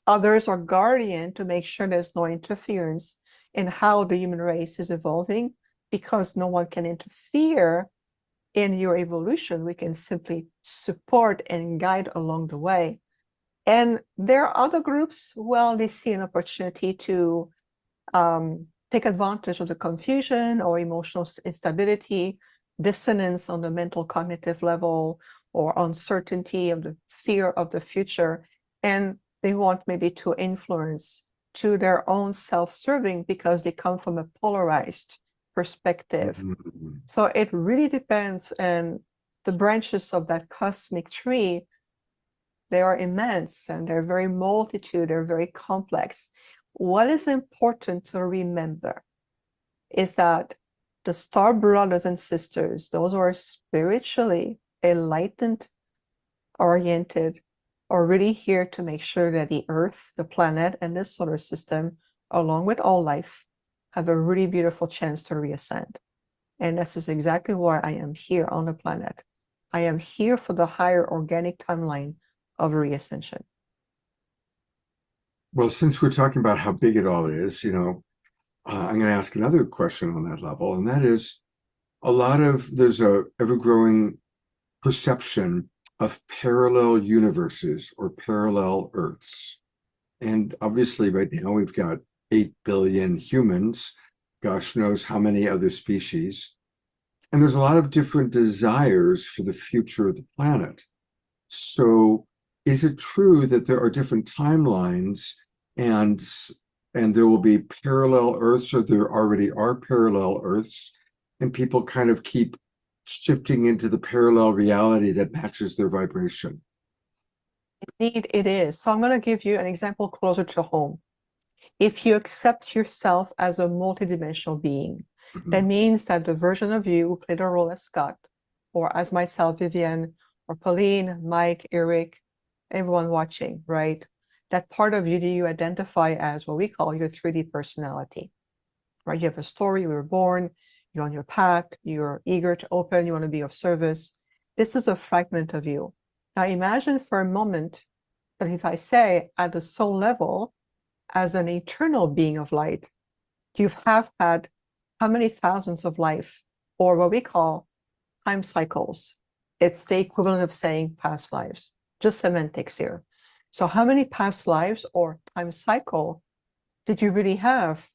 Others are guardian, to make sure there's no interference in how the human race is evolving, because no one can interfere in your evolution. We can simply support and guide along the way. And there are other groups, well, they see an opportunity to take advantage of the confusion or emotional instability, dissonance on the mental cognitive level, or uncertainty of the fear of the future. And they want maybe to influence to their own self-serving because they come from a polarized perspective. Mm-hmm. So it really depends. And the branches of that cosmic tree, they are immense and they're very multitude, they're very complex. What is important to remember is that the star brothers and sisters, those who are spiritually enlightened, oriented, are really here to make sure that the Earth, the planet, and the solar system, along with all life, have a really beautiful chance to reascend. And this is exactly why I am here on the planet, I am here for the higher organic timeline of reascension. Well, since we're talking about how big it all is, I'm going to ask another question on that level, and that is there's a ever-growing perception of parallel universes or parallel Earths. And obviously right now we've got 8 billion humans, gosh knows how many other species. And there's a lot of different desires for the future of the planet. So is it true that there are different timelines and there will be parallel Earths, or there already are parallel Earths, and people kind of keep shifting into the parallel reality that matches their vibration? Indeed, it is. So I'm going to give you an example closer to home. If you accept yourself as a multidimensional being, that means that the version of you who played a role as Scott, or as myself, Vivian, or Pauline, Mike, Eric, everyone watching, right? That part of you that you identify as what we call your 3D personality, right? You have a story, you were born, you're on your path, you're eager to open, you want to be of service. This is a fragment of you. Now imagine for a moment that if I say at the soul level, as an eternal being of light, you have had how many thousands of life, or what we call time cycles. It's the equivalent of saying past lives, just semantics here. So how many past lives or time cycle did you really have?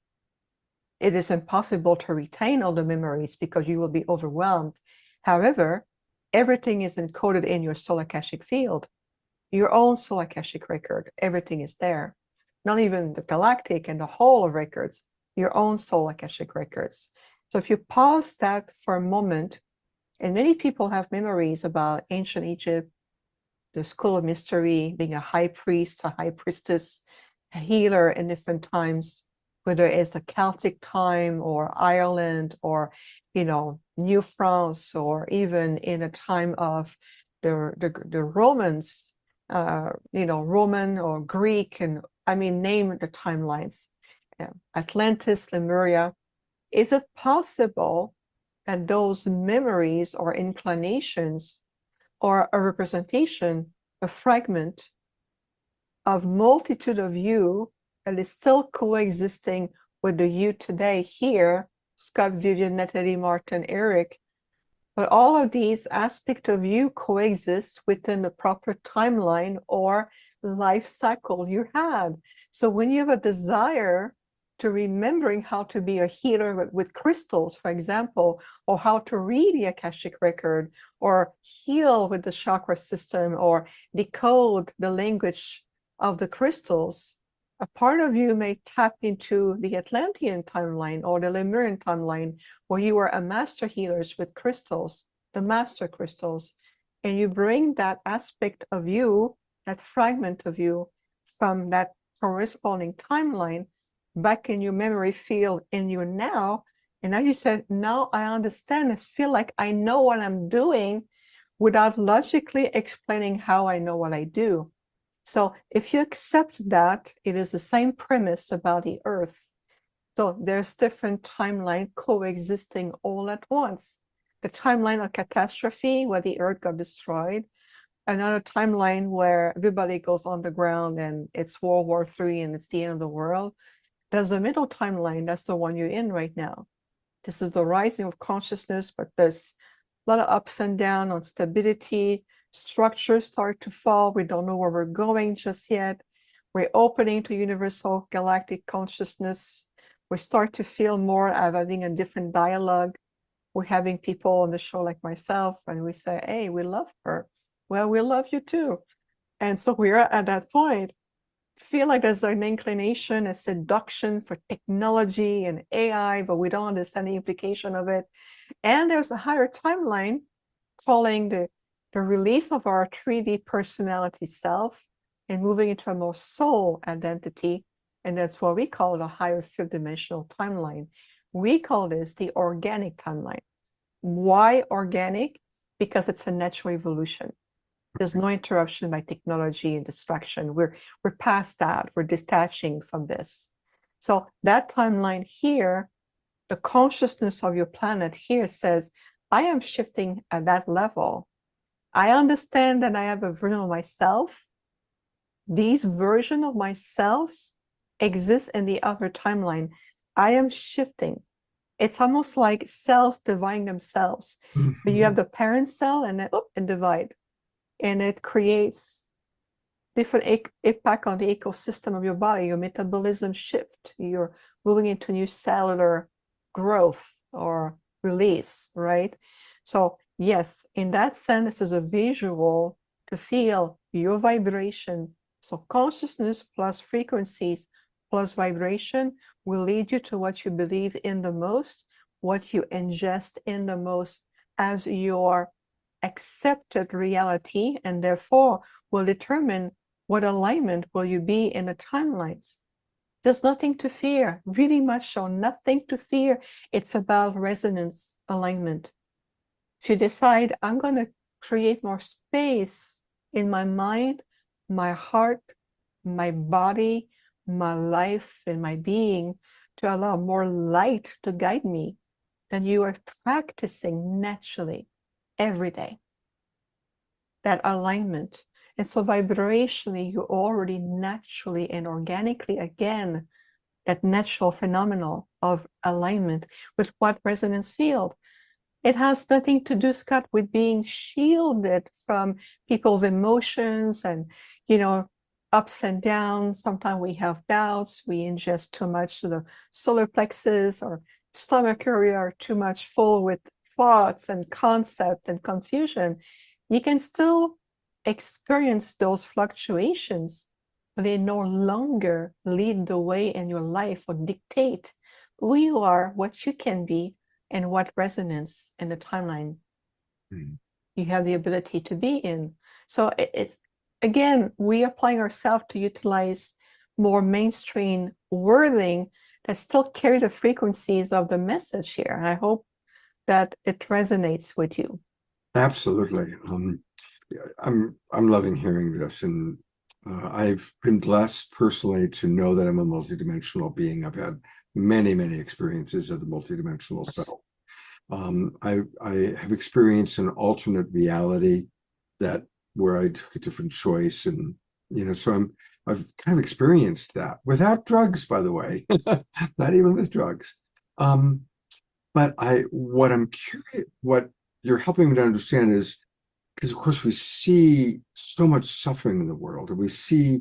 It is impossible to retain all the memories because you will be overwhelmed. However, everything is encoded in your soul akashic field, your own soul akashic record. Everything is there. Not even the galactic and the whole of records, your own soul akashic records. So if you pause that for a moment, and many people have memories about ancient Egypt, the school of mystery, being a high priest, a high priestess, a healer in different times, whether it's the Celtic time or Ireland or, New France, or even in a time of the Romans, Roman or Greek, and name the timelines, Atlantis, Lemuria. Is it possible that those memories or inclinations are a representation, a fragment of multitude of you that is still coexisting with the you today here, Scott, Vivian, Natalie, Martin, Eric, but all of these aspects of you coexist within the proper timeline or life cycle you had. So when you have a desire to remembering how to be a healer with crystals, for example, or how to read the Akashic record, or heal with the chakra system, or decode the language of the crystals, a part of you may tap into the Atlantean timeline or the Lemurian timeline, where you are a master healers with crystals, the master crystals, and you bring that aspect of you, that fragment of you from that corresponding timeline back in your memory field in you now. And now you said, now I understand. I feel like I know what I'm doing without logically explaining how I know what I do. So if you accept that, it is the same premise about the earth. So there's different timelines coexisting all at once. The timeline of catastrophe where the earth got destroyed, another timeline where everybody goes underground and it's World War III and it's the end of the world. There's a middle timeline, that's the one you're in right now. This is the rising of consciousness, but there's a lot of ups and downs on stability. Structures start to fall. We don't know where we're going just yet. We're opening to universal galactic consciousness. We start to feel more of having a different dialogue. We're having people on the show like myself, and we say, hey, we love her. Well, we love you too. And so we're at that point. Feel like there's an inclination, a seduction for technology and AI, but we don't understand the implication of it. And there's a higher timeline calling the release of our 3D personality self and moving into a more soul identity. And that's what we call the higher fifth dimensional timeline. We call this the organic timeline. Why organic? Because it's a natural evolution. There's no interruption by technology and distraction. We're past that. We're detaching from this. So that timeline here, the consciousness of your planet here says, I am shifting at that level. I understand that I have a version of myself. These versions of myself exist in the other timeline. I am shifting. It's almost like cells dividing themselves. But you have the parent cell and then it divide. And it creates different impact on the ecosystem of your body. Your metabolism shift. You're moving into new cellular growth or release, right? So yes, in that sense, this is a visual to feel your vibration. So consciousness plus frequencies plus vibration will lead you to what you believe in the most, what you ingest in the most as your accepted reality, and therefore will determine what alignment will you be in the timelines. There's nothing to fear, really much so, nothing to fear. It's about resonance alignment. If you decide, I'm going to create more space in my mind, my heart, my body, my life, and my being to allow more light to guide me, then you are practicing naturally every day that alignment. And so vibrationally, you already naturally and organically, again, that natural phenomenon of alignment with what resonance field. It has nothing to do, Scott, with being shielded from people's emotions and, ups and downs. Sometimes we have doubts, we ingest too much to the solar plexus or stomach area are too much full with thoughts and concept and confusion. You can still experience those fluctuations, but they no longer lead the way in your life or dictate who you are, what you can be, and what resonance in the timeline you have the ability to be in. So it's, again, we applying ourselves to utilize more mainstream wording that still carry the frequencies of the message here. I hope that it resonates with you. Absolutely. I'm loving hearing this, and I've been blessed personally to know that I'm a multidimensional being. I've had many experiences of the multidimensional self. I have experienced an alternate reality where I took a different choice, and so I've kind of experienced that without drugs, by the way, not even with drugs. But what you're helping me to understand is, because of course we see so much suffering in the world, and we see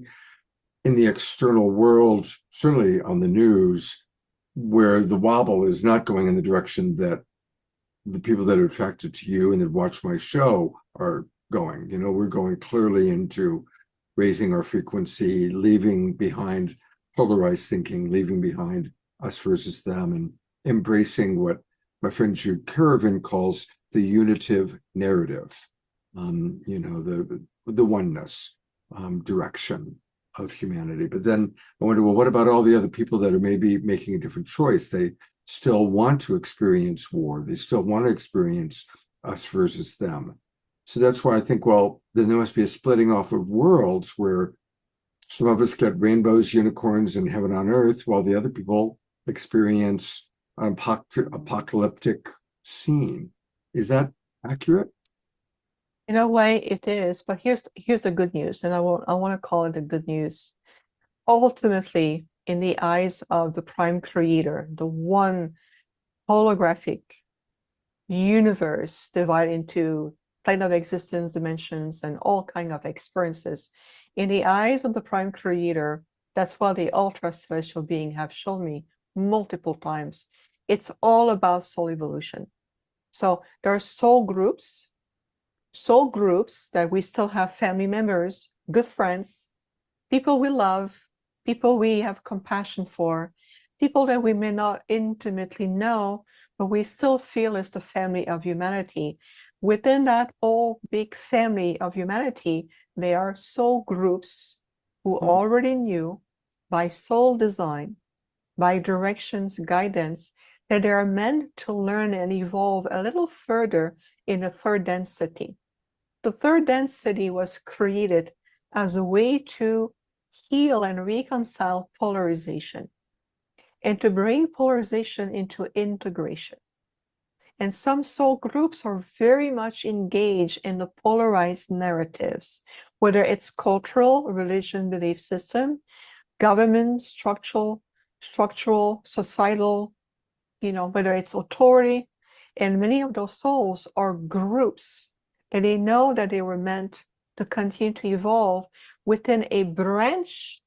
in the external world, certainly on the news, where the wobble is not going in the direction that the people that are attracted to you and that watch my show are going. We're going clearly into raising our frequency, leaving behind polarized thinking, leaving behind us versus them, and embracing what my friend Jude Currivan calls the unitive narrative, the oneness direction of humanity. But then I wonder, well, what about all the other people that are maybe making a different choice? They still want to experience war. They still want to experience us versus them. So that's why I think, well, then there must be a splitting off of worlds where some of us get rainbows, unicorns, and heaven on earth, while the other people experience an apocalyptic scene. Is that accurate? In a way, it is. But here's the good news, and I want to call it the good news. Ultimately, in the eyes of the Prime Creator, the one holographic universe divided into plane of existence, dimensions, and all kinds of experiences. In the eyes of the Prime Creator, that's what the ultra celestial being have shown me multiple times. It's all about soul evolution. So there are soul groups that we still have family members, good friends, people we love, people we have compassion for, people that we may not intimately know, but we still feel as the family of humanity. Within that whole big family of humanity, there are soul groups who already knew by soul design, by directions, guidance, that they are meant to learn and evolve a little further in the third density. The third density was created as a way to heal and reconcile polarization and to bring polarization into integration. And some soul groups are very much engaged in the polarized narratives, whether it's cultural, religion, belief system, government, structural, societal, whether it's authority. And many of those souls are groups, and they know that they were meant to continue to evolve within a branch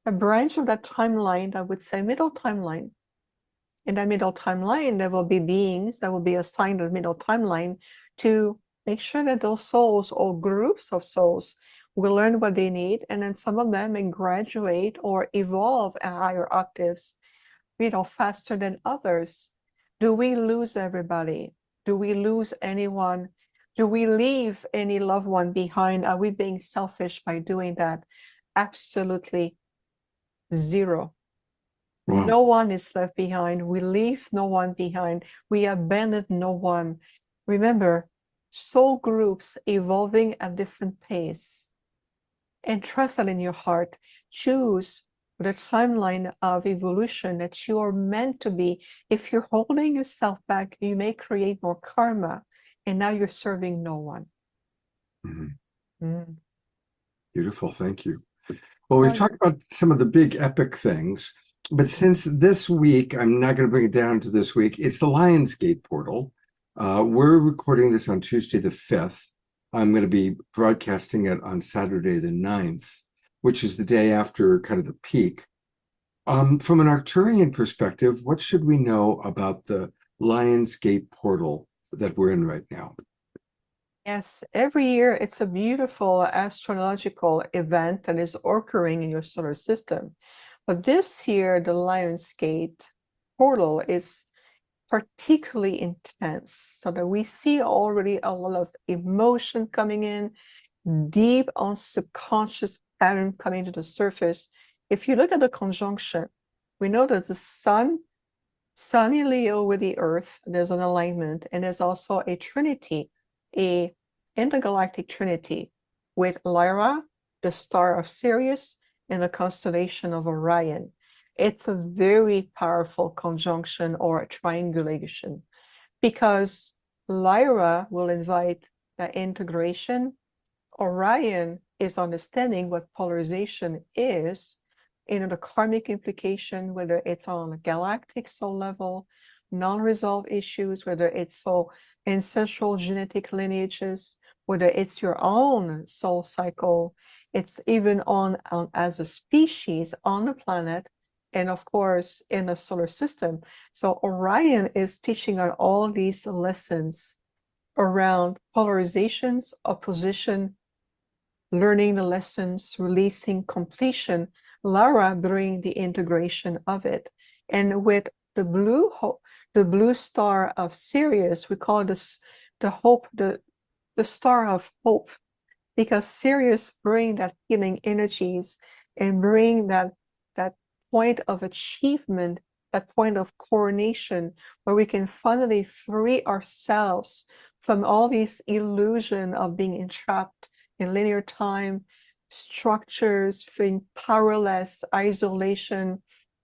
of that timeline, I would say middle timeline. In that middle timeline, there will be beings that will be assigned a middle timeline to make sure that those souls or groups of souls will learn what they need, and then some of them may graduate or evolve at higher octaves, faster than others. Do we lose everybody? Do we lose anyone? Do we leave any loved one behind? Are we being selfish by doing that? Absolutely zero. Wow. No one is left behind. We leave no one behind. We abandon no one. Remember, soul groups evolving at different pace. And trust that in your heart. Choose the timeline of evolution that you are meant to be. If you're holding yourself back, you may create more karma, and now you're serving no one. Beautiful. Thank you. Well, we've talked about some of the big epic things, but since this week, I'm not going to bring it down to this week, it's the Lionsgate portal. We're recording this on Tuesday the 5th. I'm going to be broadcasting it on Saturday the 9th, which is the day after kind of the peak. From an Arcturian perspective, what should we know about the Lionsgate portal that we're in right now? Yes, every year it's a beautiful astrological event that is occurring in your solar system. But this year, the Lionsgate portal is particularly intense, so that we see already a lot of emotion coming in, deep on subconscious pattern coming to the surface. If you look at the conjunction, we know that the sun in Leo with the earth, there's an alignment, and there's also a trinity, a intergalactic trinity with Lyra, the star of Sirius, and the constellation of Orion. It's a very powerful conjunction or triangulation, because Lyra will invite the integration. Orion is understanding what polarization is, the karmic implication, whether it's on a galactic soul level, non-resolved issues, whether it's soul ancestral genetic lineages, whether it's your own soul cycle, it's even on as a species on the planet, and of course in the solar system. So Orion is teaching on all these lessons around polarizations, opposition, learning the lessons, releasing completion. Lara bring the integration of it. And with the blue star of Sirius, we call this the star of hope, because Sirius bring that healing energies and bring that point of achievement, that point of coronation, where we can finally free ourselves from all these illusion of being entrapped in linear time, structures, feeling powerless, isolation,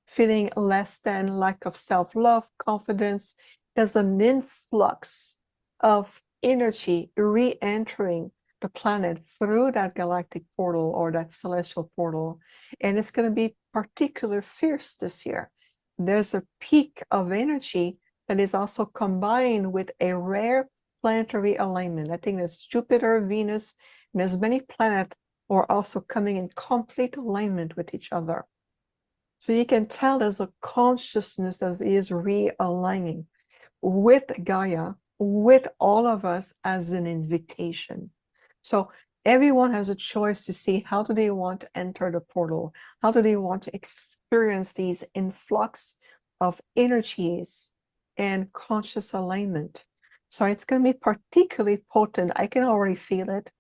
feeling less than, lack of self-love, confidence. There's an influx of energy re-entering the planet through that galactic portal or that celestial portal. And it's going to be particularly fierce this year. There's a peak of energy that is also combined with a rare planetary alignment. I think there's Jupiter, Venus, and there's many planets are also coming in complete alignment with each other. So you can tell there's a consciousness that is realigning with Gaia, with all of us as an invitation. So everyone has a choice to see how do they want to enter the portal? How do they want to experience these influx of energies and conscious alignment? So it's going to be particularly potent. I can already feel it.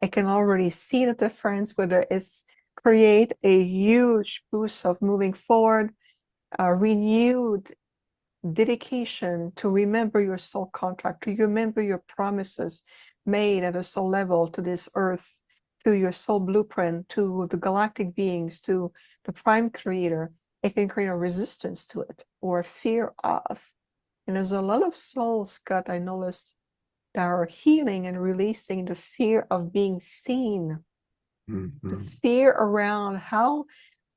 I can already see the difference, whether it's create a huge boost of moving forward, a renewed dedication to remember your soul contract, to remember your promises made at a soul level to this earth, to your soul blueprint, to the galactic beings, to the prime creator. It can create a resistance to it or a fear of. And there's a lot of souls, Scott, I noticed, that are healing and releasing the fear of being seen, the fear around how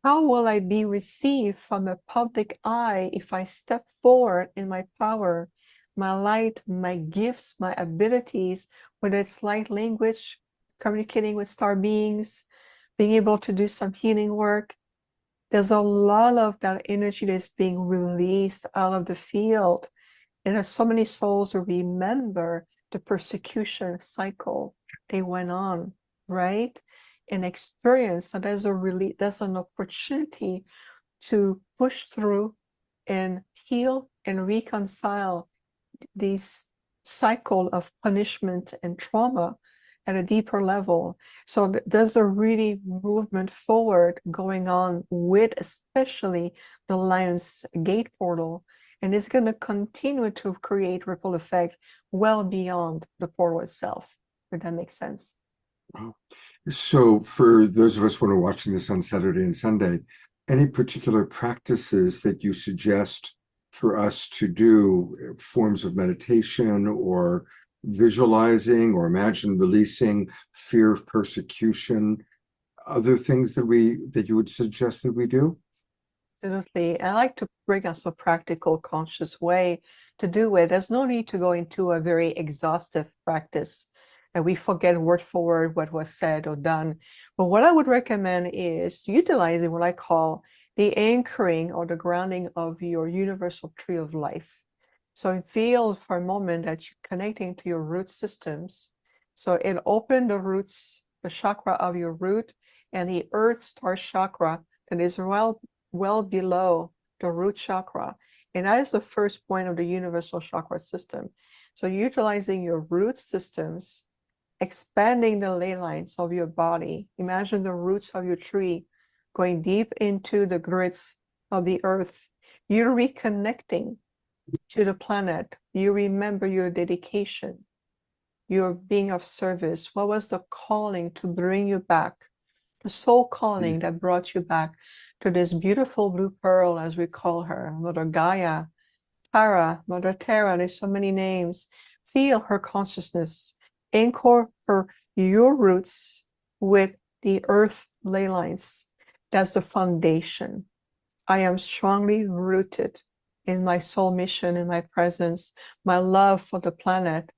will I be received from a public eye if I step forward in my power, my light, my gifts, my abilities, whether it's light language, communicating with star beings, being able to do some healing work. There's a lot of that energy that's being released out of the field. And there's so many souls who remember the persecution cycle they went on, right? And experience that there's an opportunity to push through and heal and reconcile these cycle of punishment and trauma at a deeper level. So there's a really movement forward going on with especially the Lion's Gate portal, and it's going to continue to create ripple effect well beyond the portal itself, if that makes sense. Wow. So for those of us who are watching this on Saturday and Sunday, any particular practices that you suggest for us to do, forms of meditation or visualizing or imagine releasing fear of persecution, other things that you would suggest that we do? Absolutely. I like to bring us a practical, conscious way to do it. There's no need to go into a very exhaustive practice and we forget word for word what was said or done. But what I would recommend is utilizing what I call the anchoring or the grounding of your universal tree of life. So feel for a moment that you're connecting to your root systems. So it opened the roots, the chakra of your root, and the earth star chakra that is well below the root chakra. And that is the first point of the universal chakra system. So utilizing your root systems, expanding the ley lines of your body. Imagine the roots of your tree going deep into the grids of the earth. You're reconnecting to the planet. You remember your dedication, your being of service. What was the calling to bring you back? The soul calling that brought you back to this beautiful blue pearl, as we call her, Mother Gaia, Tara, Mother Terra. There's so many names. Feel her consciousness. Anchor your roots with the earth ley lines. That's the foundation. I am strongly rooted in my soul mission, in my presence, my love for the planet,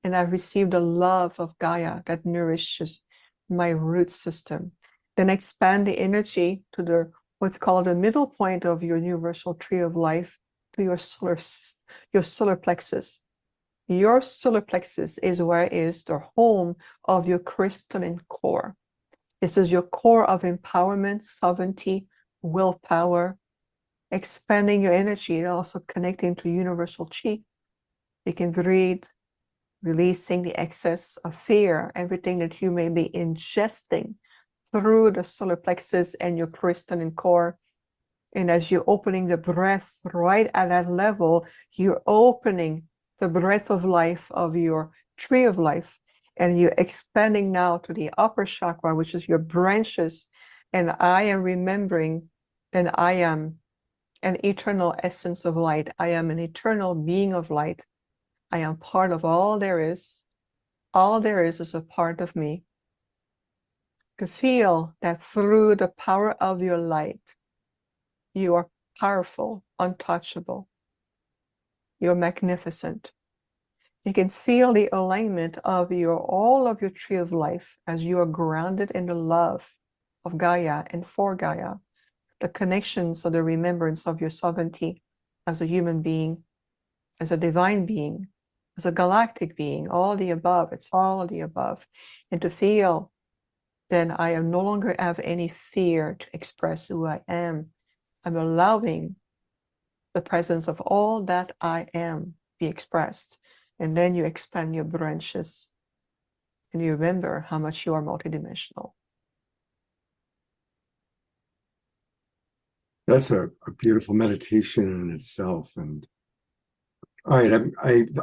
and I've received the love of Gaia that nourishes my root system. Then expand the energy to what's called the middle point of your universal tree of life, to your solar plexus. Your solar plexus is where is the home of your crystalline core. This is your core of empowerment, sovereignty, willpower, expanding your energy, and also connecting to universal chi. You can breathe, releasing the excess of fear, everything that you may be ingesting through the solar plexus and your crystalline core. And as you're opening the breath right at that level, you're opening the breath of life of your tree of life, and you're expanding now to the upper chakra, which is your branches. And I am remembering that I am an eternal essence of light. I am an eternal being of light. I am part of all there is. All there is a part of me. To feel that through the power of your light, you are powerful, untouchable. You're magnificent. You can feel the alignment of all of your tree of life as you are grounded in the love of Gaia and for Gaia, the connections of the remembrance of your sovereignty as a human being, as a divine being, as a galactic being, all the above. It's all the above. And to feel, then I no longer have any fear to express who I am. I'm allowing the presence of all that I am be expressed. And then you expand your branches and you remember how much you are multidimensional. That's a beautiful meditation in itself. And all right,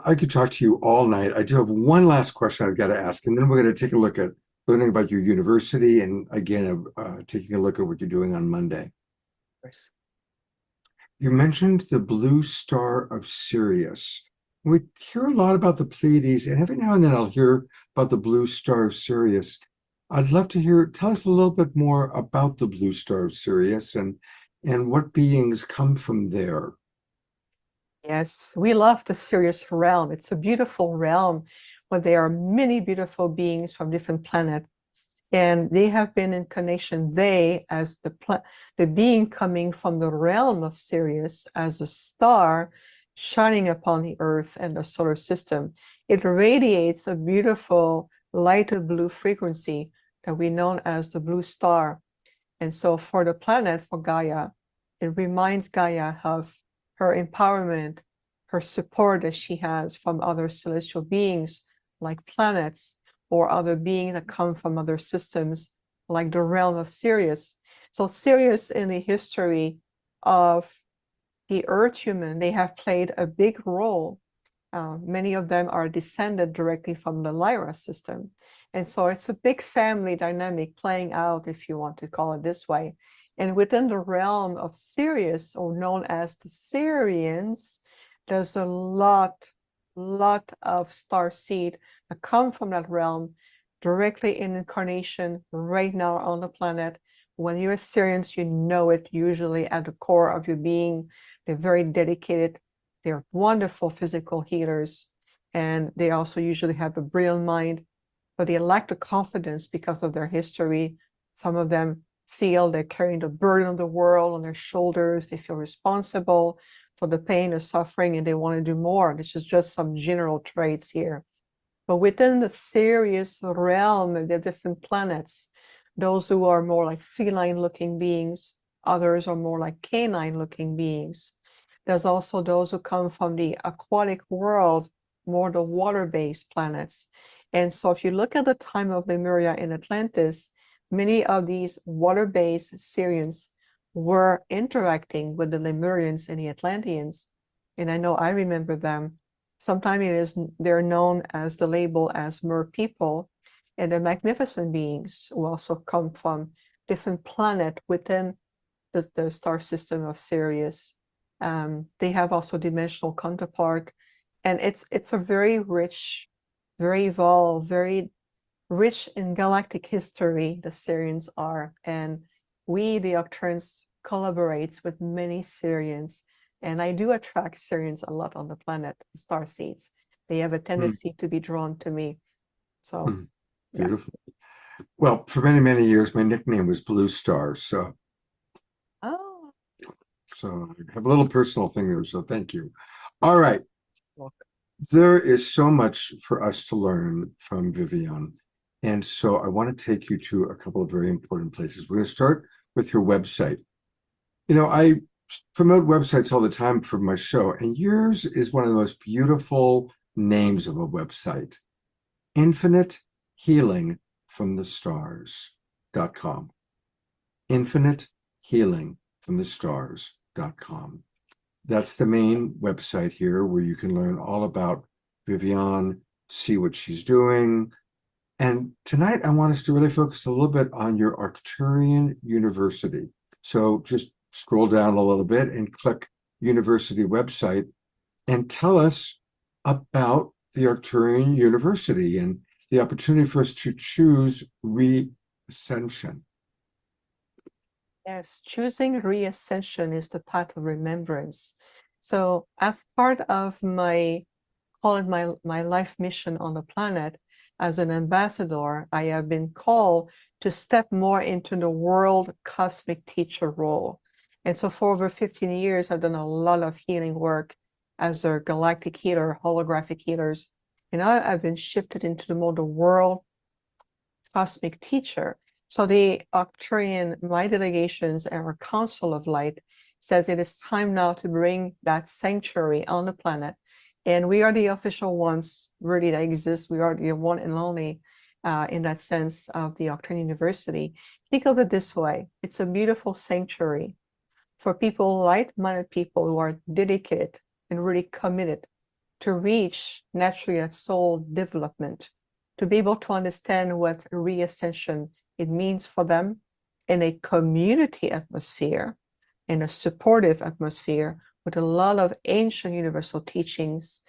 I could talk to you all night. I do have one last question I've got to ask, and then we're going to take a look at learning about your university, and again, taking a look at what you're doing on Monday. Yes. You mentioned the blue star of Sirius. We hear a lot about the Pleiades, and every now and then I'll hear about the blue star of Sirius. I'd love to hear, tell us a little bit more about the blue star of Sirius and what beings come from there. Yes, we love the Sirius realm. It's a beautiful realm where there are many beautiful beings from different planets. And they have been in connection, they as the being coming from the realm of Sirius as a star shining upon the earth and the solar system. It radiates a beautiful lighter blue frequency that we know as the blue star. And so for the planet, for Gaia, it reminds Gaia of her empowerment, her support that she has from other celestial beings like planets, or other beings that come from other systems, like the realm of Sirius. So Sirius, in the history of the Earth human, they have played a big role. Many of them are descended directly from the Lyra system. And so it's a big family dynamic playing out, if you want to call it this way. And within the realm of Sirius, or known as the Sirians, there's a lot of starseed that come from that realm directly in incarnation right now on the planet. When you're Sirians, you know it usually at the core of your being. They're very dedicated. They're wonderful physical healers. And they also usually have a brilliant mind, but they lack the confidence because of their history. Some of them feel they're carrying the burden of the world on their shoulders. They feel responsible for the pain or suffering, and they want to do more. This is just some general traits here. But within the Sirius realm, the different planets, those who are more like feline-looking beings, others are more like canine-looking beings. There's also those who come from the aquatic world, more the water-based planets. And so if you look at the time of Lemuria in Atlantis, many of these water-based Sirians were interacting with the Lemurians and the Atlanteans. And I know I remember them. Sometimes they're known as the label as Mer people, and they're magnificent beings who also come from different planet within the star system of Sirius. They have also dimensional counterpart, and it's a very rich, very evolved, very rich in galactic history, the Sirians are. And we, the Octurans, collaborates with many Sirians. And I do attract Sirians a lot on the planet, star seeds. They have a tendency to be drawn to me. So beautiful. Yeah. Well, for many, many years, my nickname was Blue Star. So I have a little personal thing there. So thank you. All right. There is so much for us to learn from Viviane. And so I want to take you to a couple of very important places. We're going to start with your website. You know, I promote websites all the time for my show, and yours is one of the most beautiful names of a website. Infinite Healing from the Stars.com. Infinite Healing from the Stars.com. That's the main website here where you can learn all about Viviane, see what she's doing. And tonight I want us to really focus a little bit on your Arcturian University. So just scroll down a little bit and click University website and tell us about the Arcturian University and the opportunity for us to choose Reascension. Yes, choosing Reascension is the path of remembrance. So as part of my, call it my life mission on the planet, as an ambassador, I have been called to step more into the world cosmic teacher role. And so for over 15 years, I've done a lot of healing work as a galactic healer, holographic healers. And I've been shifted into the more the world cosmic teacher. So the Arcturian, my delegations and our Council of Light says it is time now to bring that sanctuary on the planet. And we are the official ones really that exist. We are the one and only in that sense of the Arcturian University. Think of it this way. It's a beautiful sanctuary for people, like-minded people who are dedicated and really committed to reach naturally that soul development, to be able to understand what reascension it means for them in a community atmosphere, in a supportive atmosphere with a lot of ancient universal teachings.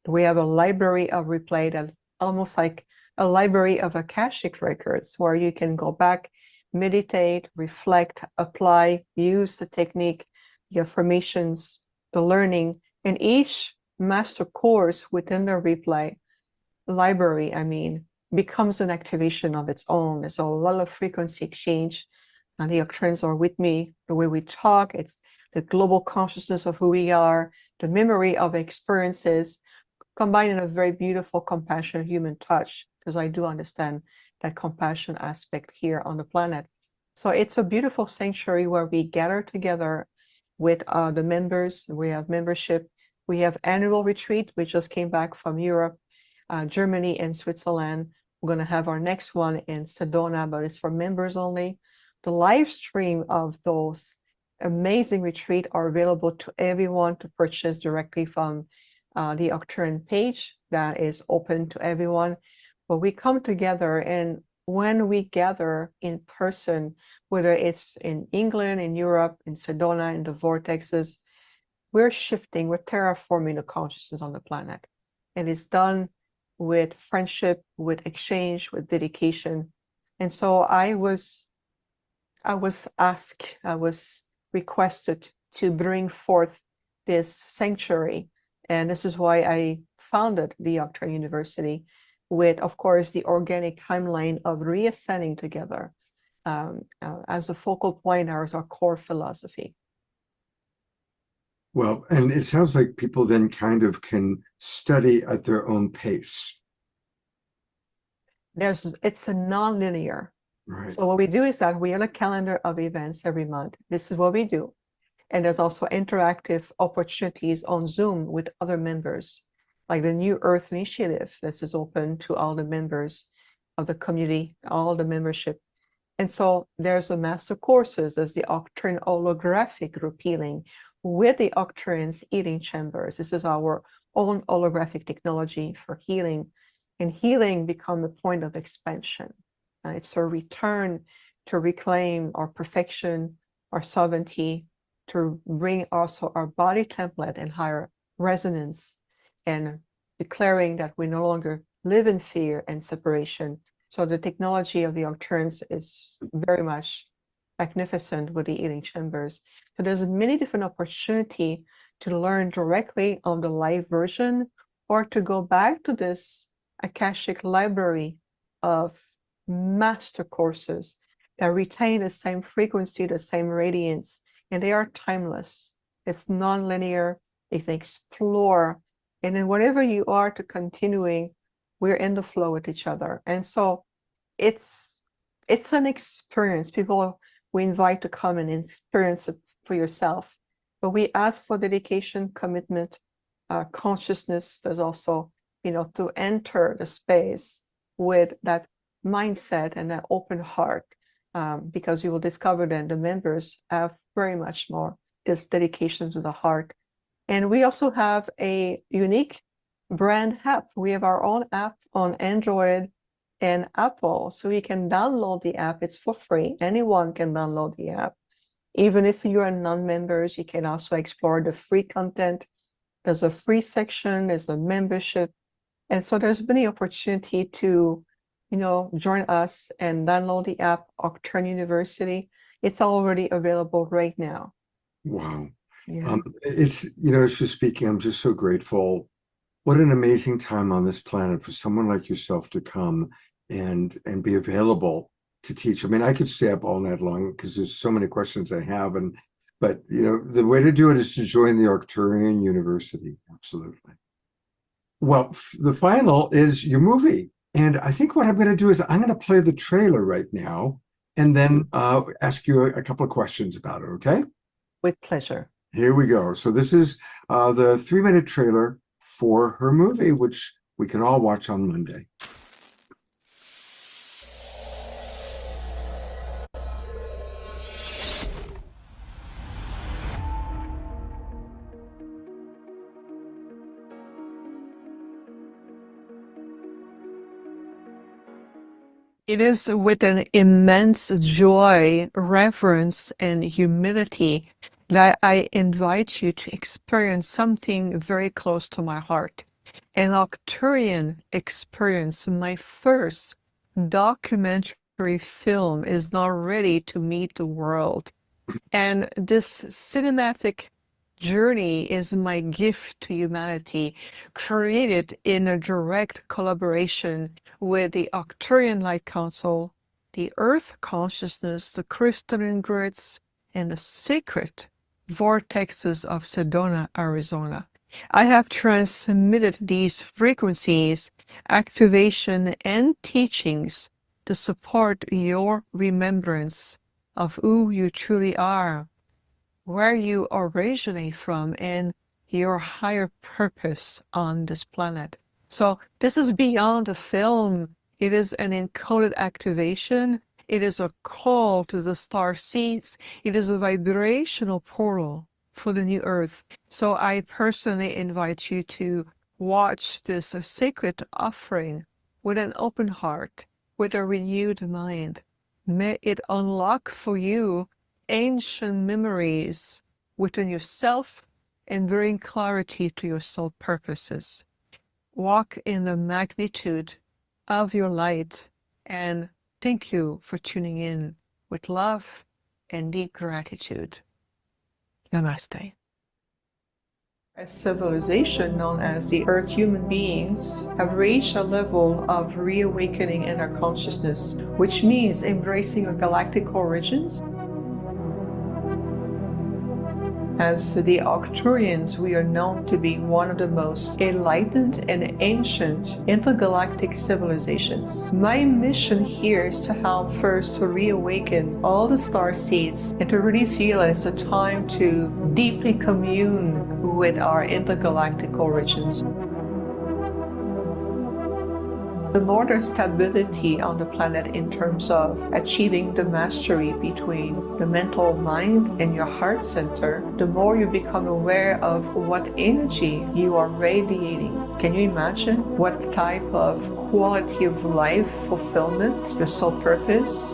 We have a library of replay that almost like a library of Akashic records where you can go back, meditate, reflect, apply, use the technique, the affirmations, the learning, and each master course within the replay library, becomes an activation of its own. There's a lot of frequency exchange, and the Octrins are with me. The way we talk, it's the global consciousness of who we are, the memory of experiences, combined in a very beautiful, compassionate human touch, because I do understand that compassion aspect here on the planet. So it's a beautiful sanctuary where we gather together with the members. We have membership. We have annual retreat. We just came back from Europe, Germany, and Switzerland. We're going to have our next one in Sedona, but it's for members only. The live stream of those amazing retreat are available to everyone to purchase directly from the Octurian page that is open to everyone. But we come together, and when we gather in person, whether it's in England, in Europe, in Sedona, in the vortexes, we're shifting, we're terraforming the consciousness on the planet. And it's done with friendship, with exchange, with dedication. And so I was requested to bring forth this sanctuary. And this is why I founded the Octurian University with, of course, the organic timeline of reascending together as a focal point, as our core philosophy. Well, and it sounds like people then kind of can study at their own pace. It's a non-linear. Right. So what we do is that we have a calendar of events every month. This is what we do. And there's also interactive opportunities on Zoom with other members, like the New Earth Initiative. This is open to all the members of the community, all the membership. And so there's the master courses. There's the Octurian holographic group healing with the Octurians healing chambers. This is our own holographic technology for healing. And healing become a point of expansion. It's a return to reclaim our perfection, our sovereignty, to bring also our body template and higher resonance, and declaring that we no longer live in fear and separation. So the technology of the Octurians is very much magnificent with the healing chambers. So there's many different opportunity to learn directly on the live version, or to go back to this Akashic library of master courses that retain the same frequency, the same radiance, and they are timeless. It's non-linear. They can explore, and then whatever you are to continuing, we're in the flow with each other. And so it's an experience. People we invite to come and experience it for yourself. But we ask for dedication, commitment, consciousness. There's also, to enter the space with that mindset and that open heart, because you will discover that the members have very much more this dedication to the heart. And we also have a unique brand app. We have our own app on Android and Apple, so you can download the app. It's for free. Anyone can download the app. Even if you're a non-members, you can also explore the free content. There's a free section, there's a membership. And so there's many opportunity to, join us and download the app, Octurian University. It's already available right now. Wow. Yeah. It's, as you're speaking, I'm just so grateful. What an amazing time on this planet for someone like yourself to come and be available to teach. I mean, I could stay up all night long because there's so many questions I have. But the way to do it is to join the Octurian University. Absolutely. Well, the final is your movie. And I think what I'm going to do is I'm going to play the trailer right now and then ask you a couple of questions about it. Okay? With pleasure. Here we go. So this is the 3-minute trailer for her movie, which we can all watch on Monday. It is with an immense joy, reverence, and humility that I invite you to experience something very close to my heart. An Arcturian experience. My first documentary film is now ready to meet the world. And this cinematic journey is my gift to humanity, created in a direct collaboration with the Arcturian Light Council, the Earth Consciousness, the crystalline grids, and the sacred vortexes of Sedona, Arizona. I have transmitted these frequencies, activation, and teachings to support your remembrance of who you truly are, where you originate from, and your higher purpose on this planet. So this is beyond a film. It is an encoded activation. It is a call to the star seeds. It is a vibrational portal for the new earth. So I personally invite you to watch this sacred offering with an open heart, with a renewed mind. May it unlock for you ancient memories within yourself and bring clarity to your soul purposes. Walk in the magnitude of your light, and thank you for tuning in with love and deep gratitude. Namaste. A civilization known as the Earth human beings have reached a level of reawakening in our consciousness, which means embracing our galactic origins. As the Arcturians, we are known to be one of the most enlightened and ancient intergalactic civilizations. My mission here is to help first to reawaken all the star seeds and to really feel it's a time to deeply commune with our intergalactic origins. The more there's stability on the planet in terms of achieving the mastery between the mental mind and your heart center, the more you become aware of what energy you are radiating. Can you imagine what type of quality of life fulfillment, your soul purpose?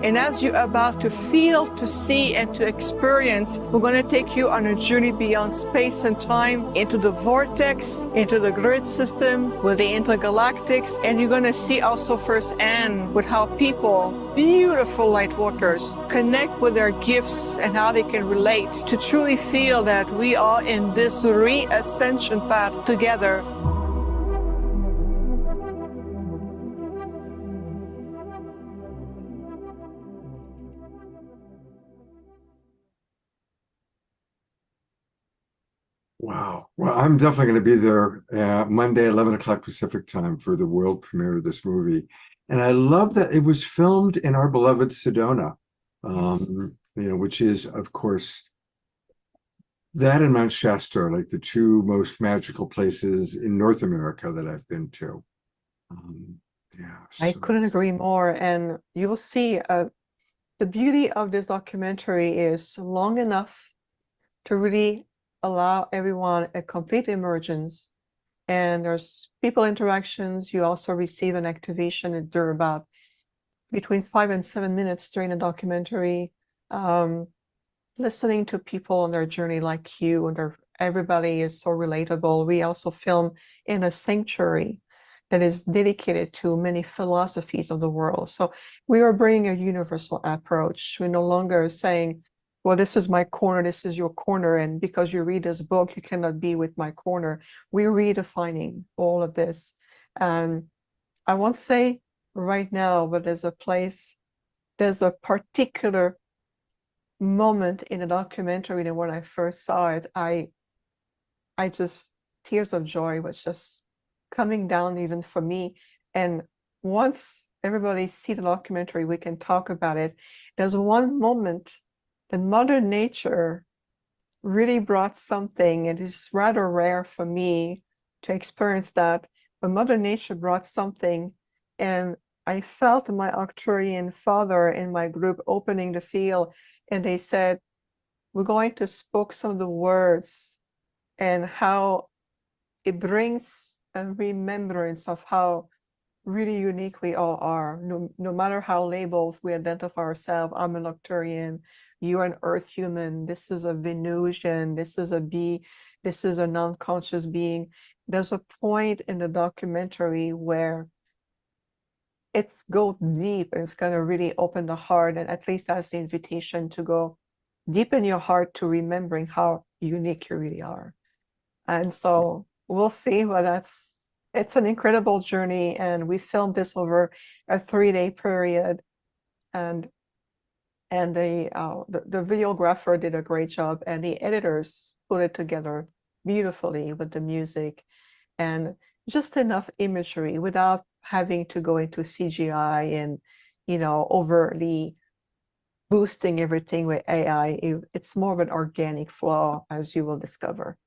And as you're about to feel, to see, and to experience, we're going to take you on a journey beyond space and time, into the vortex, into the grid system, with the intergalactics, and you're going to see also firsthand with how people, beautiful light workers, connect with their gifts and how they can relate to truly feel that we are in this re-ascension path together. Wow. Well, I'm definitely going to be there Monday, 11 o'clock Pacific time for the world premiere of this movie. And I love that it was filmed in our beloved Sedona, which is, of course, that and Mount Shasta are like the two most magical places in North America that I've been to. I couldn't agree more. And you'll see the beauty of this documentary is long enough to really allow everyone a complete emergence, and there's people interactions. You also receive an activation, and they're about between 5 and 7 minutes during the documentary, listening to people on their journey like you, and everybody is so relatable. We also film in a sanctuary that is dedicated to many philosophies of the world. So we are bringing a universal approach. We're no longer saying, well, this is my corner, this is your corner, and because you read this book, you cannot be with my corner. We're redefining all of this. And I won't say right now, but there's a particular moment in a documentary that when I first saw it, I just, tears of joy was just coming down even for me. And once everybody see the documentary, we can talk about it. There's one moment that Mother Nature really brought something. It is rather rare for me to experience that, but Mother Nature brought something, and I felt my Arcturian father in my group opening the field, and they said, we're going to speak some of the words and how it brings a remembrance of how really unique we all are. No matter how labels we identify ourselves, I'm an Arcturian, you're an Earth human, this is a Venusian, this is a bee, this is a non-conscious being. There's a point in the documentary where it's go deep and it's going to really open the heart, and at least that's the invitation to go deep in your heart to remembering how unique you really are. And so we'll see, but it's an incredible journey, and we filmed this over a 3-day period, and the videographer did a great job, and the editors put it together beautifully with the music and just enough imagery without having to go into CGI and, you know, overly boosting everything with AI. It's more of an organic flow, as you will discover.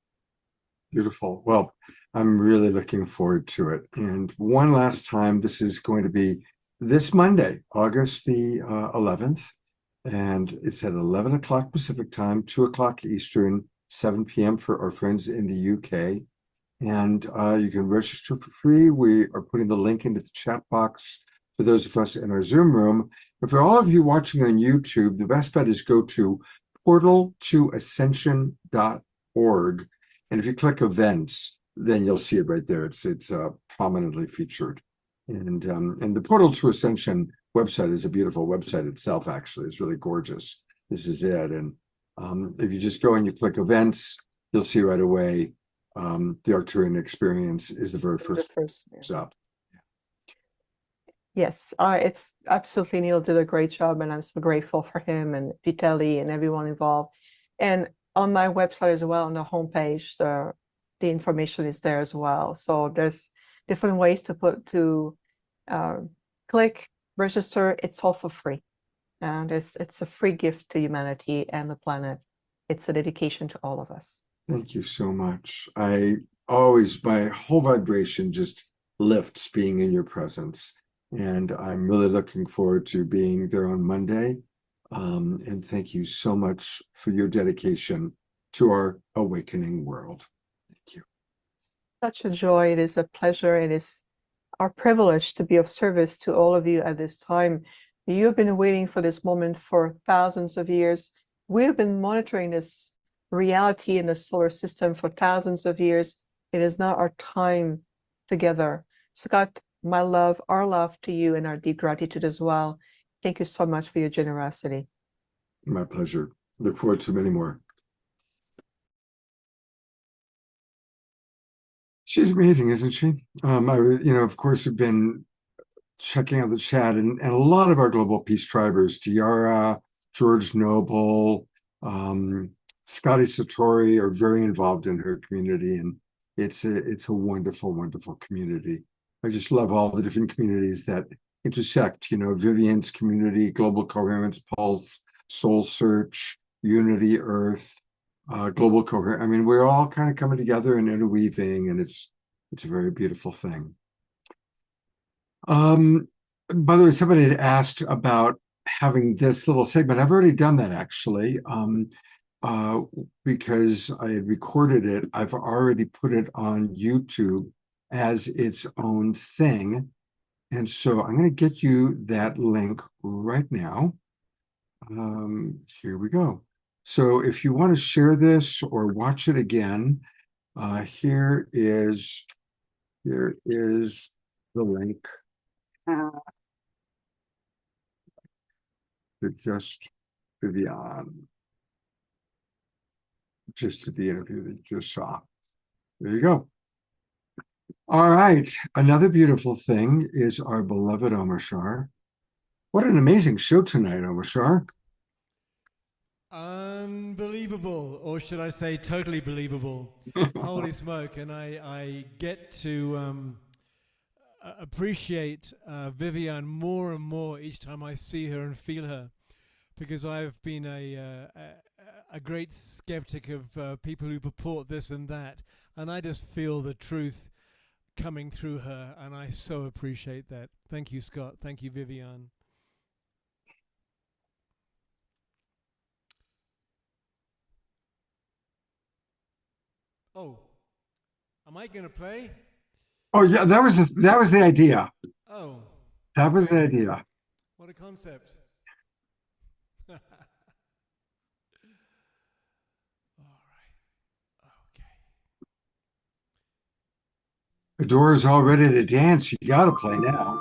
Beautiful. Well, I'm really looking forward to it. And one last time, this is going to be this Monday, August the 11th, and it's at 11 o'clock Pacific time, 2 o'clock Eastern, 7 p.m. for our friends in the UK. And you can register for free. We are putting the link into the chat box for those of us in our Zoom room. But for all of you watching on YouTube, the best bet is go to portaltoascension.org. And if you click events, then you'll see it right there. It's prominently featured. And the Portal to Ascension website is a beautiful website itself, actually. It's really gorgeous. This is it. And if you just go and you click events, you'll see right away the Arcturian experience is the very first up. Yes, it's absolutely, Neil did a great job, and I'm so grateful for him and Vitaly and everyone involved. And on my website as well, on the homepage, the information is there as well. So there's different ways to click, register. It's all for free, and it's a free gift to humanity and the planet. It's a dedication to all of us. Thank you so much. My whole vibration just lifts being in your presence. And I'm really looking forward to being there on Monday. And thank you so much for your dedication to our awakening world. Thank you. Such a joy. It is a pleasure. It is our privilege to be of service to all of you at this time. You've been waiting for this moment for thousands of years. We've been monitoring this reality in the solar system for thousands of years. It is now our time together. Scott, my love, our love to you, and our deep gratitude as well. Thank you so much for your generosity. My pleasure. Look forward to many more. She's amazing, isn't she? Of course, we've been checking out the chat, and a lot of our Global Peace Tribers, Diara, George Noble, Scotty Satori, are very involved in her community, and it's a wonderful, wonderful community. I just love all the different communities that intersect. Vivian's community, Global Coherence, Pulse, Soul Search, Unity Earth, Global Coherence. I mean, we're all kind of coming together and interweaving, and it's a very beautiful thing. By the way, somebody had asked about having this little segment. I've already done that, actually. Because I had recorded it, I've already put it on YouTube as its own thing. And so I'm going to get you that link right now. Here we go. So if you want to share this or watch it again, here is the link to just Vivian. Just to the interview that you just saw. There you go. All right. Another beautiful thing is our beloved Omar Shar. What an amazing show tonight, Omar Shar. Unbelievable, or should I say totally believable. Holy smoke. And I get to appreciate Vivian more and more each time I see her and feel her, because I've been a great skeptic of people who purport this and that, and I just feel the truth coming through her, and I so appreciate that. Thank you, Scott. Thank you, Vivian. Oh, am I going to play? Oh yeah, that was the idea. Oh, That was the idea. what a concept. All right. Okay. Adora's all ready to dance. You got to play now.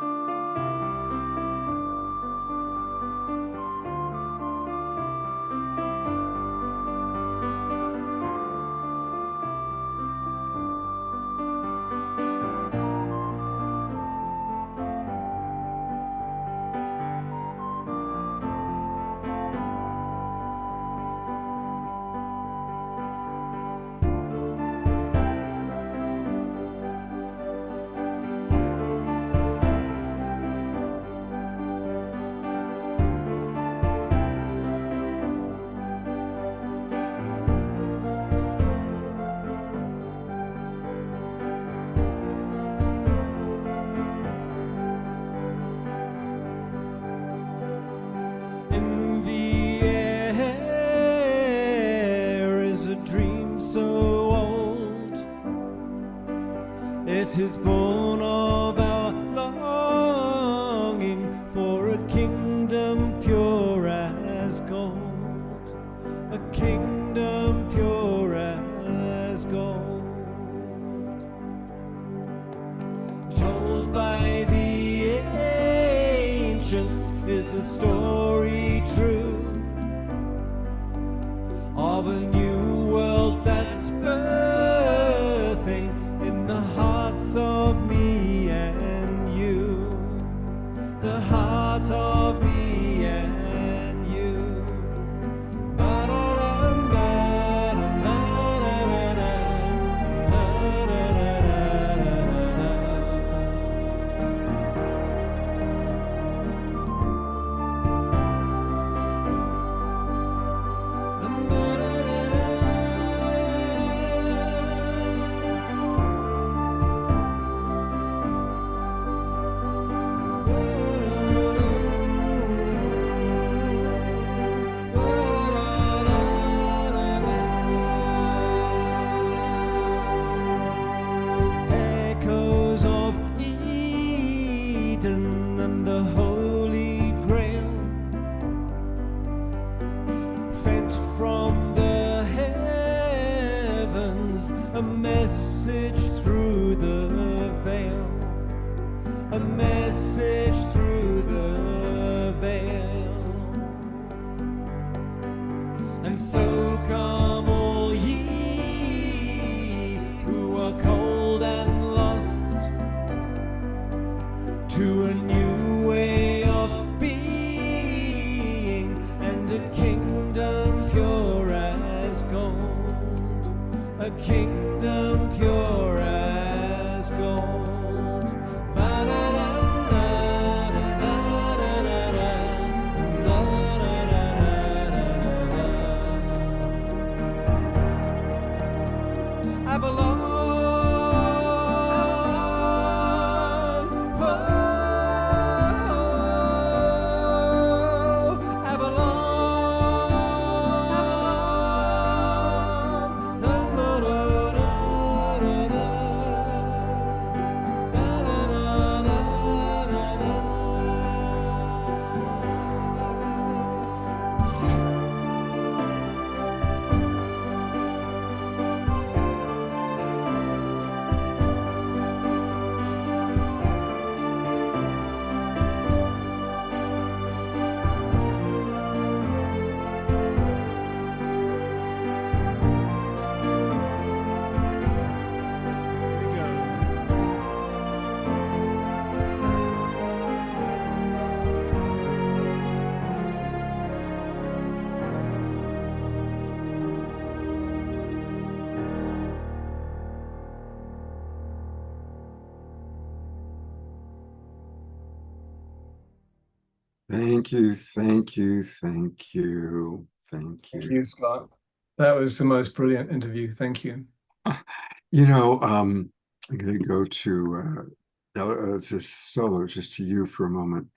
In the air is a dream so old. It is born of our longing for a kingdom pure as gold, a kingdom pure as gold. Told by the ancients is the story true of a new world that's birthing in the hearts of me and you, the heart of me and you. Ba-da-dum, ba-dum, ba-da-da-da, echoes of Eden and the Holy Grail, sent from the heavens, a message through the veil, a message through the veil. And so come all ye who are cold and lost to a new way of being and a kingdom pure as gold, a kingdom pure as gold. Ba-da-dum, da-dum, da-da-da-da, da-da-da-da-da. Avalon, whoa, Avalon, Thank you, thank you, thank you, thank Thank you. you, Scott. That was the most brilliant interview. Thank you. You know, I'm going to go to just solo, just to you for a moment.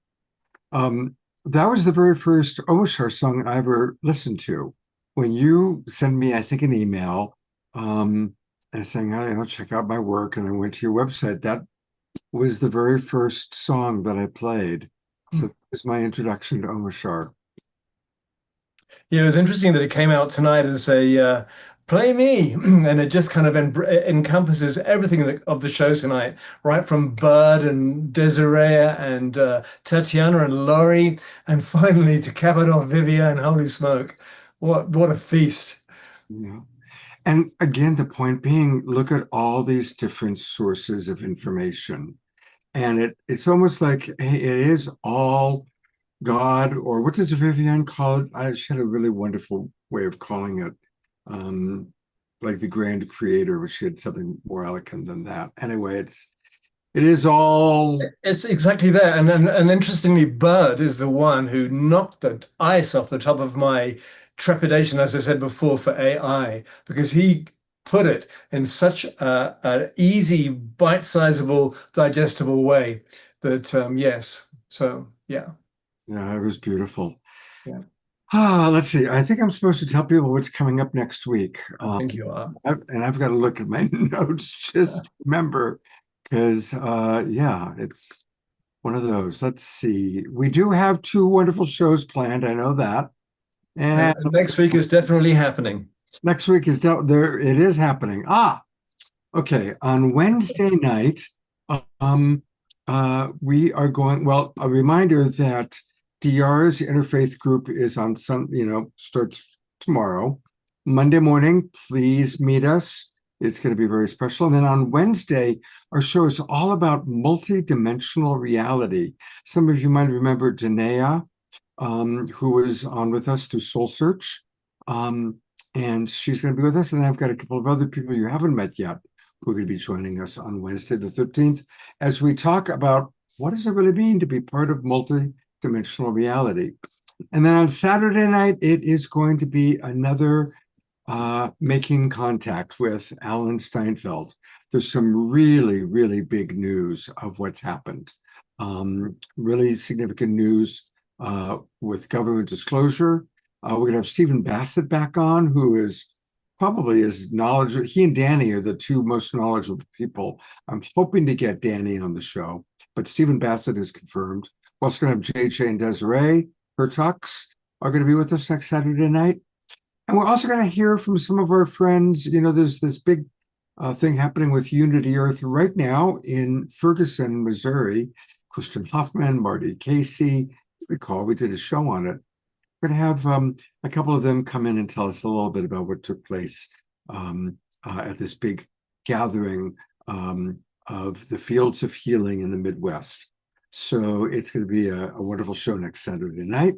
That was the very first Oshar song I ever listened to. When you sent me, I think, an email and saying, "Hey, check out my work," and I went to your website, that was the very first song that I played. So it was my introduction to Omar Shar. Yeah, it was interesting that it came out tonight as a play me, and it just kind of encompasses everything of the show tonight, right from Bud and Desiree and Tatiana and Laurie, and finally to cap it off, Vivian. Holy smoke, what a feast! Yeah. And again, the point being, look at all these different sources of information. And it's almost like, hey, it is all God, or what does Vivian call it? She had a really wonderful way of calling it, like the grand creator, but she had something more eloquent than that. Anyway, it is all. It's exactly that. And interestingly, Bud is the one who knocked the ice off the top of my trepidation, as I said before, for AI, because he put it in such an easy, bite-sizable, digestible way that, yes. So, yeah. Yeah, it was beautiful. Yeah. Let's see. I think I'm supposed to tell people what's coming up next week. I think you are. And I've got to look at my notes just to remember, because, yeah, it's one of those. Let's see. We do have 2 wonderful shows planned. I know that. And next week is definitely happening. Next week is there. It is happening. Okay. On Wednesday night, we are going. Well, a reminder that DR's interfaith group is on starts tomorrow. Monday morning, please meet us. It's going to be very special. And then on Wednesday, our show is all about multidimensional reality. Some of you might remember Danae, who was on with us through Soul Search. And she's going to be with us. And I've got a couple of other people you haven't met yet who are going to be joining us on Wednesday, the 13th, as we talk about what does it really mean to be part of multidimensional reality. And then on Saturday night, it is going to be another Making Contact with Alan Steinfeld. There's some really, really big news of what's happened. Really significant news with government disclosure. We're going to have Stephen Bassett back on, who is probably as knowledgeable. He and Danny are the 2 most knowledgeable people. I'm hoping to get Danny on the show, but Stephen Bassett is confirmed. We're also going to have JJ and Desiree Hertux are going to be with us next Saturday night. And we're also going to hear from some of our friends. There's this big thing happening with Unity Earth right now in Ferguson, Missouri. Christian Hoffman, Marty Casey. Recall we did a show on it. We're going to have a couple of them come in and tell us a little bit about what took place at this big gathering of the Fields of Healing in the Midwest. So it's going to be a wonderful show next Saturday night.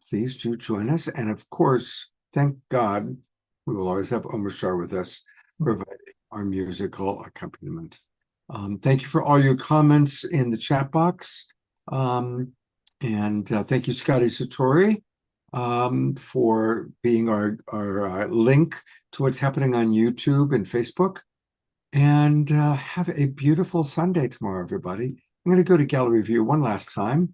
Please do join us. And of course, thank God, we will always have Omar Shar with us, providing our musical accompaniment. Thank you for all your comments in the chat box. And thank you, Scotty Satori, for being our link to what's happening on YouTube and Facebook. And have a beautiful Sunday tomorrow, everybody. I'm going to go to Gallery View one last time.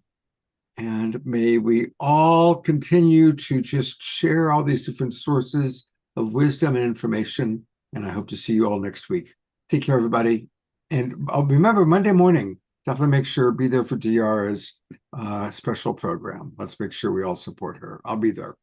And may we all continue to just share all these different sources of wisdom and information. And I hope to see you all next week. Take care, everybody. And remember, Monday morning, definitely make sure be there for DR's special program. Let's make sure we all support her. I'll be there.